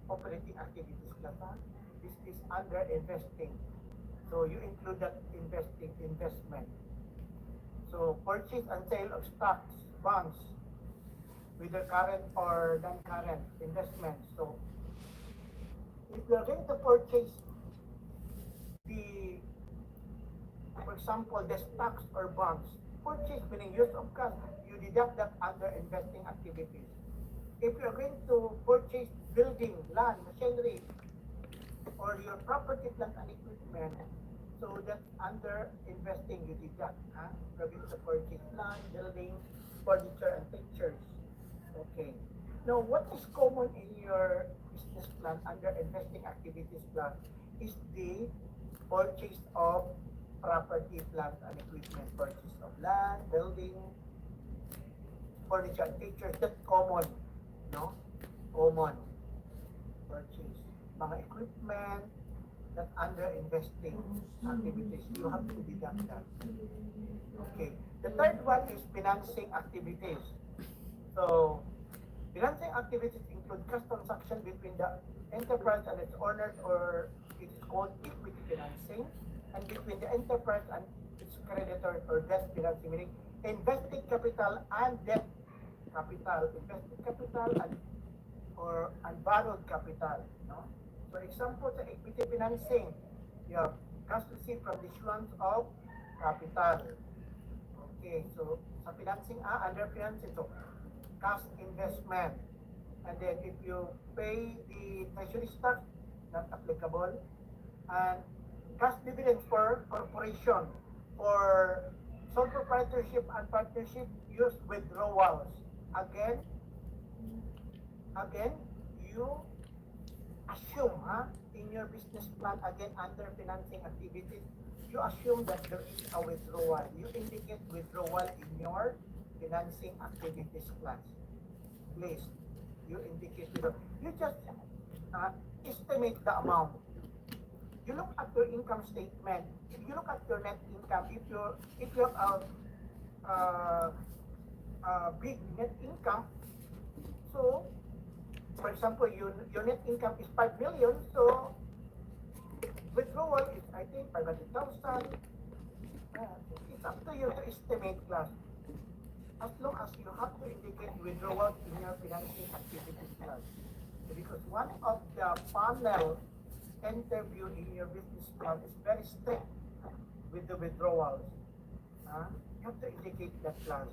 operating activities class. This is under investing. So you include that investment. So purchase and sale of stocks, bonds, whether current or non-current investments. So if you are going to purchase for example, the stocks or bonds, purchase meaning use of cash, you deduct that under investing activities. If you are going to purchase building, land, machinery, or your property, plant and equipment, so that's under investing, you deduct. You're going to purchase land, building, furniture, and pictures. Okay. Now, what is common in your business plan under investing activities plan is the purchase of property, plant, and equipment, purchase of land, building, furniture, and pictures. That's common, no? Common purchase. Mga equipment that under investing activities, you have to deduct that. Okay. The third one is financing activities. So, financing activities include cash transaction between the enterprise and its owners, or it is called equity financing, and between the enterprise and its creditors, or debt financing, meaning invested capital and debt capital, invested capital and borrowed capital. No? For example, sa equity financing, you have cash received from the issuance of capital. Okay, so sa financing, under financing, so cash investment. And then if you pay the treasury stock, not applicable. And cash dividends for corporation. For sole proprietorship and partnership, use withdrawals. Again, you assume, in your business plan, again, under financing activities, you assume that there is a withdrawal. You indicate withdrawal in your financing activities class. Please, you indicate withdrawal. You just estimate the amount. You look at your income statement. If you look at your net income, if you have a big net income, so for example, your net income is 5 million, so withdrawal is, I think, 500,000. It's up to you to estimate, class. As long as you have to indicate withdrawal in your financing activities class. Because one of the panel interview in your business plan is very strict with the withdrawals. You have to indicate that class.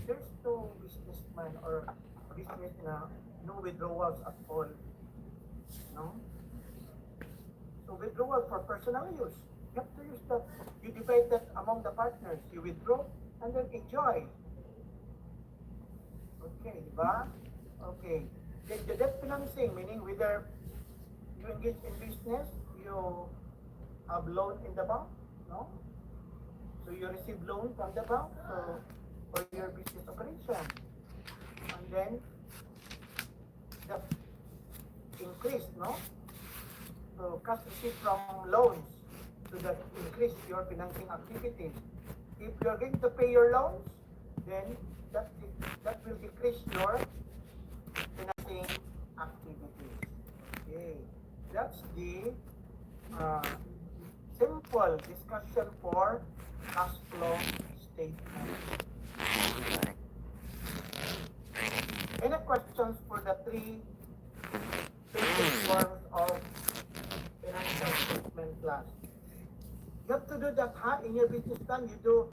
There's no businessman or business no withdrawals at all. No? So withdrawal for personal use. You have to use that. You divide that among the partners. You withdraw and then enjoy. Okay, diba? Okay. The debt financing, meaning whether you engage in business, you have loan in the bank, no? So you receive loan from the bank for your business operation. And then the increase, no? So cash received from loans, so that increase your financing activities. If you're going to pay your loans, then that will decrease your financing activities. Okay, that's the simple discussion for cash flow statement. Any questions for the three basic forms of financial statement class? You have to do that, in your business plan. You do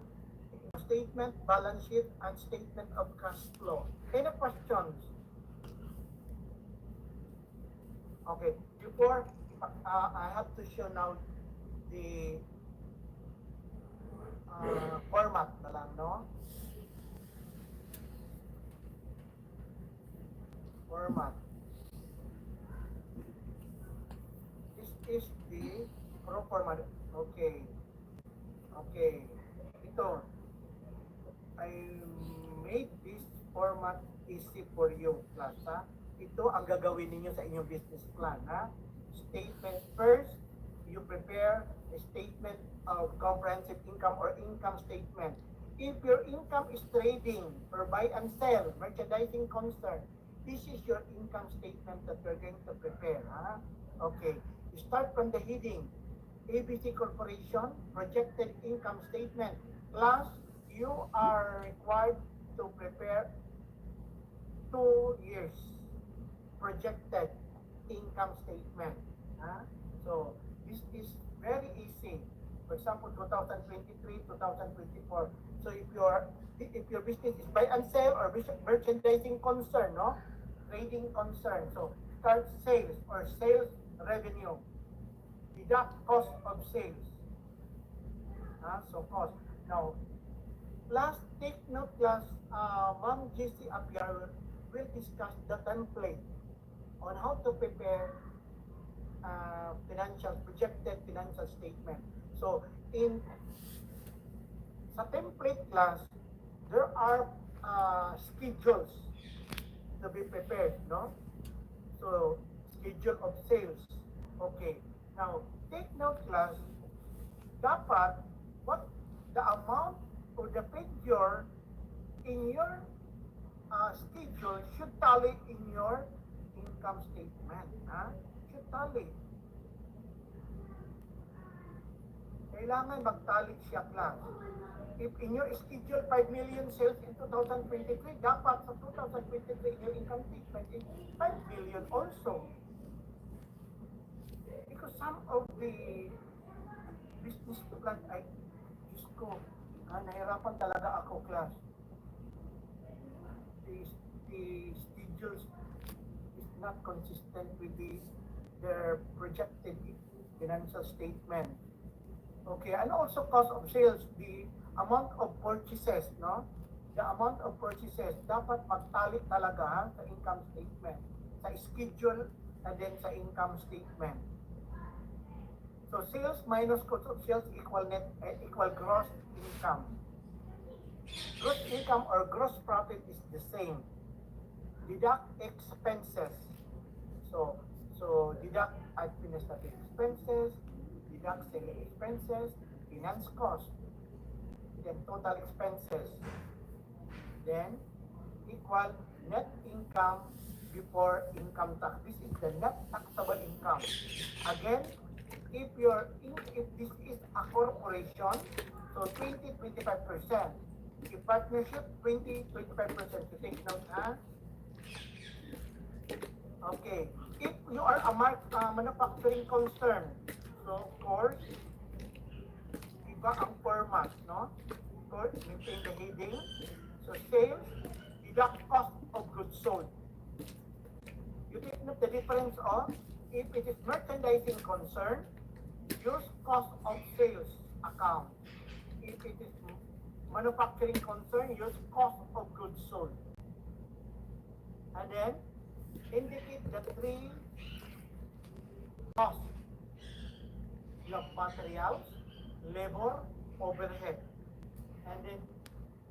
statement, balance sheet, and statement of cash flow. Any questions? Okay, before I have to show now the format na lang, no? Format. This is the pro format. Okay. Okay. Ito. I made this format easy for you, class, ha? Ito ang gagawin ninyo sa inyong business plan, ha? Statement first, you prepare a statement of comprehensive income or income statement. If your income is trading or buy and sell, merchandising concern, this is your income statement that you're going to prepare, ha? Okay, you start from the heading, ABC Corporation, projected income statement. Class, you are required to prepare 2 years projected income statement. So this is very easy. For example, 2023, 2024. So if your business is buy and sell or merchandising concern, no, trading concern. So start sales or sales revenue. Deduct cost of sales. So cost. Now, class, take note, class. Ma'am JC Apiar will discuss the template on how to prepare projected financial statement. So sa template class, there are schedules to be prepared, no? So schedule of sales. Okay. Now take note, class. Dapat what the amount or the figure in your schedule should tally in your income statement. Should tally. Kailangan magtali siya, class. If in your schedule 5 million sales in 2023, dapat sa 2023 your income statement is 5 million also. Because some of the business plan, Diyos ko, nahirapan talaga ako, class. The schedules is not consistent with their projected financial statement. Okay, and also cost of sales, the amount of purchases, no? The amount of purchases, dapat magtali talaga ha, sa income statement, sa schedule, and then sa income statement. So sales minus cost of sales equal gross income. Gross income or gross profit is the same. Deduct expenses. So deduct administrative expenses, deduct selling expenses, finance cost, then total expenses. Then equal net income before income tax. This is the net taxable income. Again, if this is a corporation, so 20-25%. If partnership, 20-25%. You take note, ha? Okay. If you are a manufacturing concern, so of course, iba ang format, no? Of course, maintain the heading. So sales, deduct cost of goods sold. You take note the difference of, if it is merchandising concern, use cost of sales account. If it is manufacturing concern, use cost of goods sold. And then, indicate the three costs. You have materials, labor, overhead. And then,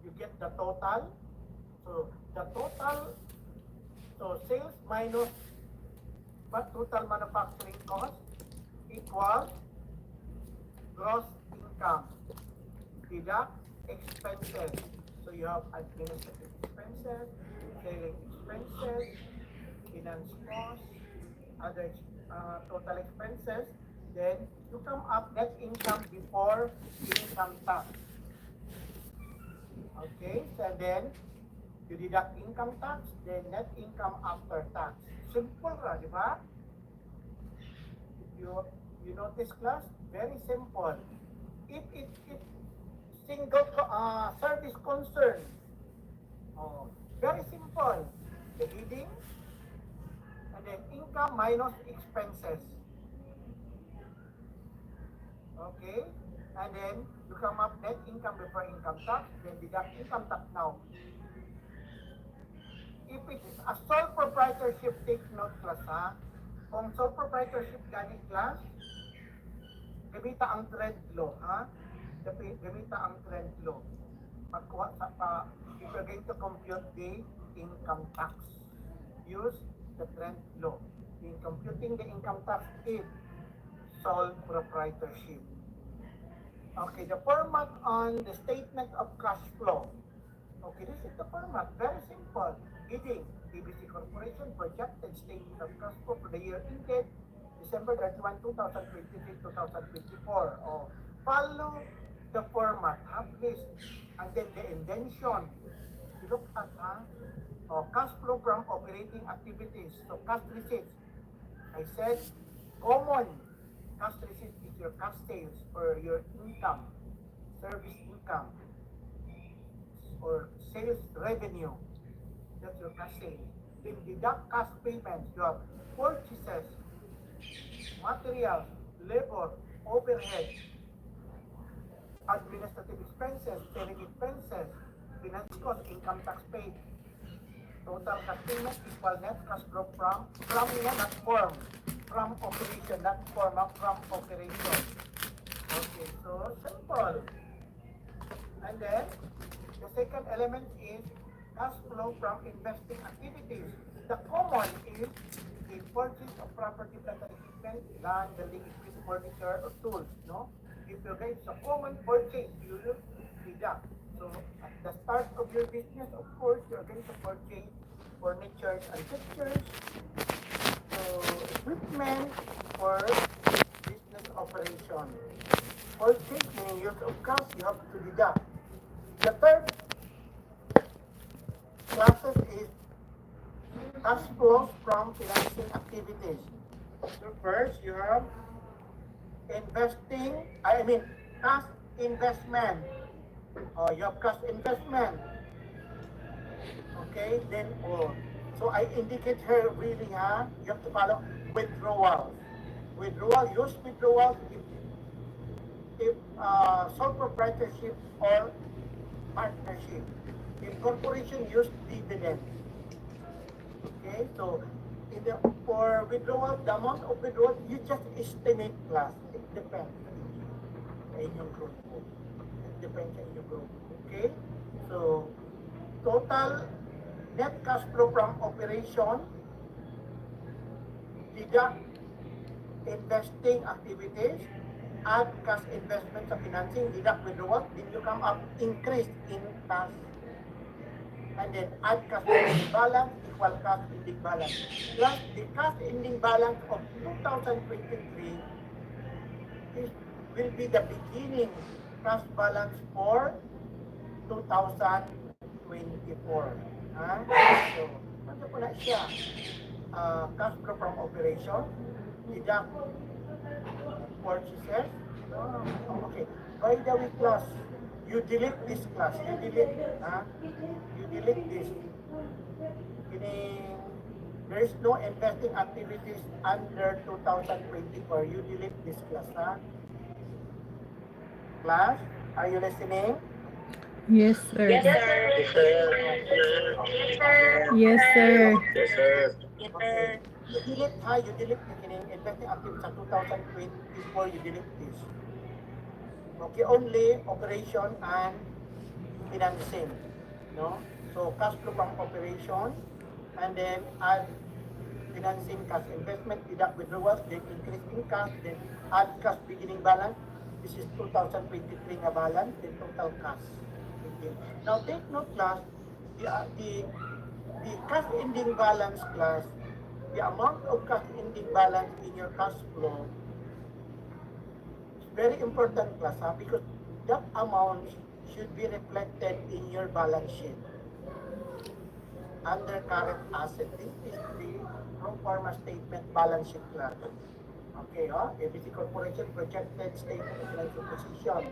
you get the total. So, the total, so sales minus total manufacturing cost equals gross income. Deduct expenses. So you have administrative expenses, selling expenses, finance costs, other total expenses. Then you come up net income before income tax. Okay, so then you deduct income tax, then net income after tax. Simple ra, di ba? You notice class, very simple. If single service concern, very simple. The heading, and then income minus expenses. Okay, and then you come up net income before income tax, then deduct income tax now. If it is a sole proprietorship, take note class ha. Kung sole proprietorship gani class, gamita ang trend law ha. Gamita ang trend law. Pagkuha sa if you're going to compute the income tax, use the trend law. In computing the income tax is sole proprietorship. Okay, the format on the statement of cash flow. Okay, this is the format. Very simple. Heading, ABC Corporation projected statement of cash flow for the year ended December 31, 2023-2024. Follow the format, please. And then the indention. You look at cash flow from operating activities. So cash receipts. I said common cash receipt is your cash sales or your income, service income, or sales revenue. That's your cash sales. Then deduct cash payments. You have purchases, materials, labor, overhead, administrative expenses, selling expenses, finance cost, income tax paid. Total cash payment equal net cash flow from not form, from operation, not form, from operation. Okay, so simple. And then the second element is cash flow from investing activities. The common is the purchase of property, plant and equipment, land, building equipment, furniture, or tools. No, if you get a common purchase, you will deduct. So at the start of your business, of course, you are going to purchase furniture and fixtures, so equipment for business operation. Purchase meaning use of cash, you have to deduct. The third classes is cash flows from financing activities. So first you have cash investment. You have cash investment. Okay, then so I indicate here really you have to follow withdrawals. Use withdrawals if if sole proprietorship or partnership. If corporation use dividend. Okay, so for withdrawal, the amount of withdrawal, you just estimate class. It depends sa inyong grupo. It depends sa inyong grupo. Okay, so total net cash flow from operation, deduct investing activities, add cash investment sa financing, deduct withdrawal, then you come up increase in cash, and then add cash ending balance equal cash ending balance. Plus the cash ending balance of 2023 will be the beginning cash balance for 2024. So, ano po na siya? Cash flow from operation, deduct purchases. Okay. By the way, class, you delete this class. You delete this. Meaning, there is no investing activities under 2024. You delete this class. Class, are you listening? Yes, sir. Yes, sir. Yes, sir. Yes, sir. Yes, sir. Yes, sir. You delete beginning investing activities sa 2024, you delete this. Okay, only operation and financing, no? So cash flow from operation, and then add financing, cash investment, deduct withdrawals, then increase in cash, then add cash beginning balance. This is 2023 nga balance, then total cash. Okay. Now take note, class, the cash ending balance, class, the amount of cash ending balance in your cash flow is very important, class, because that amount should be reflected in your balance sheet under current asset. This is the pro forma statement balance sheet, class. Okay, ABC Corporation projected statement of financial position.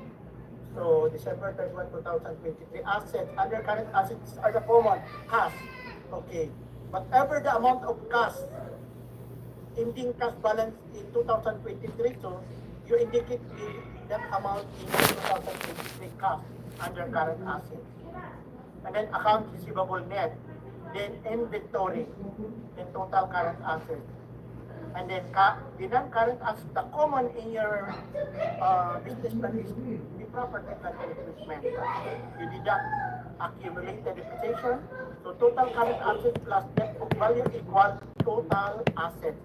So December 31, 2023, assets under current assets are the common cash. Okay, whatever the amount of cash, ending cash balance in 2023, so you indicate that amount in 2023 cash under current assets. And then account receivable net, then inventory, then total current assets. And then the non-current assets, the common in your business plan is the property, plant and equipment. You deduct accumulated depreciation, so total current assets plus net book value equal total assets.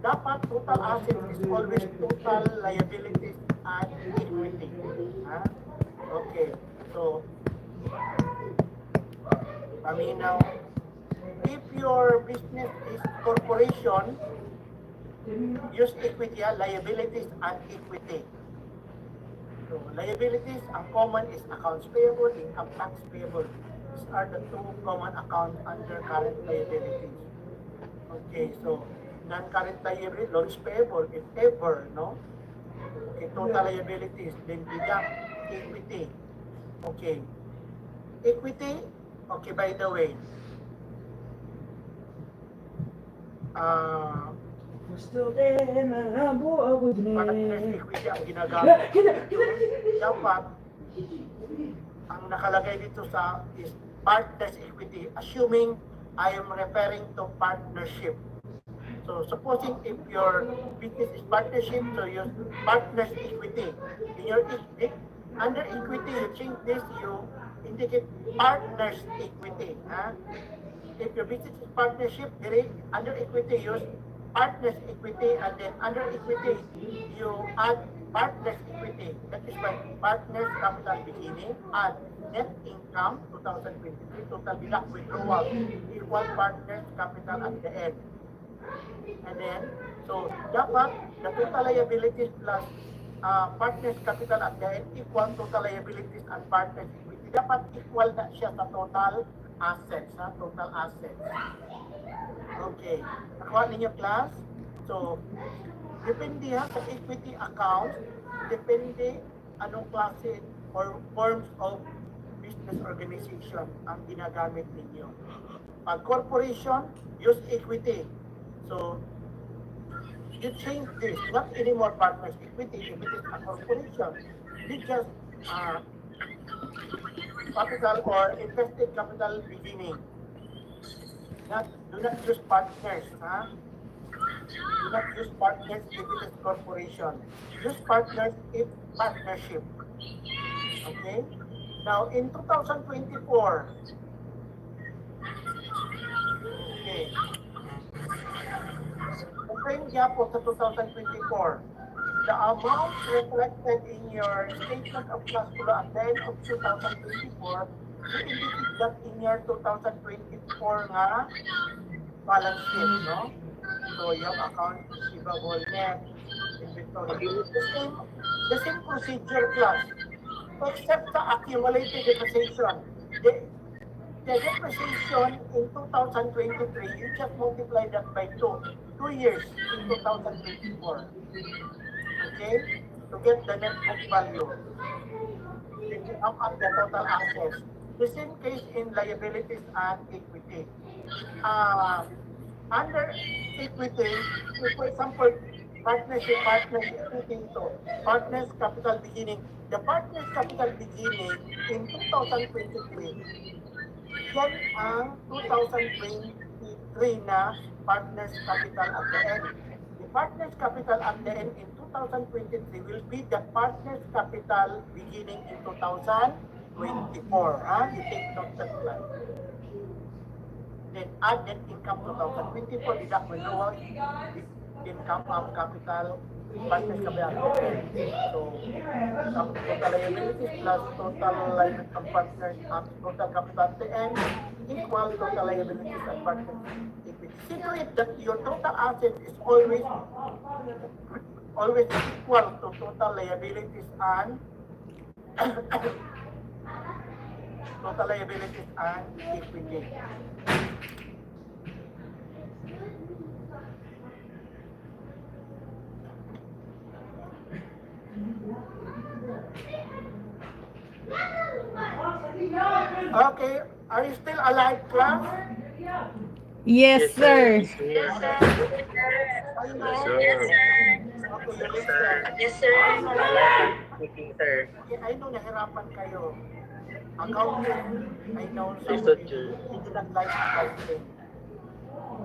Dapat total assets is always total liabilities and equity. Okay, so now, if your business is corporation, use equity, liabilities and equity. So liabilities, ang common is accounts payable, income tax payable. These are the two common accounts under current liabilities. Okay, so non-current liability, loans payable, if ever, no? Okay, total liabilities, then deduct equity. Okay, equity, okay, by the way, partners equity ang ginagamit. Dapat, ang nakalagay dito sa is partners equity, assuming I am referring to partnership. So supposing if your business is partnership, so use partners equity. In your under equity, you change this, you indicate partners equity. If your business is partnership, under equity, use partners equity, and then under equity, you add partners equity. That is why partners capital beginning, add net income 2023, total deduct withdrawal, equal partners capital at the end. And then, so dapat the total liabilities plus partners capital at the end equal total liabilities and partners equity. Dapat equal na siya sa total assets, total assets. Okay, nakuha ninyo, class? So, depende sa equity account, depende anong klase or forms of business organization ang ginagamit ninyo. Pag corporation, use equity. So, you change this, not anymore partners equity if it is a corporation. you just capital or invested capital beginning. Do not use partners, huh? Do not use partners if it is corporation. Use partners if partnership. Okay? Now, in 2024, okay, the same gap of the 2024, the amount reflected in your statement of cash flow at the end of 2024, you indicate that in your 2024 nga balance sheet, no? So you have account receivable, net, inventory. The same procedure class, except the accumulated depreciation. The depreciation in 2023, you just multiply that by 2 years in 2024. Okay? To get the net book value. Then you add up the total assets. The same case in liabilities and equity. Under equity, for example, partnership equity ito, partners capital beginning. The partners capital beginning in 2023, yan ang 2023 na partners capital at the end. The partners capital at the end in 2023 will be the partners capital beginning in 2024. You take note that plan. Then add net income 2024, deduct renewal income of capital, partners capital. So, total liabilities plus total liabilities of partners at total capital at the end equal total liabilities and partners equity. See to it that your total asset is always equal to total liabilities and total liabilities and equity. Okay, are you still alive, class? Yes, sir. Yes, sir. Yes, sir. Okay, you listen. Yes, sir. Speaking, sir. Okay, I know nahirapan kayo. Accounting, I know Yes, some of sir. you do not like accounting.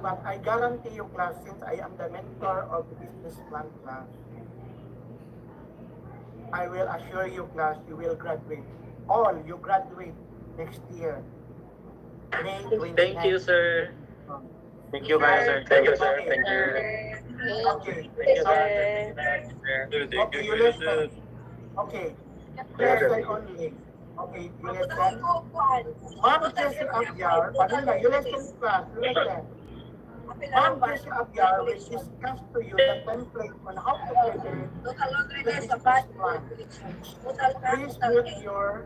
But I guarantee you, class, since I am the mentor of the business plan class, I will assure you, class, you will graduate. All you graduate next year. May 29. Thank you, sir. Thank you, guys, sir. Thank you, sir. Thank you. Okay. Thank you, sir. Okay, you listen. Okay. Lesson only. Okay, you listen. Ma'am Jessie Abyar, Manila, you listen, class, you listen. Ma'am Jessie Abyar will discuss to you the template on how to prepare the business plan. Please mute your,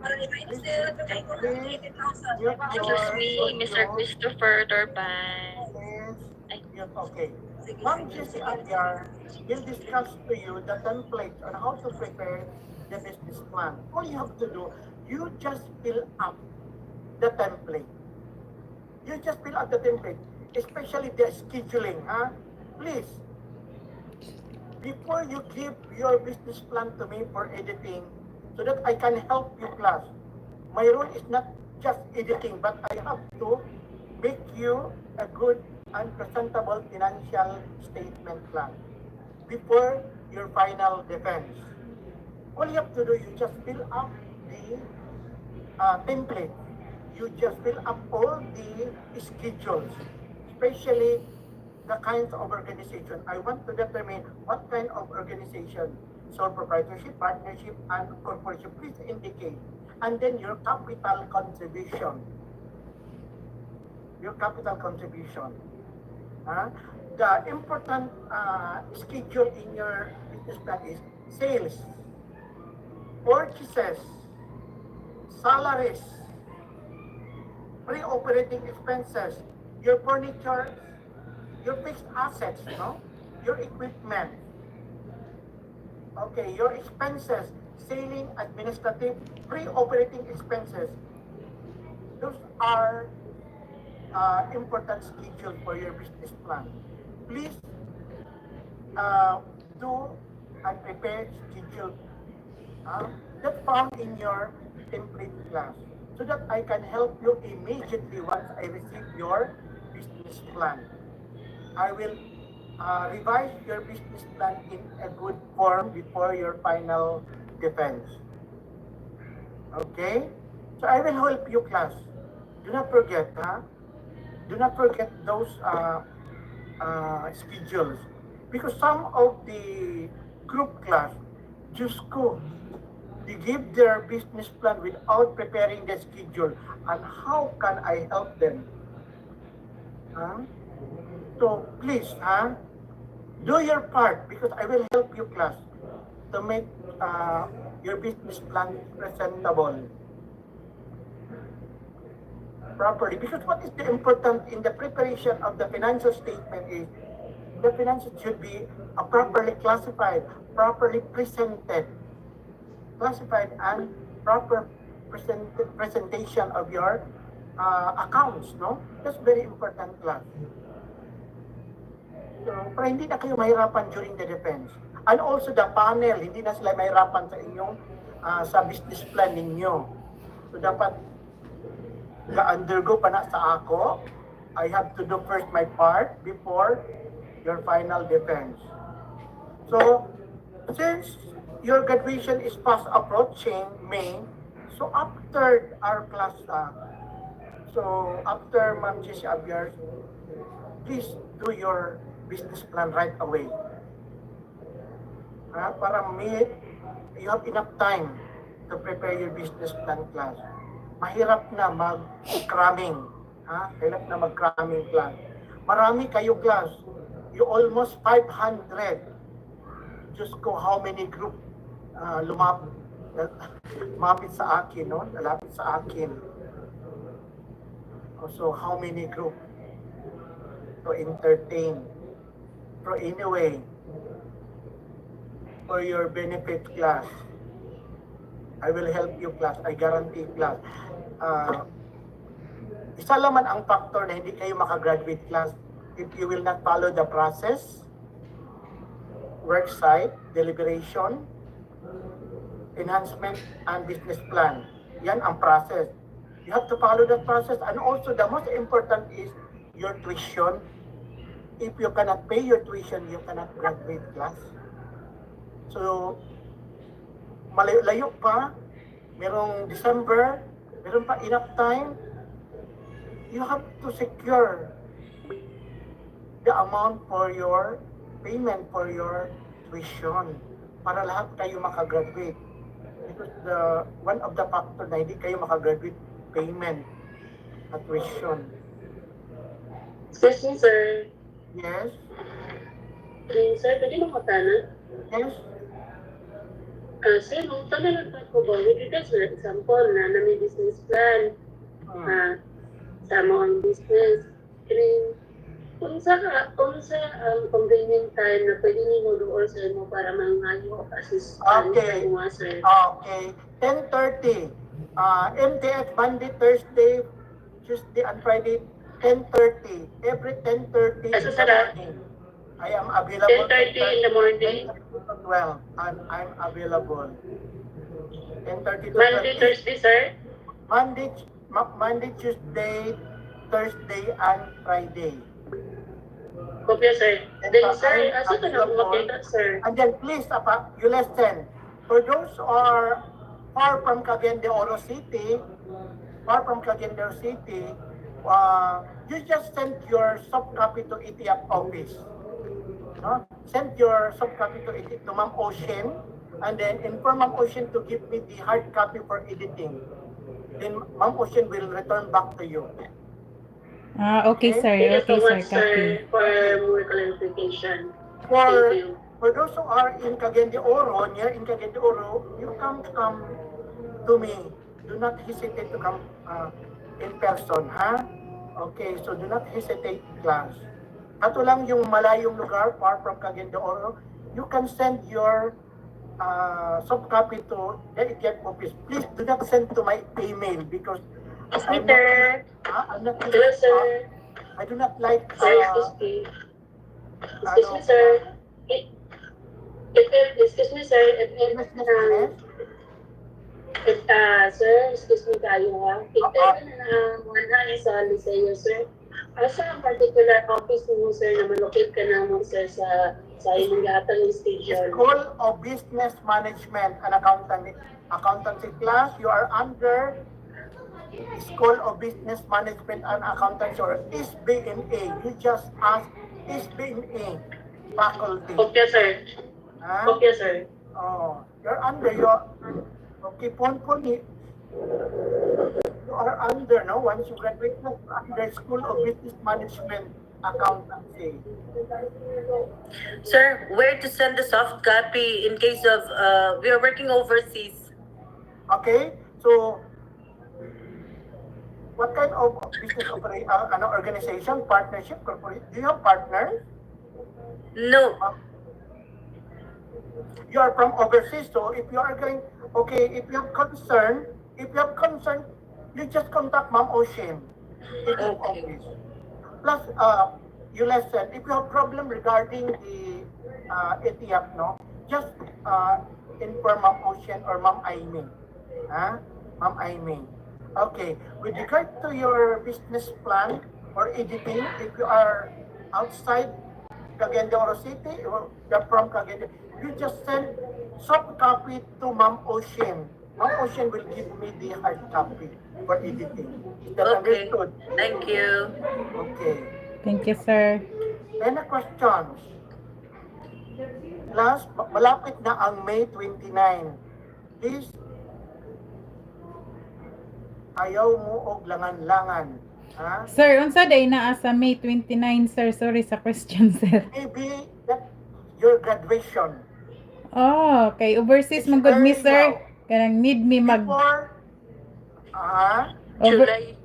Excuse me, Mr. Christopher Turban. Yes, okay. Ma'am Jessie Abyar will discuss to you the template on how to prepare the business plan. All you have to do, you just fill up the template. You just fill up the template, especially the scheduling, huh? Please, before you give your business plan to me for editing, so that I can help you, class. My role is not just editing, but I have to make you a good and presentable financial statement plan before your final defense. All you have to do, you just fill up the template. You just fill up all the schedules, especially the kinds of organization. I want to determine what kind of organization, sole proprietorship, partnership, and corporation. Please indicate. And then your capital contribution. Your capital contribution. The important schedule in your business plan is sales, purchases, salaries, pre-operating expenses, your furniture, your fixed assets, no? Your equipment. Okay, your expenses, selling, administrative, pre-operating expenses. Those are important schedule for your business plan. Please do and prepare schedule that found in your template class so that I can help you immediately once I receive your business plan. I will revise your business plan in a good form before your final defense. Okay? So I will help you, class. Do not forget, huh? Do not forget those schedules. Because some of the group class, just go. They give their business plan without preparing the schedule. And how can I help them? Huh? So please, huh? Do your part because I will help you, class, to make your business plan presentable properly. Because what is the important in the preparation of the financial statement is the finances should be properly classified, properly presented, classified and proper presentation of your accounts, no? That's very important, class. So, para hindi na kayo mahirapan during the defense. And also the panel, hindi na sila mahirapan sa inyong sa business plan ninyo. So dapat ga-undergo pa na sa ako. I have to do first my part before your final defense. So, since your graduation is fast approaching May, so after our class, so after Ma'am Jessie Abiers, please do your business plan right away. Para you have enough time to prepare your business plan, class. Mahirap na mag-cramming. Mahirap na mag-cramming class. Marami kayo, class. You almost 500. Just ko how many group lumapit sa akin, no? Lalapit sa akin. Also, how many group to entertain. So anyway, for your benefit, class, I will help you, class. I guarantee, class. Isa laman ang factor na hindi kayo makagraduate, class, if you will not follow the process, worksite, deliberation, enhancement, and business plan. Yan ang process. You have to follow that process. And also, the most important is your tuition. If you cannot pay your tuition, you cannot graduate, class. So, malayo pa, merong December, meron pa enough time, you have to secure the amount for your payment for your tuition para lahat kayo makagraduate. Because one of the factor na hindi kayo makagraduate, payment at tuition. Excuse me, sir. Yes? Sir, pwede mo matanong? Yes? Sir, nung tanong ko ba, with regards to example na may business plan, sa mga business, kung sa convenient time na pwede niyo doon sa mo para mangayo assistant sa mga, sir. Okay. 10:30. MTF Monday, Thursday, Tuesday, and Friday, 10:30. Every 10:30 in the morning. I am available. 10:30 in the morning. 10:30 to 12, and I'm available. 10:30 to 12. Monday, Thursday, sir? Monday, Tuesday, Thursday, and Friday. Kopya, sir. Then, sir, asa ka na makita, sir? And then, please, you listen. For those who are far from Cagayan de Oro City, you just send your soft copy to ETF office. No? Send your soft copy to Ma'am Ocean, and then inform Ma'am Ocean to give me the hard copy for editing. Then Ma'am Ocean will return back to you. Okay, sir. Thank you so much, Copy. sir, for more clarification. For Thank you. For those who are in Cagayan de Oro, near in Cagayan de Oro, you come to me. Do not hesitate to come in person, ha? Okay, so do not hesitate, class. Ato lang yung malayong lugar, far from Cagayan de Oro, you can send your soft copy to the ETF office. Please do not send to my email because I'm not, Hello, sir. I do not like Sir, excuse me. Excuse me, sir. Excuse me, sir. Sir, excuse me kayo ha. Kita na one hand sa Liceo, sir. Asa ang particular office mo, sir, na malocate ka na mo, sir, sa inyong lahatang station? School of Business Management and Accountancy class, you are under School of Business Management and Accountancy or SBNA. You just ask SBNA faculty. Okay, sir. Huh? Okay, sir. Oh, you're under your okay, you are under, no? Once you graduate, under School of Business Management Accountancy. Sir, where to send the soft copy in case of we are working overseas? Okay, so what kind of business organization, partnership, corporate? Do you have partners? No. You are from overseas, so if you are going, okay, if you have concern, you just contact Ma'am Ocean. Okay. Plus, you listen. If you have problem regarding the ETF, no, just inform Ma'am Ocean or Ma'am Aimee. Huh? Ma'am Aimee. Okay. With regard to your business plan or editing, if you are outside Cagayan de Oro City, or you're from Cagayan, you just send soft copy to Ma'am Ocean. Ma'am Ocean will give me the hard copy for editing. Is that Okay. understood? Thank you. Okay. Thank you, sir. Any questions? Last, malapit na ang May 29. Please, ayaw mo og langan-langan. Ha? Sir, unsa day naa sa May 29, sir? Sorry sa question, sir. Maybe that your graduation. Oh, kay overseas man good mi, sir. Kanang need me mag Before,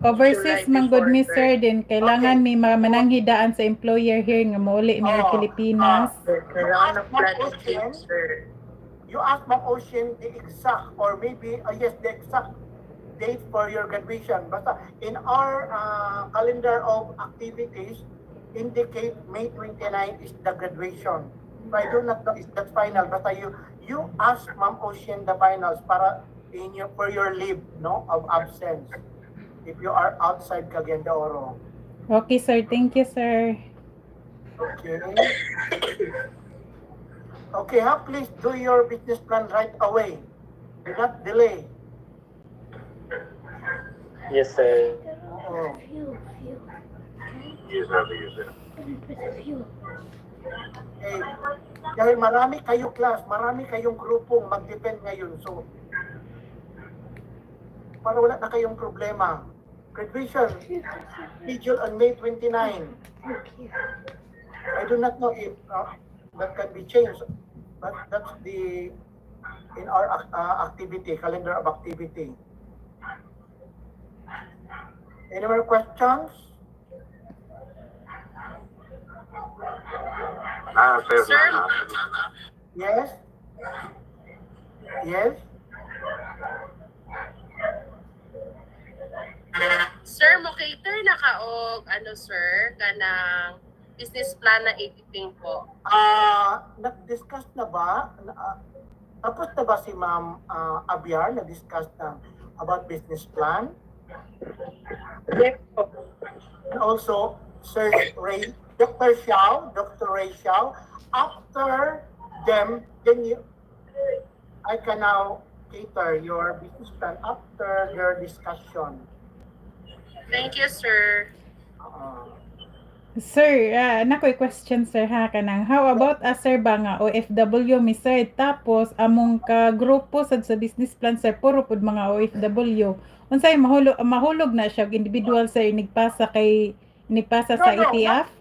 overseas man good mi, sir. Din kailangan mi mananghidaan sa employer here nga mauli mi sa Pilipinas. Kailangan ng plan in place, sir. You ask Ma'am Ocean the exact or maybe, yes, the exact date for your graduation. Basta in our calendar of activities, indicate May 29 is the graduation. So I do not know if that's final. Basta you ask Ma'am Ocean the finals para for your leave, no, of absence. If you are outside Cagayan de Oro. Okay, sir. Thank you, sir. Okay. Okay, please do your business plan right away. Do not delay. Yes, sir. Oh. Okay. Dahil marami kayo class, marami kayong grupong mag-depend ngayon. So, para wala na kayong problema. Graduation, schedule on May 29. I do not know if that can be changed, but that's in our activity, calendar of activity. Any more questions? Sir? Yes? Yes? Sir, mo cater na ka og sir, kanang business plan na editing po. Nag-discuss na ba? Tapos na ba si Ma'am Abiar na-discuss na about business plan? Yes po. And also, Sir Ray, Dr. Ray Xiao, after them, I can now cater your business plan after their discussion. Thank you, sir. Sir, nakoy question, sir, ha, kanang how about sir ba nga OFW mi, sir, tapos among ka grupo sad sa business plan, sir, puro pud mga OFW. Unsay mahulog na siya individual, sir, inigpasa sa ETF?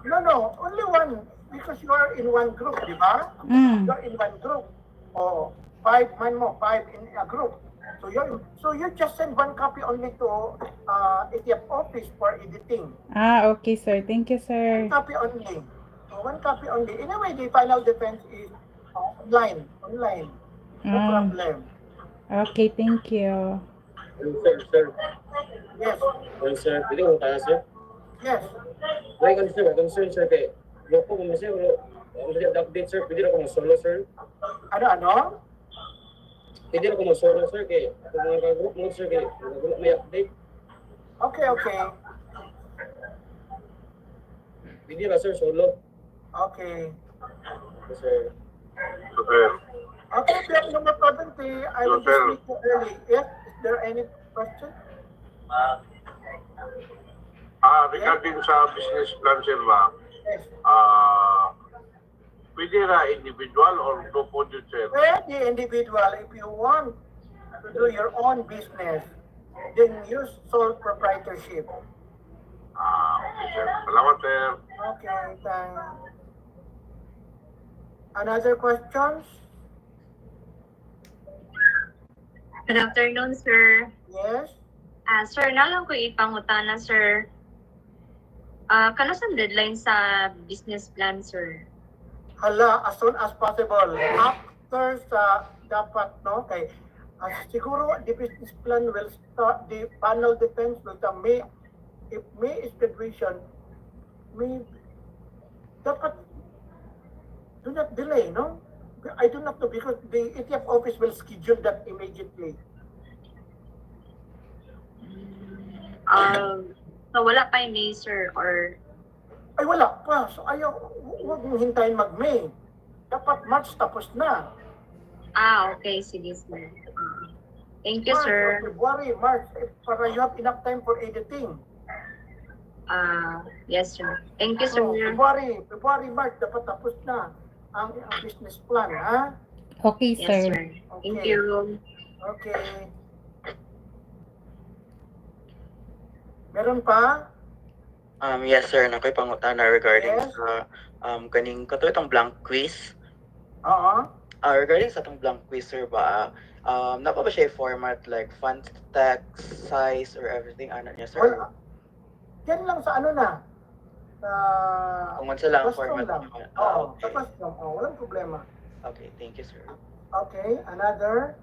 No, only one, because you are in one group, di ba? You are in one group. Oh, 5 in a group. So you just send one copy only to ETF office for editing. Okay, sir. Thank you, sir. One copy only. One copy only. Anyway, the final defense is online. No problem. Okay, thank you. Sir. Yes. Sir, pwede ko tayo, sir? Yes. May concern, sir, kay loko mo, sir, update, sir, pwede na akong solo, sir? Ano? Pwede na ko mag-solo, sir, kay kung mga ka-group mo, sir, kay wala may update. Okay, okay. Pwede ba, sir, solo? Okay. Okay, sir. Okay, Pierre, number 20, I will dismiss you early. Yes, is there any question? Regarding sa business plan, sir, ba? Yes. Pwede na individual or group po dito, sir? Pwede individual. If you want to do your own business, then use sole proprietorship. Okay, sir. Salamat, sir. Okay, thanks. Another questions? Good afternoon, sir. Yes? Sir, nalang ko ipangutana, sir. Kano sa deadline sa business plan, sir? Hala, as soon as possible. After sa dapat, no? Kay, siguro, the business plan will start, the panel defense will come May. If May is graduation, May, dapat, do not delay, no? I do not know because the ETF office will schedule that immediately. So wala pa yung May, sir, or... Ay, wala pa. So, ayaw, huwag mong hintayin mag-May. Dapat March tapos na. Okay. Sige, sir. Thank you, March sir. or February, March, para you have enough time for editing. Yes, sir. Thank you, sir. February, March, dapat tapos na ang business plan, ha? Okay, Yes, sir. sir. Thank you. Okay. Meron pa? Yes, sir. Nakoy pangutana regarding Yes. sa kaning kato itong blank quiz. Oo. Regarding sa itong blank quiz, sir, ba napa ba siya format like font, text, size, or everything ano niya, sir? Well, yan lang sa ano na. Sa Kung unsa lang ang classroom format lang. niya. Oo, sa Okay. classroom. Walang problema. Okay, thank you, sir. Okay, another?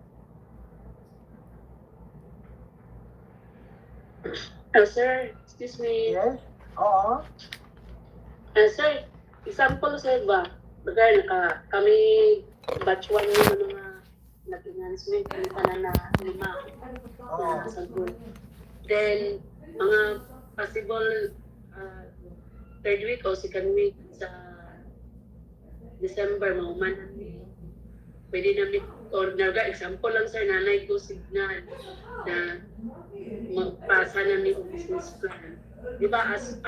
Sir, excuse me. Yes? Oo. Sir, example sir ba? Bagay kami batch 1 yung mga nag-enhancement yung tanan na 5 na sa group. Then, mga possible third week o second week sa December, mauman pwede namin, or naga, example lang sir, nanay ko signal na magpasa namin yung business plan. Di ba, as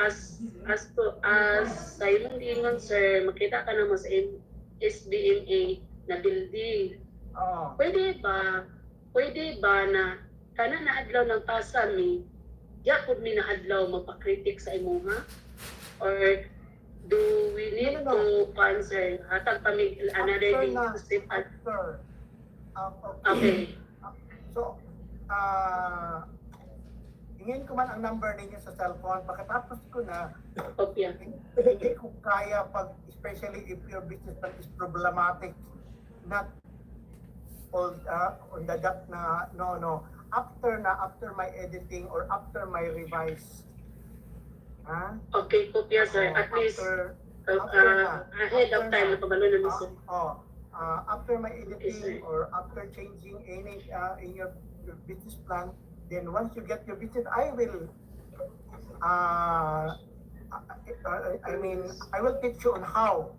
sa imong ingon sir, makita ka naman sa SBMA na building. Pwede ba na kana na adlaw ng pasa mi, ya pud mi na adlaw magpa-critic sa imo ha? Or do we need to answer? Hatag pa mi another day to step after. Okay. So, hingin ko man ang number ninyo sa cellphone. Pagkatapos ko na, hindi ko kaya pag, especially if your business plan is problematic, not all on the dot na, no. After my editing or after my revise. Okay, kopya sir. At least ahead of time na pabalo namin sir. After my editing or after changing any in your business plan, then once you get your business, I will I will teach you on how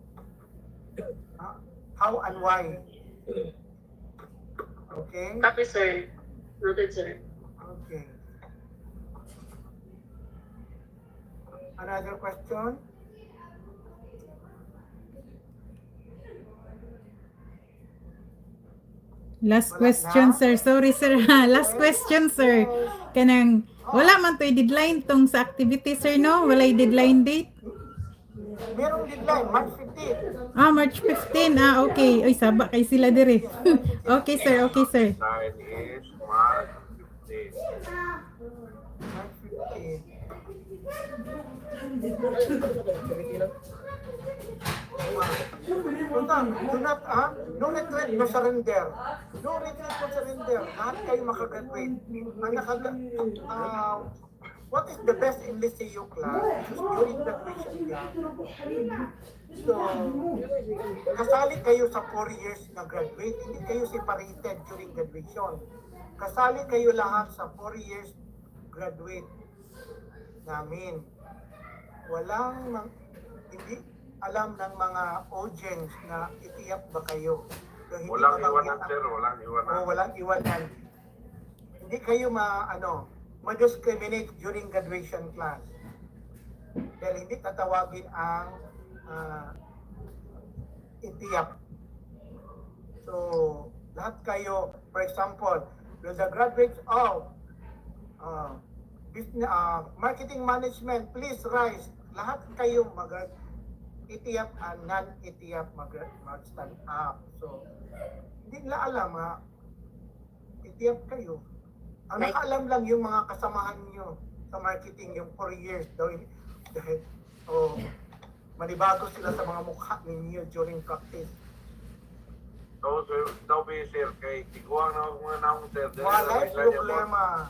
and why. Okay? Copy sir. Noted sir. Okay. Another question? Last question, sir. Sorry, sir. Last question, sir. Kanang, wala man to'y deadline tong sa activity, sir, no? Walay deadline date? Merong deadline, March 15. March 15. Okay. Oy, saba kay sila dire. Okay, sir. Okay, sir. Deadline is March 15. March 15. No retreat, no surrender. No retreat, no surrender. Lahat kayo makagraduate. Ang what is the best in LCU class during graduation class? So, kasali kayo sa 4 years na graduate, hindi kayo separated during graduation. Kasali kayo lahat sa 4 years graduate namin. Hindi alam ng mga audience na itiyak ba kayo. So, hindi Walang mabanggit iwanan, sir. Walang iwanan. walang iwanan. Hindi kayo ma-discriminate during graduation class. Dahil hindi tatawagin ang itiyak. So, lahat kayo, for example, will the graduates of marketing management, please rise. Lahat kayo itiyak and non-itiyak mag-stand up. So, hindi nila alam itiyak kayo. Ang nakaalam lang yung mga kasamahan nyo sa marketing, yung 4 years daw. Dahil, manibago sila sa mga mukha ninyo during practice. So, sir, daw ba sir, kay tiguang na mga naong sir. Walay problema.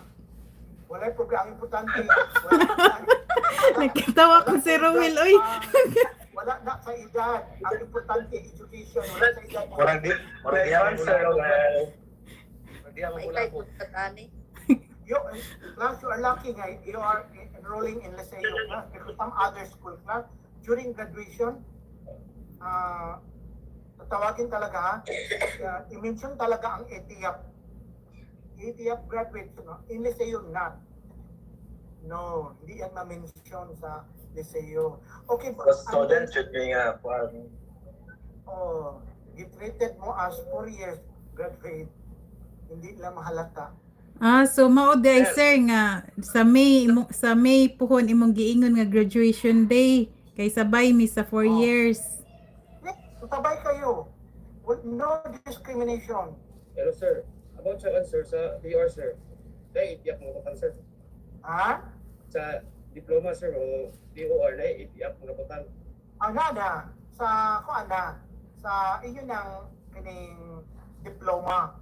Walay problema. Ang importante. Nakitawa ko si Romel, oy. Wala na sa edad. Ang importante, education. Wala sa edad. Murag di yaman sir. Di ako Ikay po. Class, you are lucky nga. You are enrolling in LSAU class because some other school class during graduation, tatawagin talaga i-mention talaga ang ATF graduates, in LSAU not. No, hindi yan ma-mention sa LSAU. Okay, The student should be get rated mo as 4 years graduate. Hindi lang mahalata. So mao day sir nga sa May puhon imong giingon nga graduation day kay sabay mi sa 4 years. Sabay kayo. No discrimination. Pero sir, about sa answer sa DR sir, dahil itiyak mo kapag sir. Ha? Sa diploma sir o DOR na itiyak mo kapag. Nada. Sa sa iyo ng kining diploma.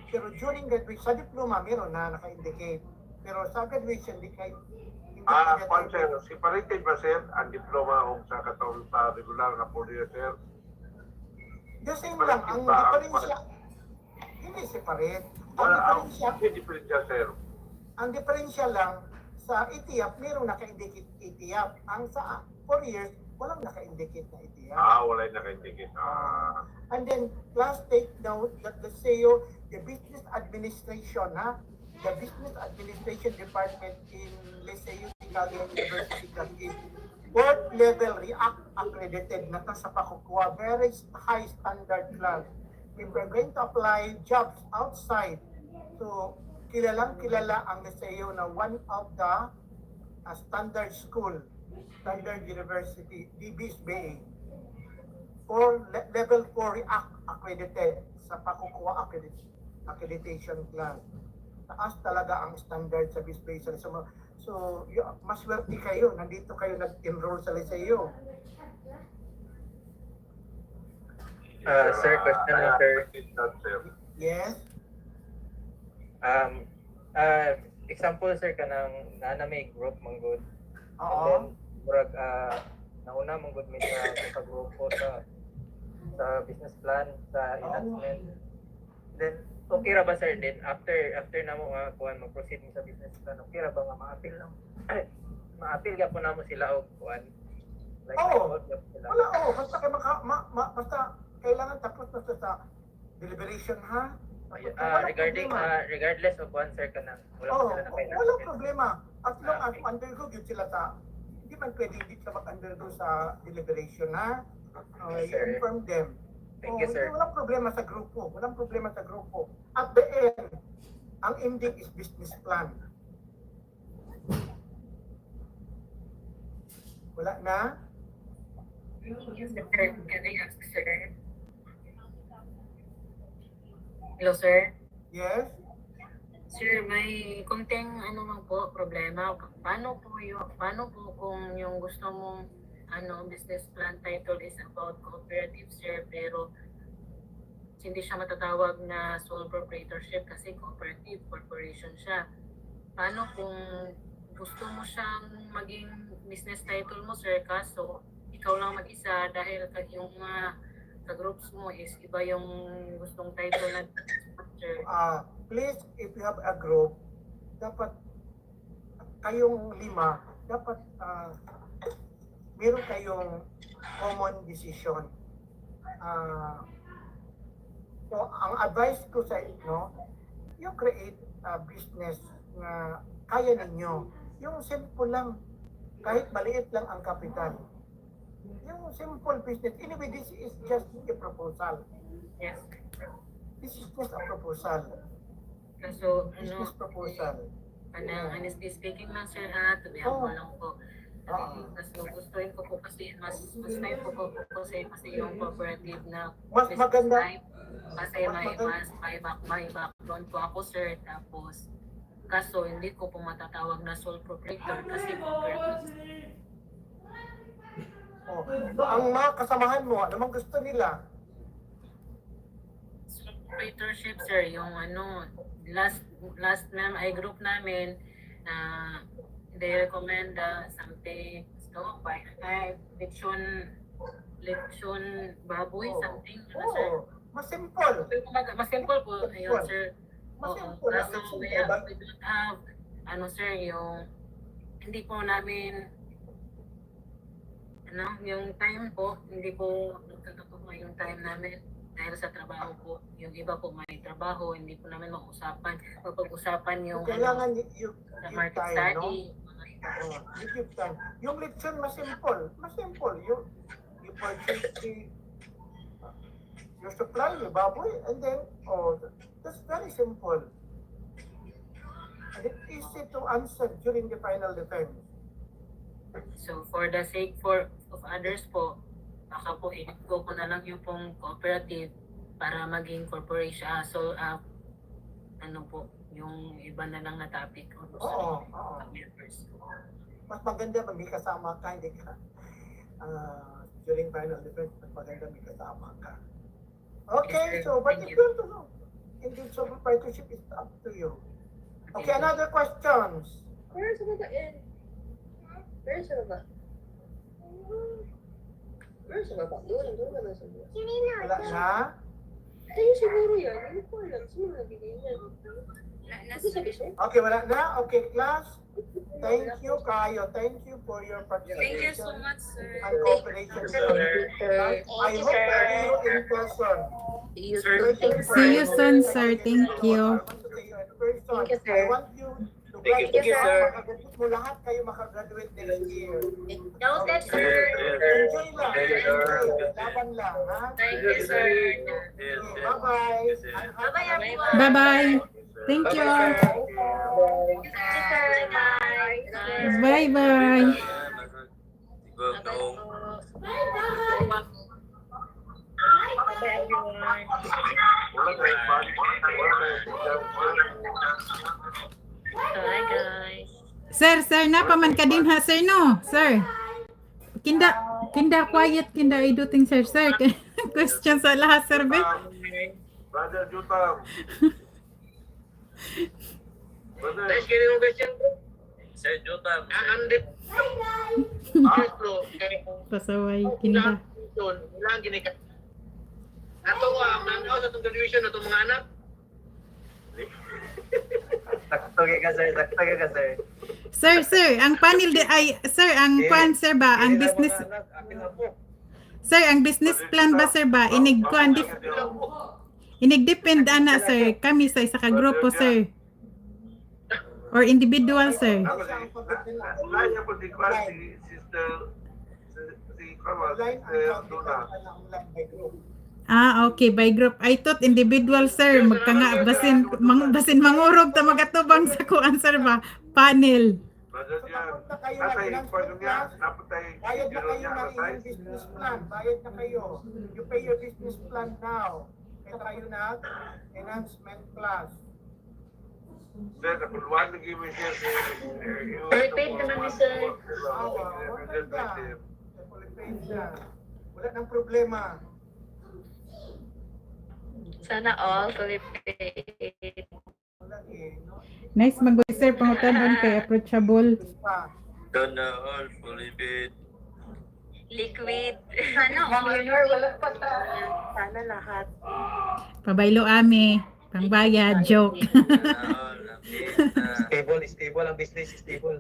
Pero during graduation, sa diploma meron na naka-indicate. Pero sa graduation, di kayo. Sir, separated ba sir ang diploma o sa katong sa regular na 4 years sir? The same lang, ang diferensya, hindi separate. Ang diferensya lang, sa ETF, meron naka-indicate ETF. Ang sa 4 years, walang naka-indicate na ETF. Wala naka-indicate. And then, last take note that the CEO, the business administration, the business administration department in LSAU University is board level REACT accredited na sa pakukuha, very high standard class. If we're going to apply jobs outside, so kilalang kilala ang LSAU na one of the standard school, standard university, DBSBA, or level 4 REACT accredited sa pakukuha accreditation class. Taas talaga ang standard sa BSBA. So, mas swerte kayo. Nandito kayo nag-enroll sa LSAU. Sir, question na sir. Yes? Example sir kanang na may group manggod. Oo. And then murag nauna manggod mi sa grupo sa business plan, sa enhancement. Then okay ra ba sir din after namo nga kuan mag-proceed sa business plan, okay ra ba nga ma-appeal lang? Ma-appeal gyapon namo sila og kuan. Like sila. Wala, basta kay basta kailangan tapos na sa deliberation Regarding regardless of one sir kanang wala sila na kailangan. Walang problema. As long as undergo yun sila hindi man pwede hindi sila mag-undergo sa deliberation you inform them. Thank you, sir. Walang problema sa grupo. Walang problema sa grupo. At the end, ang ending is business plan. Wala na? Hello, sir. Yes? Sir, may konting problema. Paano po kung yung gusto mong business plan title is about cooperative, sir, pero hindi siya matatawag na sole proprietorship kasi cooperative corporation siya. Paano kung gusto mo siyang maging business title mo, sir, kaso ikaw lang mag-isa dahil yung mga ka-groups mo is iba yung gustong title na structure. Please, if you have a group, dapat kayong 5, dapat meron kayong common decision. So, ang advice ko sa inyo, you create a business na kaya ninyo. Yung simple lang, kahit maliit lang ang kapital. Yung simple business. Anyway, this is just a proposal. Yes. This is just a proposal. Kaso, Business proposal. Honestly speaking lang, sir, tumihan lang po. Kaso gustuin ko po kasi, mas gustuin ko po kasi yung cooperative na mas maganda. Kasi may background po ako, sir. Tapos, kaso hindi ko po matatawag na sole proprietor kasi cooperative. Ang mga kasamahan mo, ano mang gusto nila? Sole proprietorship, sir, yung last group namin, they recommend something, lechon baboy, something, sir. Mas simple. Mas simple po, ayun, sir. Kaso we don't have, sir, yung, hindi po namin, yung time po, hindi po nagkakatuwa yung time namin dahil sa trabaho po. Yung iba po may trabaho, hindi po namin mapag-usapan yung kailangan market time, study. No? Yung lechon, mas simple. Mas simple. You purchase your supply, your baboy, and then, that's very simple. And it's easy to answer during the final defense. So for the sake of others po, baka po i-go ko na lang yung pong cooperative para maging corporation. So, yung iba na lang na topic. Mas maganda pag may kasama ka, hindi ka during final defense, mas maganda may kasama ka. Okay, so, but if you want to know, indeed, sole proprietorship is up to you. Okay, another questions? Where's the end? Where's the baba? Where's the baba? Doon na sa buwan. Wala na? Ayun siguro yan. Hindi ko alam. Sino nabigay yan? Okay, wala na? Okay, class. Thank you, Kayo. Thank you for your participation. Thank you so much, sir. And cooperation. I hope to see you in person. See you soon, sir. Thank you. Thank you, sir. I want you to Thank you, sir. mo lahat kayo makagraduate next year. Noted, sir. Enjoy lang. Laban lang, ha? Thank you, sir. Bye-bye. Bye-bye, everyone. Bye-bye. Thank you. Bye-bye. Hi, guys. Sir, napaman ka din ha, sir, no? Sir. Kinda quiet, kinda iduting, sir. Question sa lahat, sir, be? Brother Jutam. Brother. Sir Jutam. Pasaway, kinda. Ato ang sa graduation na itong mga anak. Saktoge ka, sir. Sir, ang panel sir, ang pan, sir ba, ang business, sir, ang business plan ba, sir ba, inigdepend ana, sir, kami sa isa ka grupo, sir, or individual, sir. Lanya po di kwa si Sister Duna. Okay, by group. I thought individual, sir. Magka nga, basin mangurog ta magatubang sa kuan, sir ba? Panel. Brother Jan, natay inform niya, napatay Bayad na kayo ng inyong business plan. Bayad na kayo. You pay your business plan now. Kaya tayo na enhancement class. Sir, napuluan na give me siya. Prepaid naman ni sir. Wala nang problema. Sana all fully paid. Nice mag sir, pangutanon kay approachable. Sana all fully paid. Liquid. Sana all. Sana lahat. Pabaylo ami. Pangbayad, joke. Sana all paid na. Stable ang business, stable.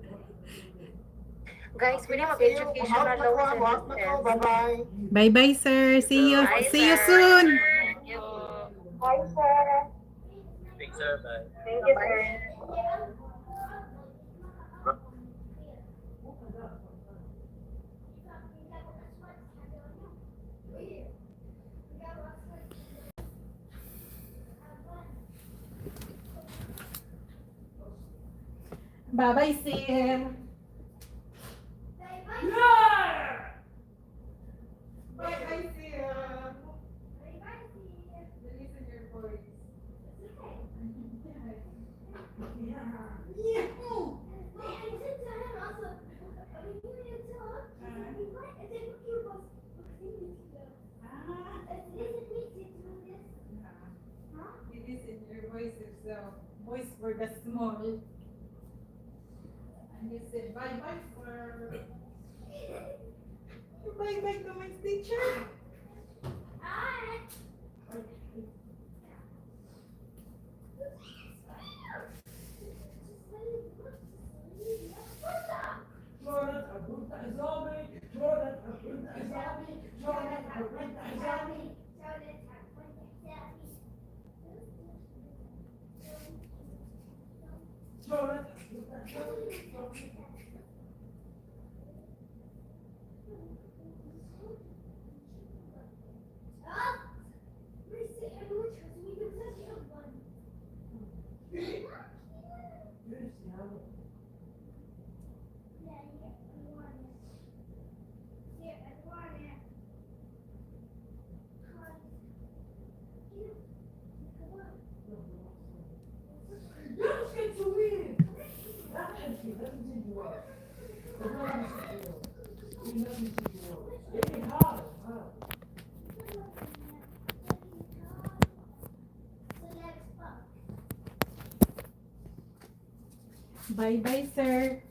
Guys, pwede mag-educational loans and business. Bye-bye. Bye-bye, sir. See you. Bye, See you sir. soon. Thank you. Hi, sir. Thanks, sir. Bye. Thank you, sir. Bye-bye, sir. Bye-bye, sir. Listen your voice. Listen your voice is voice for the small. And you said bye-bye for... Bye-bye to my teacher. Bye-bye, sir.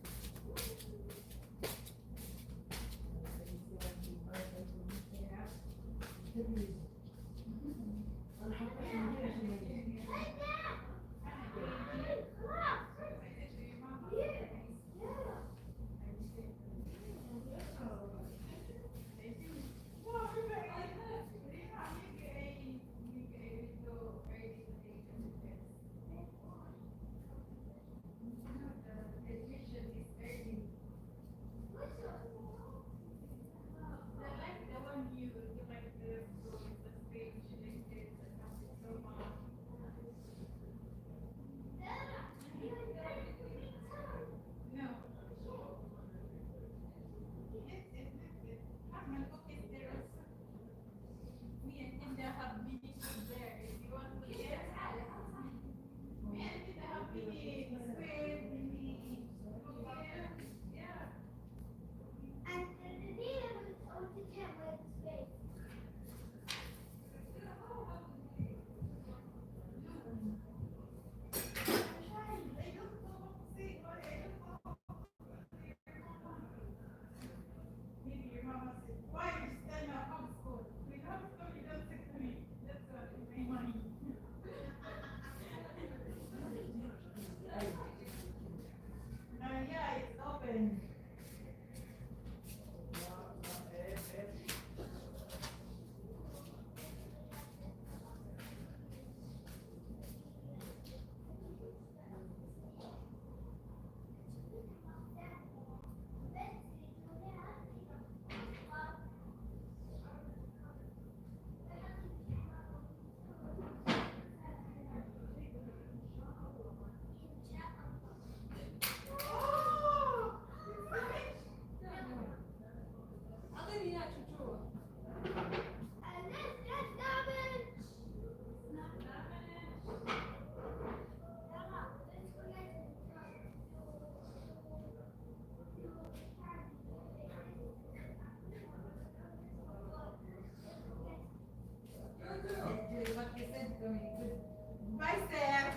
Bicep.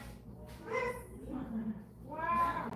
Yes. Wow.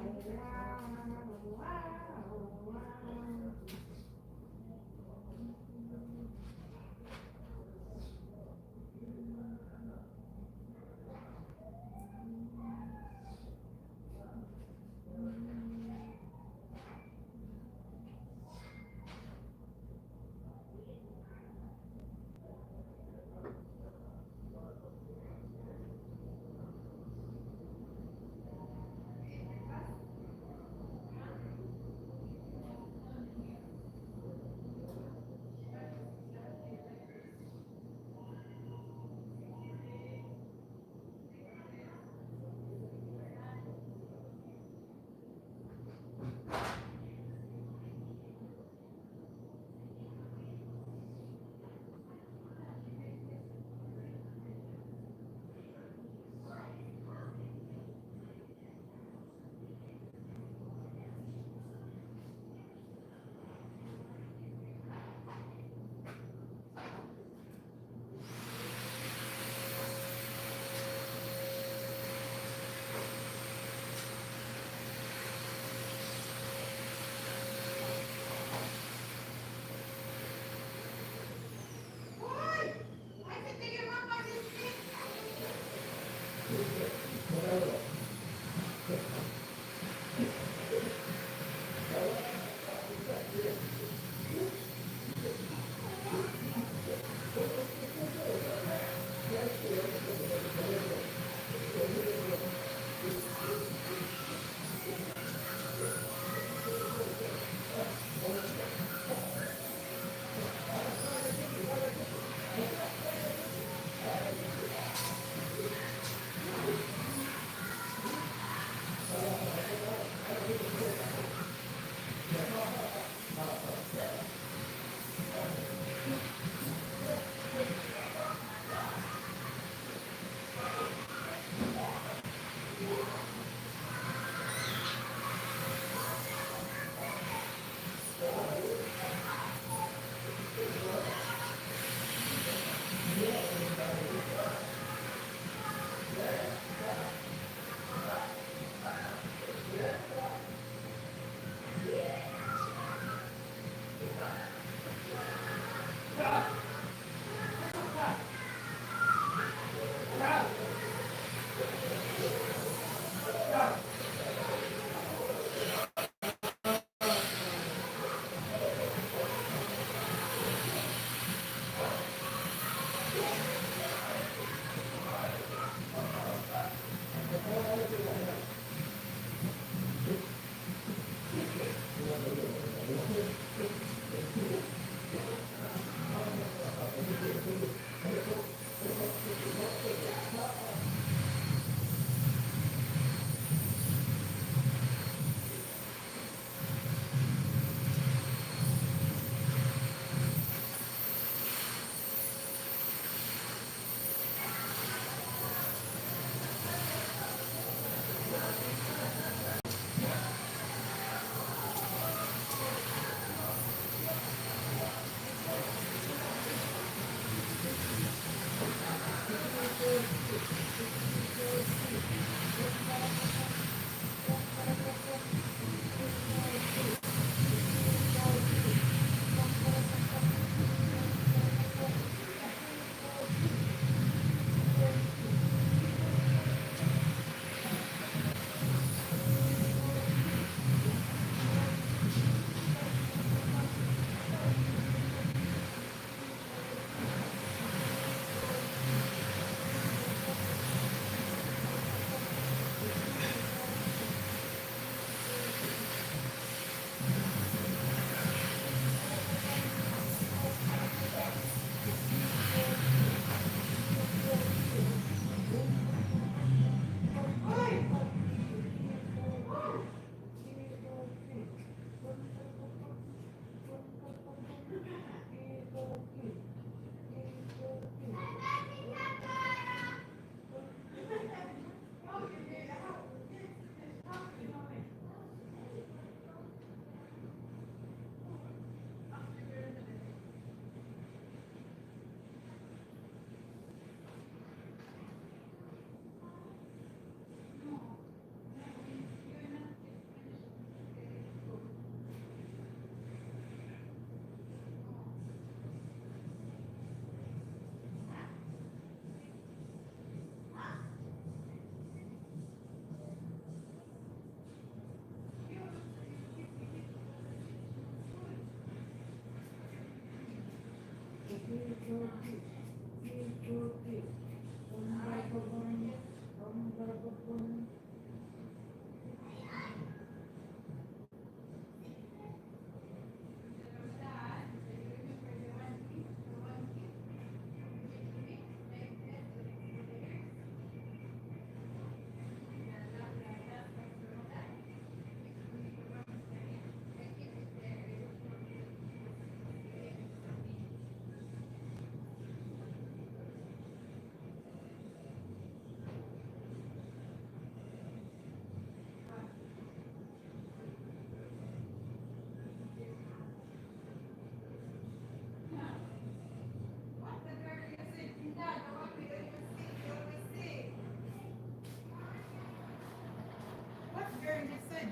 What girl just said?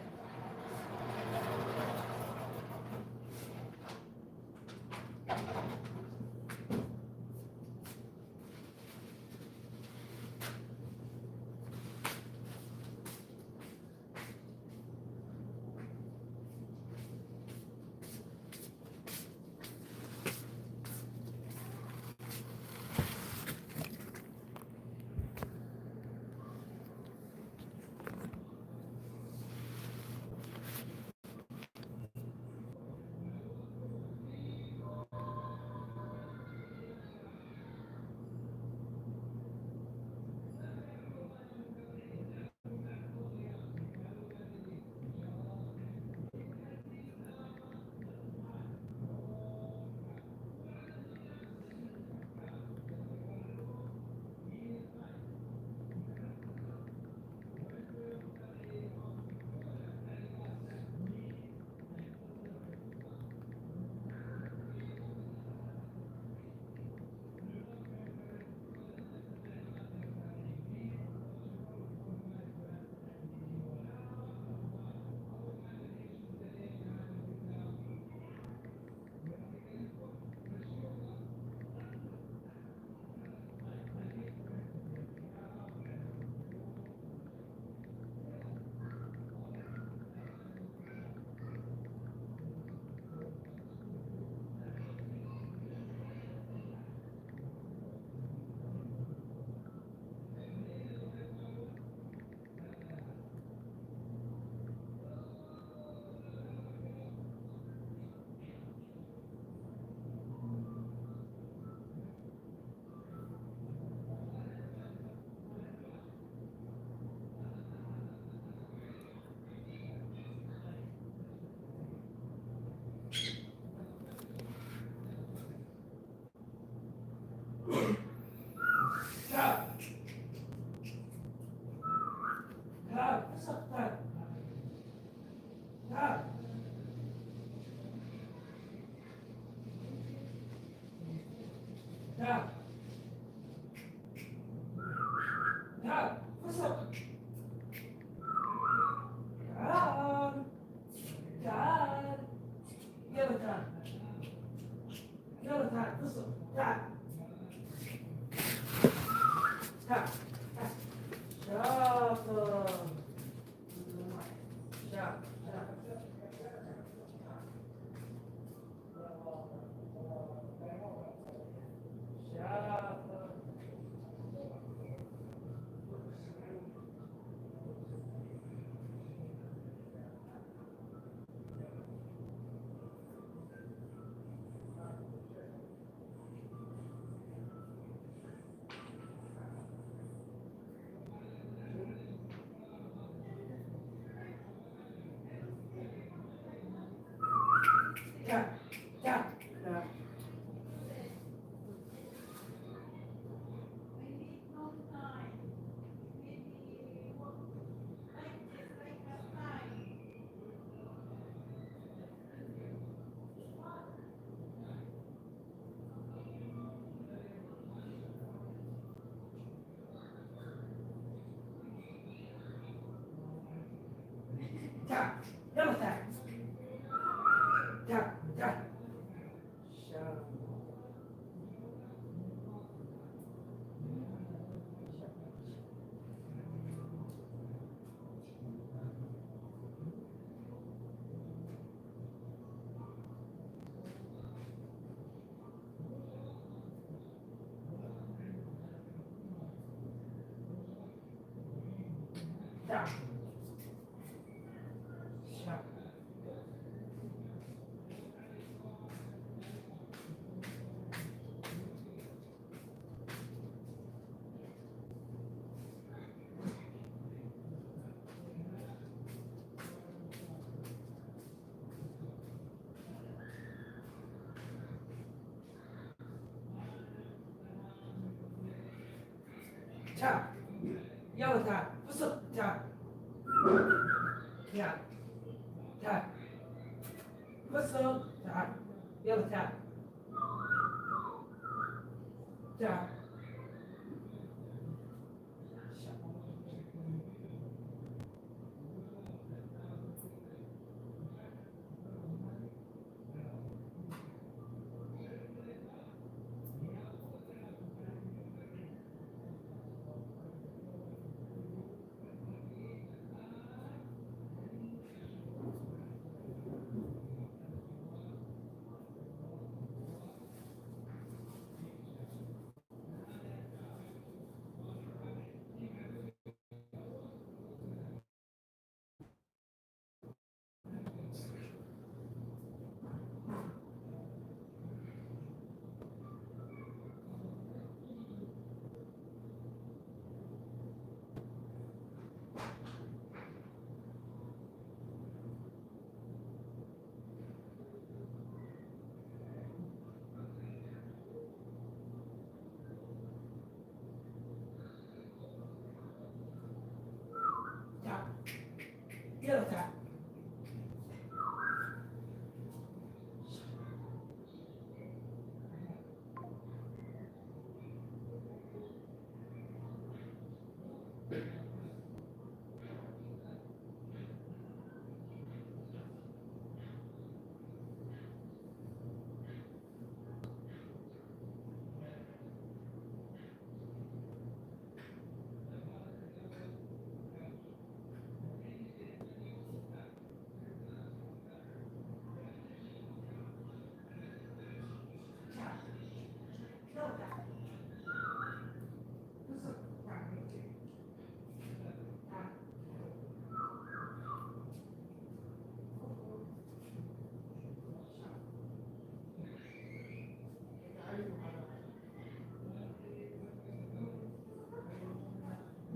تعال يلا تعال بص تعال تعال تعال بص تعال يلا تعال تعال يلا تعال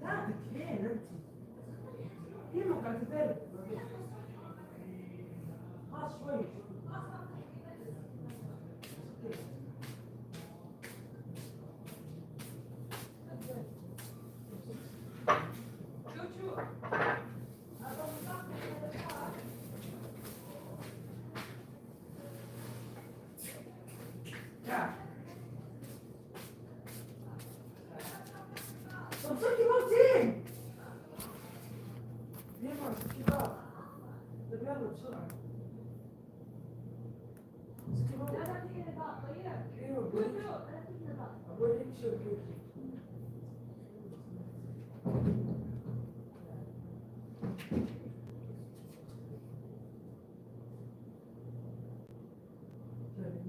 لا تكفين انت في مقعد ثالث خلاص شوي صدقني مرتين ليه ما كبار طيب يلا بسرعة أوريك شو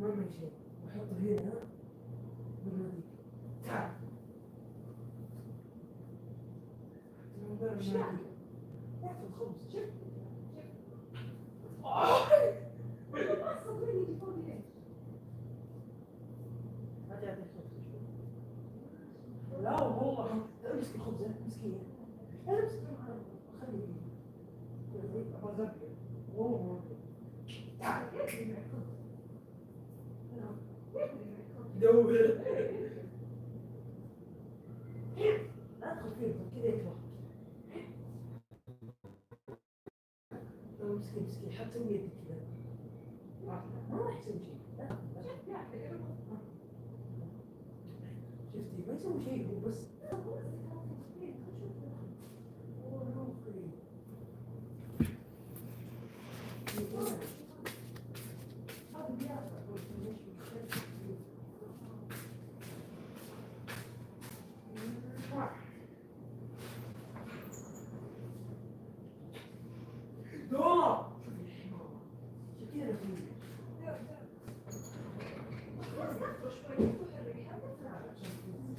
ما ماشي وحطه هنا بالمضيق تعال ايش يعني؟ ياكل الخبز شوف صدقني يجيبون لي هاتي الخبز شوف لا والله امسك الخبز مسكين انا امسك خليه ابغى زبده والله تعال دور لا تدخل فيه كذا يطلع مسكين حتى يدك كذا ما راح يسوي شيء شفتي ما يسوي شيء هو بس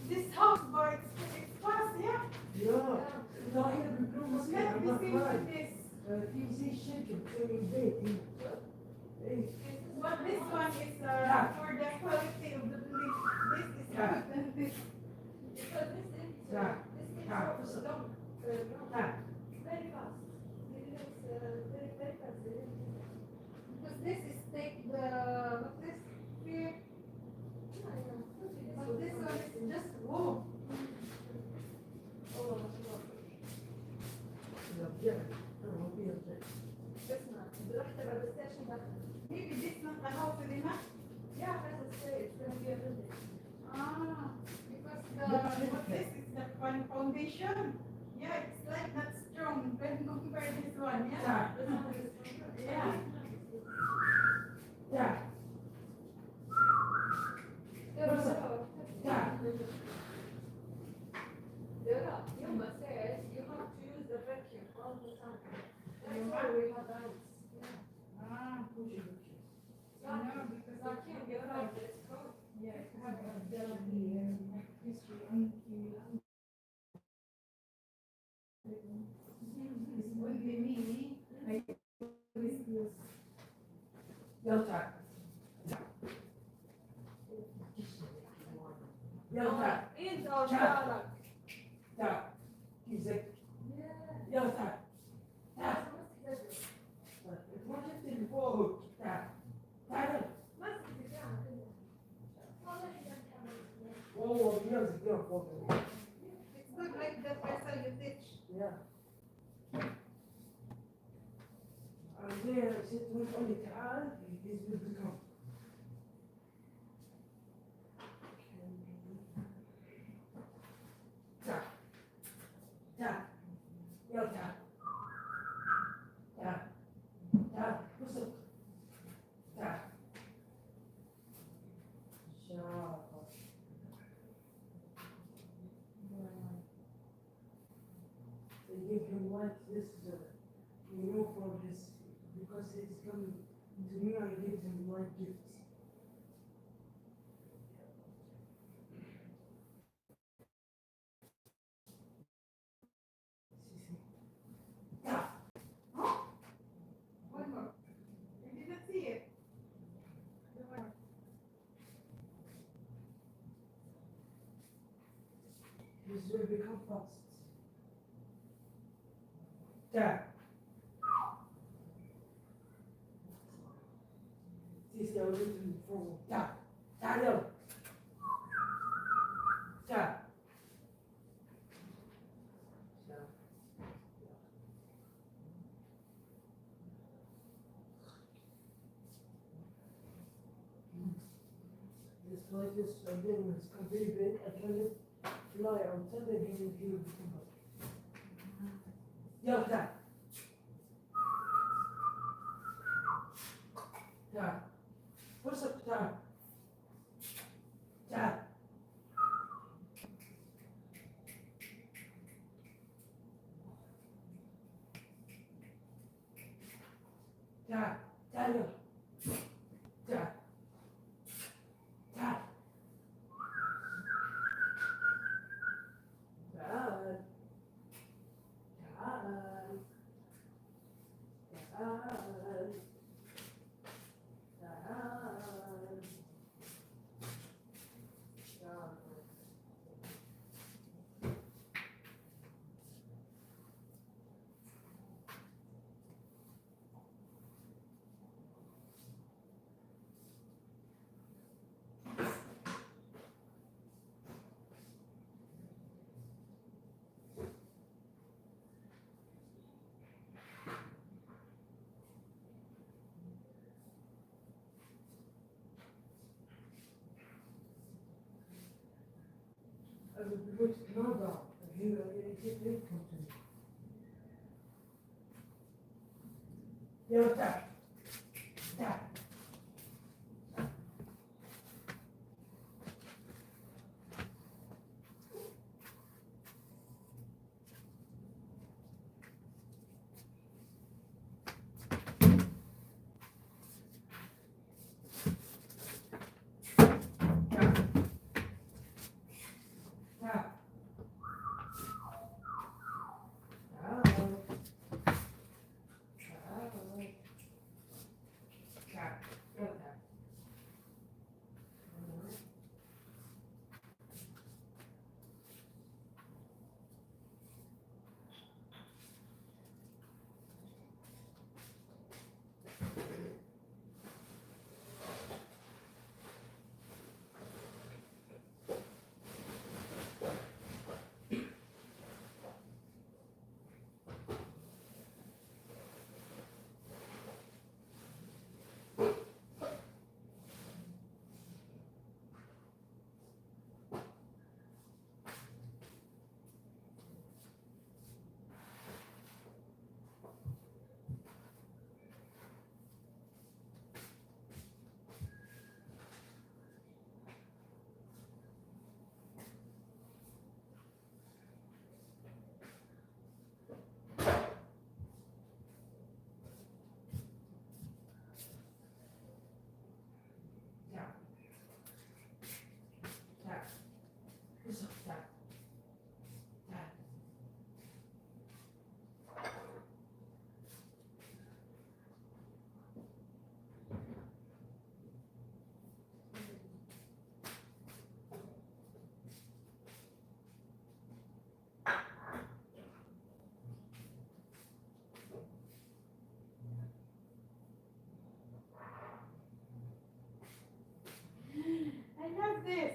This house, boy, it's expensive. But this one is for the quality of the building. This is good and this. Because this is long, very fast. It looks very, very fast. Because this is take the what this here. But this one is just whoa. Maybe this not the house anymore. Yeah, that's a stay. It's going to be a building. Ah, because the what this is the foundation. Yeah, it's like not strong when compare this one. Yeah. Yeah. Yeah. You must say you have to use the vacuum all the time. That's why we have ants. Ah, Yeah. no, because Vacuum, you're right, it's cold. yeah, it have a history on it's only me. I always use Delta. Delta. In Australia. Da. Music. Yeah. Delta. Da. What is it for? Da. Da. Oh, music. It's good like the person you teach. Yeah. There, sit with only تعال, this will become. Da. Da. Yo, da. Da. Da. What's up? Da. Sharp. They give him like this, for this, because he's coming to me, I give him like gifts. One more. I didn't see it. This will become fast. Da. This is written for da. Da. Da. This like this again is very big. I can fly outside again and he will become fast. Yo, da. Da. What's up, da? Da. Da. Da. Da. Da. Da. Dad. Dad. Dad. I would be good to know that. He did come to me. Yo, da. Da. I love this.